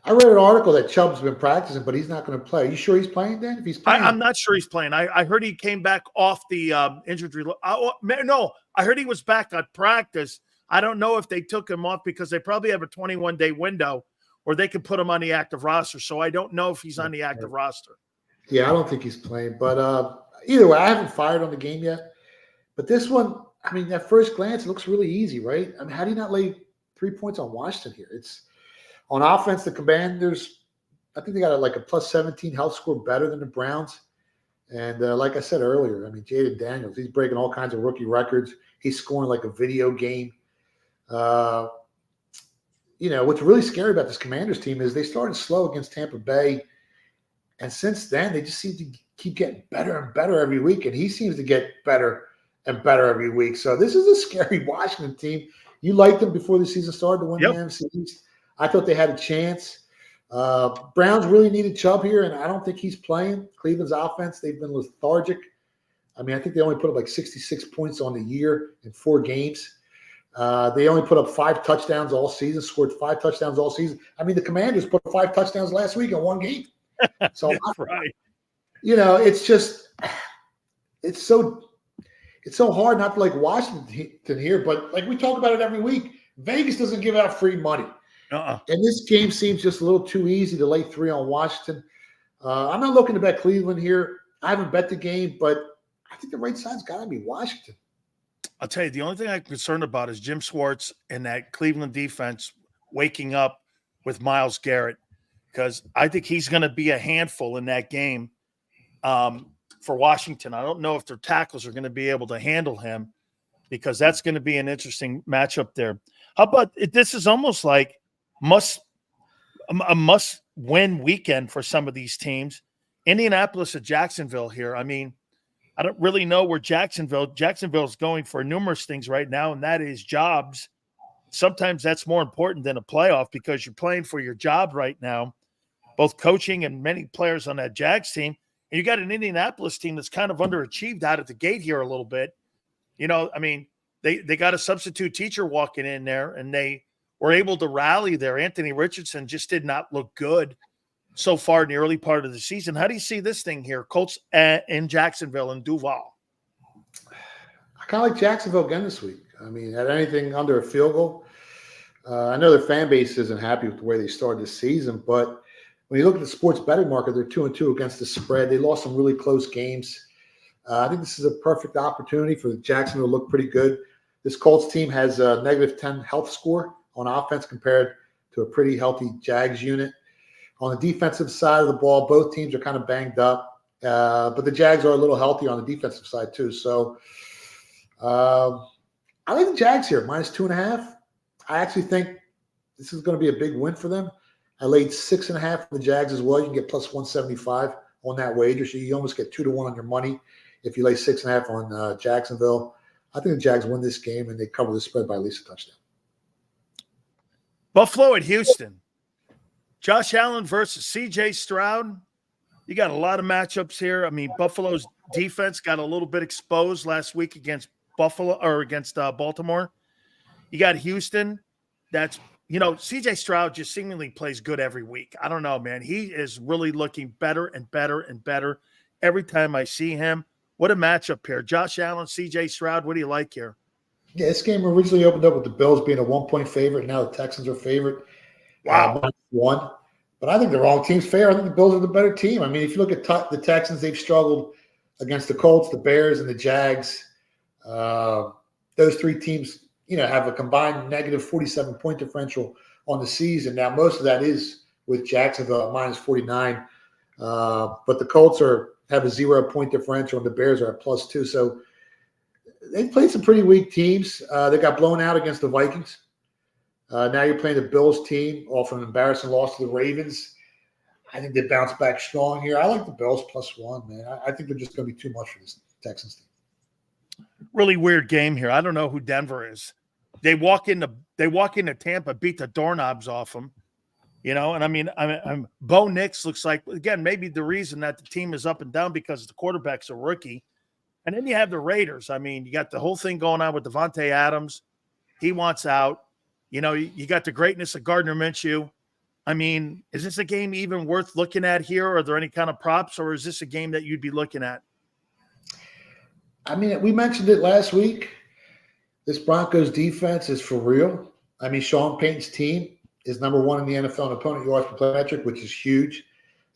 I read an article that Chubb's been practicing, but he's not going to play. Are you sure he's playing, Dan? If he's playing, I'm not sure he's playing. I heard he came back off the injured. No, I heard he was back at practice. I don't know if they took him off because they probably have a 21-day window, or they could put him on the active roster. So I don't know if he's on the active roster. Yeah, I don't think he's playing. But either way, I haven't fired on the game yet. But this one, I mean, at first glance, it looks really easy, right? I mean, how do you not lay 3 points on Washington here? It's on offense, the Commanders, I think they got a +17 health score better than the Browns. And like I said earlier, I mean, Jaden Daniels, he's breaking all kinds of rookie records. He's scoring like a video game. What's really scary about this Commanders team is they started slow against Tampa Bay. And since then, they just seem to keep getting better and better every week. And he seems to get better and better every week. So this is a scary Washington team. You liked them before the season started to win the NFC East. I thought they had a chance. Browns really needed Chubb here, and I don't think he's playing. Cleveland's offense, they've been lethargic. I mean, I think they only put up like 66 points on the year in 4 games. They only put up 5 touchdowns all season, scored 5 touchdowns all season. I mean, the Commanders put up 5 touchdowns last week in 1 game. So, right. It's just it's so hard not to like Washington here, but like we talk about it every week, Vegas doesn't give out free money. And this game seems just a little too easy to lay 3 on Washington. I'm not looking to bet Cleveland here. I haven't bet the game, but I think the right side's got to be Washington. I'll tell you, the only thing I'm concerned about is Jim Schwartz and that Cleveland defense waking up with Myles Garrett, because I think he's going to be a handful in that game for Washington. I don't know if their tackles are going to be able to handle him, because that's going to be an interesting matchup there. How about this is almost like a must-win weekend for some of these teams. Indianapolis at Jacksonville here. I mean, I don't really know where Jacksonville is going for numerous things right now, and that is jobs. Sometimes that's more important than a playoff, because you're playing for your job right now, both coaching and many players on that Jags team. And you got an Indianapolis team that's kind of underachieved out of the gate here a little bit. I mean, they got a substitute teacher walking in there, and they were able to rally there. Anthony Richardson just did not look good so far in the early part of the season. How do you see this thing here? Colts in Jacksonville and Duval. I kind of like Jacksonville again this week. I mean, at anything under a field goal. I know their fan base isn't happy with the way they started this season, but when you look at the sports betting market, they're 2-2 against the spread. They lost some really close games. I think this is a perfect opportunity for Jacksonville to look pretty good. This Colts team has a -10 health score on offense compared to a pretty healthy Jags unit. On the defensive side of the ball, both teams are kind of banged up, but the Jags are a little healthier on the defensive side too. So I like the Jags here, -2.5. I actually think this is going to be a big win for them. I laid 6.5 for the Jags as well. You can get +175 on that wager, so you almost get 2-1 on your money if you lay 6.5 on Jacksonville. I think the Jags win this game, and they cover the spread by at least a touchdown. Buffalo at Houston. Josh Allen versus C.J. Stroud. You got a lot of matchups here. I mean, Buffalo's defense got a little bit exposed last week against Baltimore. You got Houston. That's CJ Stroud just seemingly plays good every week. I don't know, man. He is really looking better and better and better every time I see him. What a matchup here. Josh Allen, CJ Stroud, what do you like here? Yeah, this game originally opened up with the Bills being a 1-point favorite. Now the Texans are favorite. Wow. One. But I think the wrong team's fair. I think the Bills are the better team. I mean, if you look at the Texans, they've struggled against the Colts, the Bears, and the Jags. Those three teams, have a combined negative 47-point differential on the season. Now, most of that is with Jacksonville at minus 49. But the Colts have a 0-point differential, and the Bears are at +2. So they've played some pretty weak teams. They got blown out against the Vikings. Now you're playing the Bills team off an embarrassing loss to the Ravens. I think they bounce back strong here. I like the Bills +1, man. I think they're just going to be too much for this Texans team. Really weird game here. I don't know who Denver is. They walk into Tampa, beat the doorknobs off them, and I mean, Bo Nix looks like, again, maybe the reason that the team is up and down because the quarterback's a rookie. And then you have the Raiders. I mean, you got the whole thing going on with Devontae Adams. He wants out. You got the greatness of Gardner Minshew. I mean, is this a game even worth looking at here? Are there any kind of props, or is this a game that you'd be looking at? I mean, we mentioned it last week. This Broncos defense is for real. I mean, Sean Payton's team is number 1 in the NFL in opponent yards per play metric, which is huge.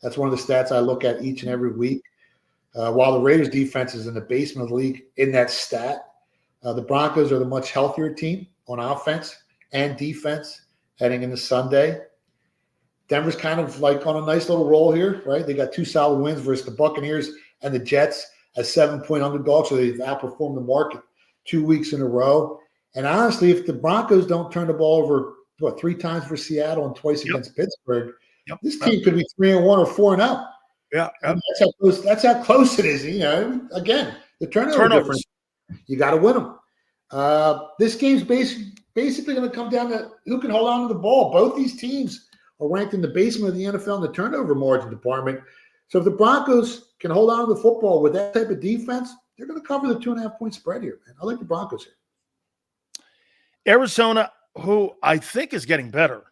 That's one of the stats I look at each and every week. While the Raiders defense is in the basement of the league in that stat, the Broncos are the much healthier team on offense and defense heading into Sunday. Denver's kind of like on a nice little roll here, right? They got 2 solid wins versus the Buccaneers and the Jets as 7-point underdogs, so they've outperformed the market 2 weeks in a row. And honestly, if the Broncos don't turn the ball over, 3 times for Seattle and twice against Pittsburgh, this team could be 3-1 or 4-0. Yeah, that's how close it is. Again, the turnover difference, you got to win them. This game's basically going to come down to who can hold on to the ball. Both these teams are ranked in the basement of the NFL in the turnover margin department. So if the Broncos can hold on to the football with that type of defense, they're going to cover the 2.5-point spread here, man. I like the Broncos here. Arizona, who I think is getting better.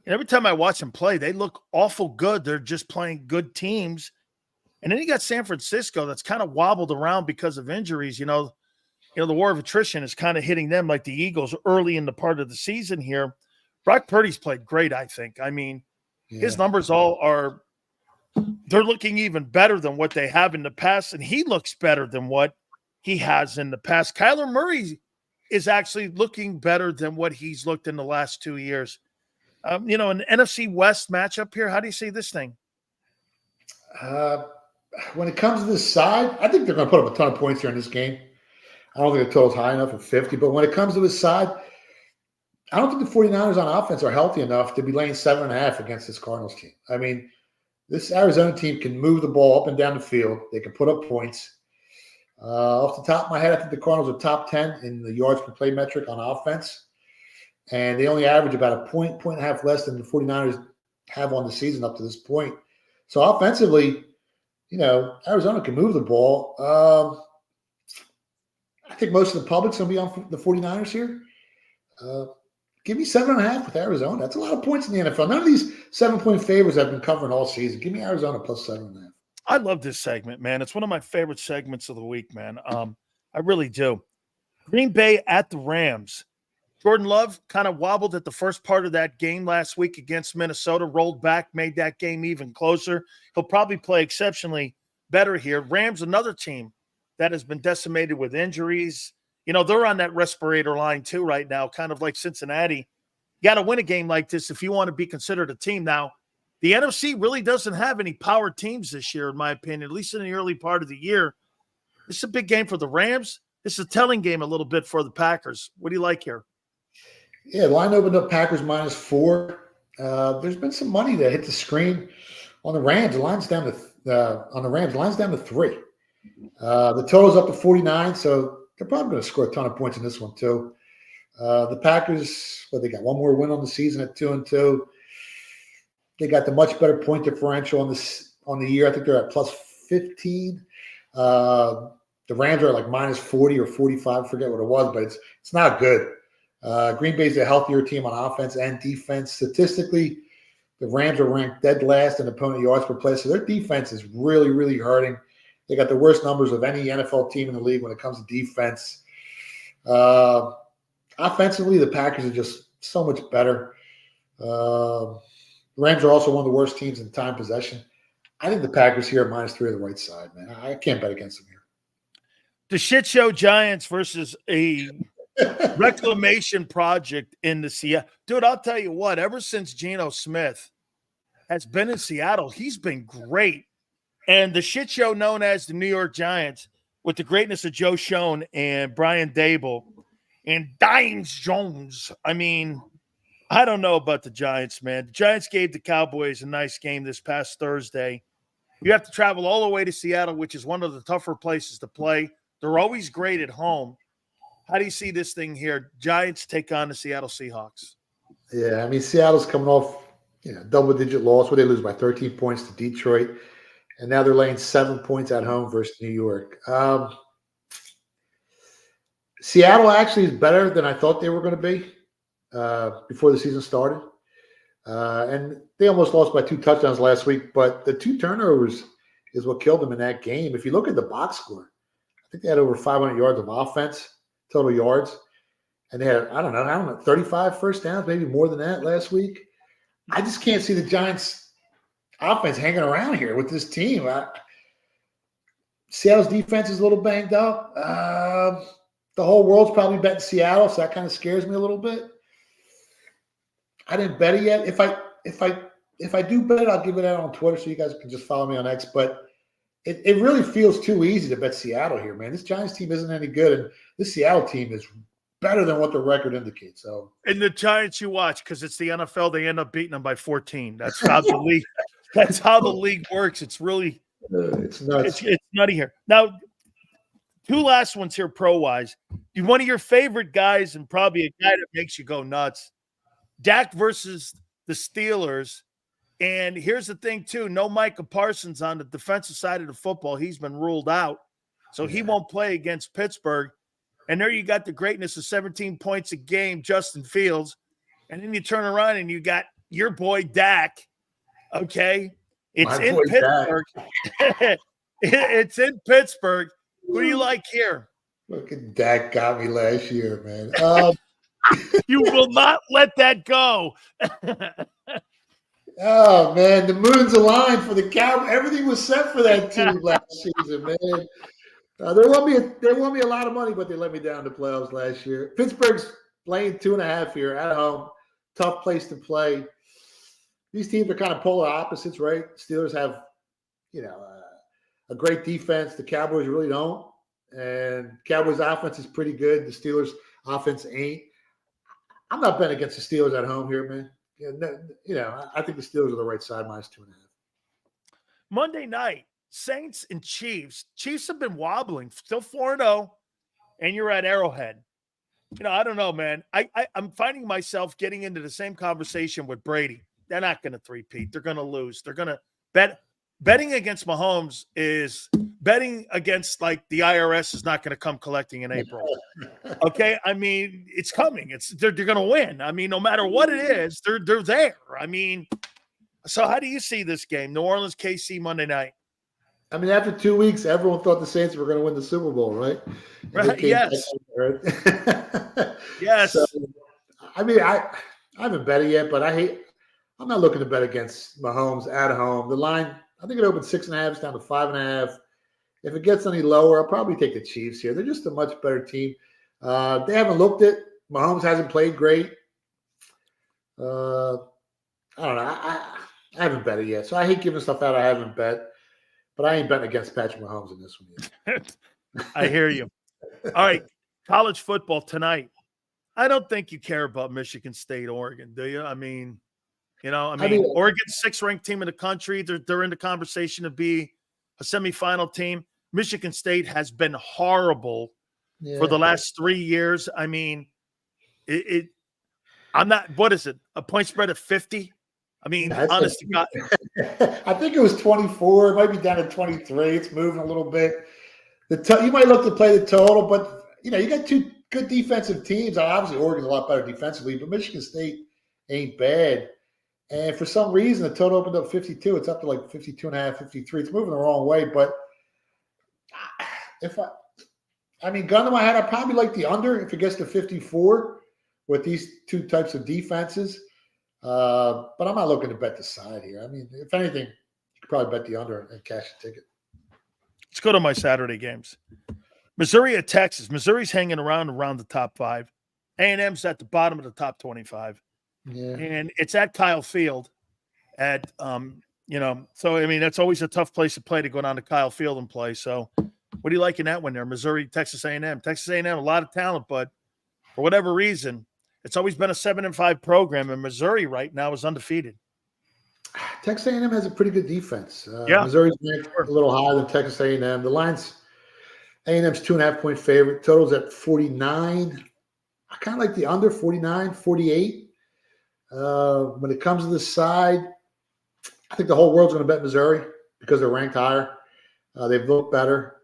And every time I watch them play, they look awful good. They're just playing good teams. And then you got San Francisco that's kind of wobbled around because of injuries. The war of attrition is kind of hitting them like the Eagles early in the part of the season here. Brock Purdy's played great, I think. I mean, his numbers they're looking even better than what they have in the past, and he looks better than what he has in the past. Kyler Murray is actually looking better than what he's looked in the last 2 years. An NFC West matchup here, how do you see this thing? When it comes to this side, I think they're going to put up a ton of points here in this game. I don't think the total's high enough at 50, but when it comes to this side, I don't think the 49ers on offense are healthy enough to be laying 7.5 against this Cardinals team. I mean, this Arizona team can move the ball up and down the field. They can put up points. Off the top of my head, I think the Cardinals are top 10 in the yards per play metric on offense. And they only average about a point and a half less than the 49ers have on the season up to this point. So offensively, Arizona can move the ball. I think most of the public's going to be on the 49ers here. Give me 7.5 with Arizona. That's a lot of points in the NFL. None of these 7-point favorites have been covering all season. Give me Arizona plus 7.5. I love this segment, man. It's one of my favorite segments of the week, man. I really do. Green Bay at the Rams. Jordan Love kind of wobbled at the first part of that game last week against Minnesota, rolled back, made that game even closer. He'll probably play exceptionally better here. Rams, another team that has been decimated with injuries. They're on that respirator line too right now, kind of like Cincinnati. You got to win a game like this if you want to be considered a team. Now, the NFC really doesn't have any power teams this year, in my opinion, at least in the early part of the year. This is a big game for the Rams. This is a telling game a little bit for the Packers. What do you like here? Yeah, the line opened up Packers -4. There's been some money that hit the screen on the Rams. The line's down to 3. The total's up to 49, so they're probably going to score a ton of points in this one too. The Packers, they got one more win on the season at 2-2. They got the much better point differential on the year. I think they're at +15. The Rams are like -40 or 45. I forget what it was, but it's not good. Green Bay's a healthier team on offense and defense. Statistically, the Rams are ranked dead last in opponent yards per play, so their defense is really, really hurting. They got the worst numbers of any NFL team in the league when it comes to defense. Offensively, the Packers are just so much better. The Rams are also one of the worst teams in time possession. I think the Packers here are -3 on the right side, man. I can't bet against them here. The shit show Giants versus a reclamation project in the Seattle. Dude, I'll tell you what, ever since Geno Smith has been in Seattle, he's been great. And the shit show known as the New York Giants, with the greatness of Joe Schoen and Brian Dable and Dines Jones. I mean, I don't know about the Giants, man. The Giants gave the Cowboys a nice game this past Thursday. You have to travel all the way to Seattle, which is one of the tougher places to play. They're always great at home. How do you see this thing here? Giants take on the Seattle Seahawks. Yeah, I mean, Seattle's coming off double-digit loss where they lose by 13 points to Detroit. And now they're laying 7 points at home versus New York. Seattle actually is better than I thought they were going to be before the season started. And they almost lost by 2 touchdowns last week, but the 2 turnovers is what killed them in that game. If you look at the box score, I think they had over 500 yards of offense, total yards. And they had, I don't know, 35 first downs, maybe more than that last week. I just can't see the Giants' offense hanging around here with this team. Seattle's defense is a little banged up. The whole world's probably betting Seattle, so that kind of scares me a little bit. I didn't bet it yet. If I do bet it, I'll give it out on Twitter so you guys can just follow me on X. But it really feels too easy to bet Seattle here, man. This Giants team isn't any good, and this Seattle team is better than what the record indicates. So, and the Giants you watch, because it's the NFL, they end up beating them by 14. That's how the league. That's how the league works. It's really it's nuts. It's nutty here. Now, 2 last ones here, pro-wise. One of your favorite guys, and probably a guy that makes you go nuts, Dak versus the Steelers. And here's the thing, too. No Micah Parsons on the defensive side of the football. He's been ruled out. So he won't play against Pittsburgh. And there you got the greatness of 17 points a game, Justin Fields. And then you turn around and you got your boy Dak. Okay. It's in Pittsburgh. It's in Pittsburgh. Who do you like here? Fucking Dak got me last year, man. You will not let that go. Oh, man. The moon's aligned for the Cowboys. Everything was set for that team last season, man. They won me a lot of money, but they let me down in the playoffs last year. Pittsburgh's laying 2.5 here at home. Tough place to play. These teams are kind of polar opposites, right? Steelers have, a great defense. The Cowboys really don't. And Cowboys' offense is pretty good. The Steelers' offense ain't. I'm not betting against the Steelers at home here, man. I think the Steelers are the right side, -2.5. Monday night, Saints and Chiefs. Chiefs have been wobbling, still 4-0, and you're at Arrowhead. I don't know, man. I'm finding myself getting into the same conversation with Brady. They're not going to three-peat. They're going to lose. They're going to bet. Betting against Mahomes is betting against, like, the IRS is not going to come collecting in April. Okay? I mean, it's coming. They're going to win. I mean, no matter what it is, they're there. I mean, so how do you see this game? New Orleans, KC, Monday night. I mean, after 2 weeks, everyone thought the Saints were going to win the Super Bowl, right? Right. Yes. Yes. So, I mean, I haven't bet it yet, but I'm not looking to bet against Mahomes at home. The line, I think it opened 6.5, it's down to 5.5. If it gets any lower, I'll probably take the Chiefs here. They're just a much better team. They haven't looked it. Mahomes hasn't played great. I don't know. I haven't bet it yet. So I hate giving stuff out I haven't bet. But I ain't betting against Patrick Mahomes in this one yet. I hear you. All right. College football tonight. I don't think you care about Michigan State, Oregon, do you? I mean, Oregon's 6th-ranked team in the country. They're in the conversation to be a semifinal team. Michigan State has been horrible for the last 3 years. I mean, I'm not. What is it? A point spread of 50? I mean, honest to God. I think it was 24. It might be down to 23. It's moving a little bit. You might look to play the total, but you got 2 good defensive teams. Obviously, Oregon's a lot better defensively, but Michigan State ain't bad. And for some reason, the total opened up 52. It's up to like 52 and a half, 53. It's moving the wrong way. But gun to my head, I'd probably like the under if it gets to 54 with these two types of defenses. But I'm not looking to bet the side here. I mean, if anything, you could probably bet the under and cash the ticket. Let's go to my Saturday games. Missouri at Texas. Missouri's hanging around the top 5. A&M's at the bottom of the top 25. Yeah. And it's at Kyle Field. That's always a tough place to play, to go down to Kyle Field and play. So what do you like in that one there? Missouri, Texas A&M. Texas A&M, a lot of talent, but for whatever reason, it's always been a 7-5 program, and Missouri right now is undefeated. Texas A&M has a pretty good defense. Yeah. Missouri's ranked a little higher than Texas A&M. The line's A&M's 2.5-point favorite. Total's at 49. I kind of like the under 49, 48. When it comes to the side, I think the whole world's going to bet Missouri because they're ranked higher. They've looked better.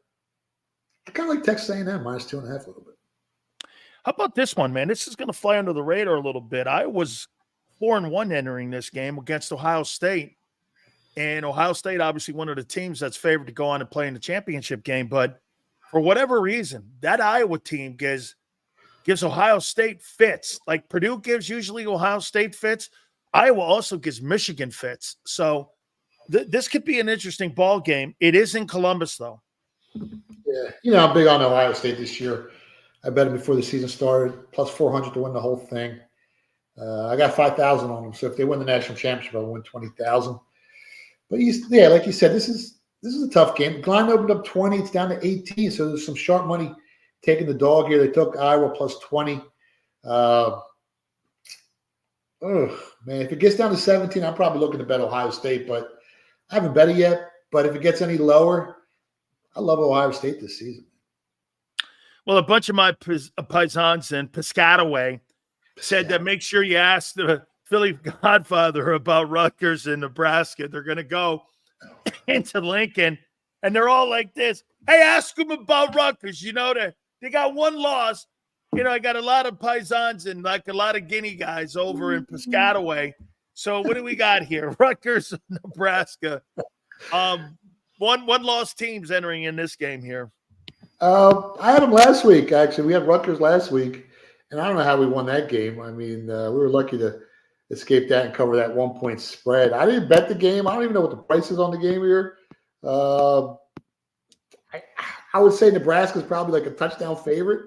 I kind of like Texas A&M minus 2.5 a little bit. How about this one, man? This is going to fly under the radar a little bit. I was 4-1 entering this game against Ohio State. And Ohio State, obviously one of the teams that's favored to go on and play in the championship game. But for whatever reason, that Iowa team gives Ohio State fits. Like Purdue gives usually Ohio State fits. Iowa also gives Michigan fits. So this could be an interesting ball game. It is in Columbus, though. Yeah. I'm big on Ohio State this year. I bet them before the season started, plus 400 to win the whole thing. I got 5,000 on them. So if they win the national championship, I'll win 20,000. But like you said, this is a tough game. Line opened up 20. It's down to 18. So there's some sharp money taking the dog here. They took Iowa plus 20. If it gets down to 17, I'm probably looking to bet Ohio State, but I haven't bet it yet. But if it gets any lower, I love Ohio State this season. Well, a bunch of my paisans in Piscataway said that make sure you ask the Philly Godfather about Rutgers and Nebraska. They're going to go into Lincoln, and they're all like this. Hey, ask them about Rutgers. They got one loss. I got a lot of paisans and like a lot of Guinea guys over in Piscataway. So what do we got here? Rutgers, Nebraska. One lost teams entering in this game here. I had them last week, actually. We had Rutgers last week, and I don't know how we won that game. I mean, we were lucky to escape that and cover that 1-point spread. I didn't bet the game. I don't even know what the price is on the game here. I would say Nebraska's probably like a touchdown favorite.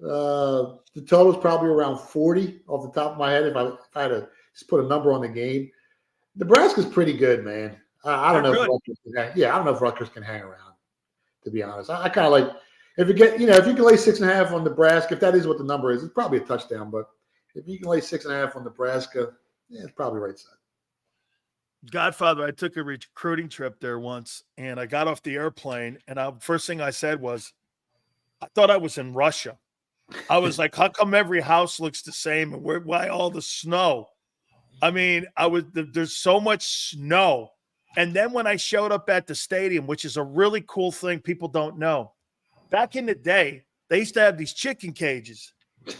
The total is probably around 40 off the top of my head if I had to just put a number on the game. Nebraska's pretty good, man. I don't know if Rutgers can hang around, to be honest. I kind of like if you can lay 6.5 on Nebraska, if that is what the number is, it's probably a touchdown. But if you can lay 6.5 on Nebraska, it's probably right side. Godfather, I took a recruiting trip there once, and I got off the airplane, and first thing I said was, I thought I was in Russia. I was like, how come every house looks the same, and why all the snow? I mean, there's so much snow. And then when I showed up at the stadium, which is a really cool thing people don't know, back in the day, they used to have these chicken cages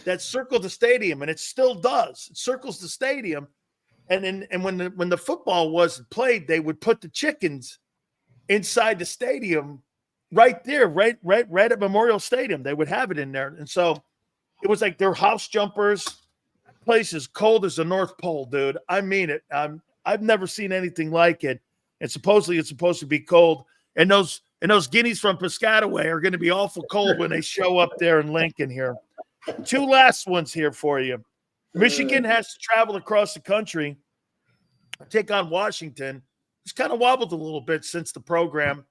that circled the stadium, and it still does. It circles the stadium. And when the football wasn't played, they would put the chickens inside the stadium right there, right at Memorial Stadium. They would have it in there. And so it was like their house jumpers. That place is cold as the North Pole, dude. I mean it. I've never seen anything like it. And supposedly it's supposed to be cold. And those guineas from Piscataway are going to be awful cold when they show up there in Lincoln here. Two last ones here for you. Michigan has to travel across the country, take on Washington. It's kind of wobbled a little bit since the program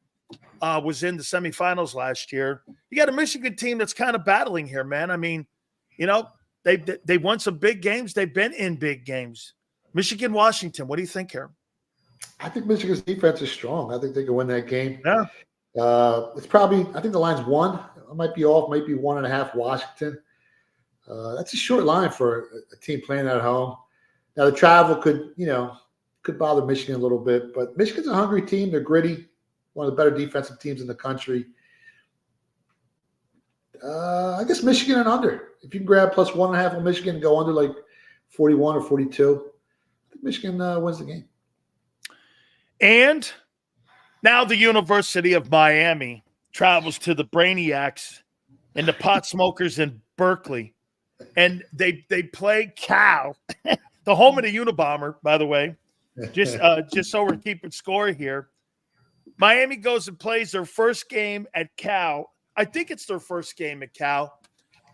was in the semifinals last year. You got a Michigan team that's kind of battling here, man. I mean, they've won some big games. They've been in big games. Michigan, Washington, what do you think here? I think Michigan's defense is strong. I think they can win that game. Yeah. It's probably, I think the line's 1. I might be off, might be 1.5 Washington. That's a short line for a team playing at home. Now the travel could bother Michigan a little bit, but Michigan's a hungry team. They're gritty, one of the better defensive teams in the country. I guess Michigan and under. If you can grab plus 1.5 on Michigan and go under like 41 or 42, I think Michigan wins the game. And now the University of Miami travels to the Brainiacs and the pot smokers in Berkeley. And they play Cal, the home of the Unabomber, by the way. Just so we're keeping score here. Miami goes and plays their first game at Cal. I think it's their first game at Cal.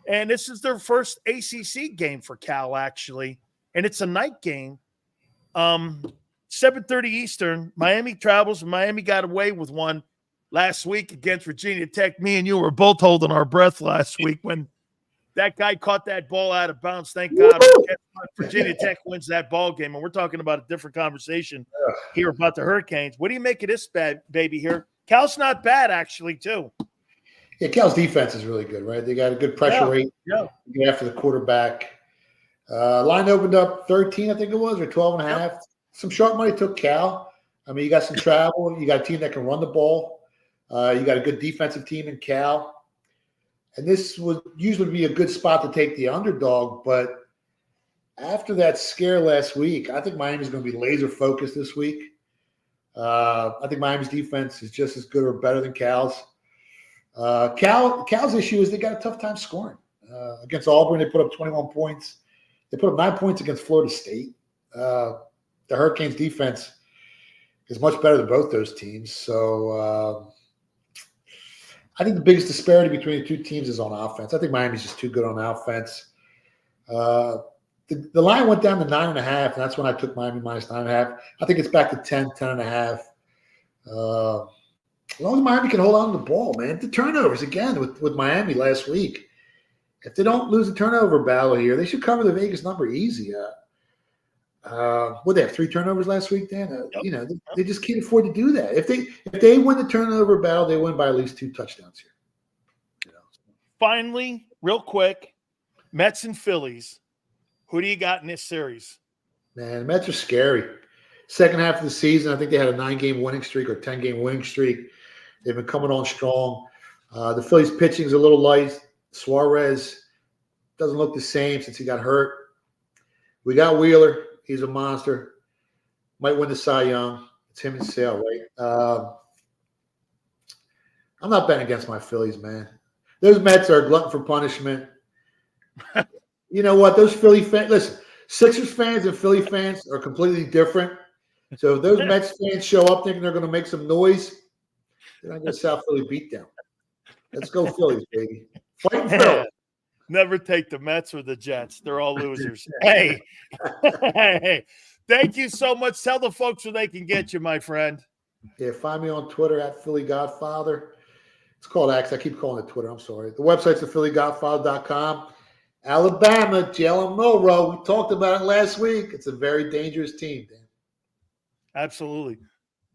And this is their first ACC game for Cal, actually. And it's a night game. 7:30 Eastern. Miami travels. Miami got away with one last week against Virginia Tech. Me and you were both holding our breath last week when that guy caught that ball out of bounds. Thank God. Virginia Tech wins that ball game. And we're talking about a different conversation here about the Hurricanes. What do you make of this baby here? Cal's not bad, actually, too. Yeah, Cal's defense is really good, right? They got a good pressure rate. Yeah. After the quarterback. Line opened up 13, I think it was, or 12.5. Yep. Some sharp money took Cal. I mean, you got some travel. You got a team that can run the ball. You got a good defensive team in Cal. And this would usually be a good spot to take the underdog. But after that scare last week, I think Miami's going to be laser focused this week. I think Miami's defense is just as good or better than Cal's. Cal's issue is they got a tough time scoring. Against Auburn, they put up 21 points. They put up 9 points against Florida State. The Hurricanes' defense is much better than both those teams. So I think the biggest disparity between the two teams is on offense. I think Miami's just too good on offense. The line went down to 9.5, and that's when I took Miami minus 9.5. I think it's back to 10.5. As long as Miami can hold on to the ball, man. The turnovers, again, with Miami last week. If they don't lose the turnover battle here, they should cover the Vegas number easy. What, they have 3 turnovers last week, Dan? Yep. They just can't afford to do that. If they win the turnover battle, they win by at least 2 touchdowns here. Finally, real quick, Mets and Phillies. Who do you got in this series? Man, the Mets are scary. Second half of the season, I think they had a 9-game winning streak or 10-game winning streak. They've been coming on strong. The Phillies pitching is a little light. Suarez doesn't look the same since he got hurt. We got Wheeler. He's a monster. Might win the Cy Young. It's him and Sale, right? I'm not betting against my Phillies, man. Those Mets are a glutton for punishment. You know what? Those Philly fans – listen, Sixers fans and Philly fans are completely different. So if those Mets fans show up thinking they're going to make some noise, they're not going to South Philly beatdown. Let's go Phillies, baby. Fight Philly. Never take the Mets or the Jets. They're all losers. Hey, thank you so much. Tell the folks where they can get you, my friend. Yeah, find me on Twitter at Philly Godfather. It's called X. I keep calling it Twitter. I'm sorry. The website's at phillygodfather.com. Alabama, Jalen Milroe. We talked about it last week. It's a very dangerous team, Dan. Absolutely.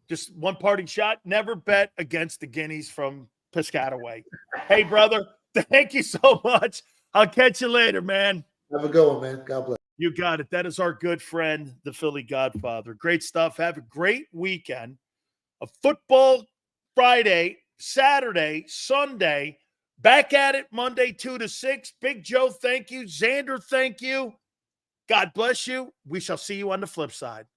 Just one parting shot. Never bet against the Guineas from Piscataway. Hey, brother, thank you so much. I'll catch you later, man. Have a good one, man. God bless. You got it. That is our good friend, the Philly Godfather. Great stuff. Have a great weekend. A football Friday, Saturday, Sunday. Back at it Monday, 2 to 6. Big Joe, thank you. Xander, thank you. God bless you. We shall see you on the flip side.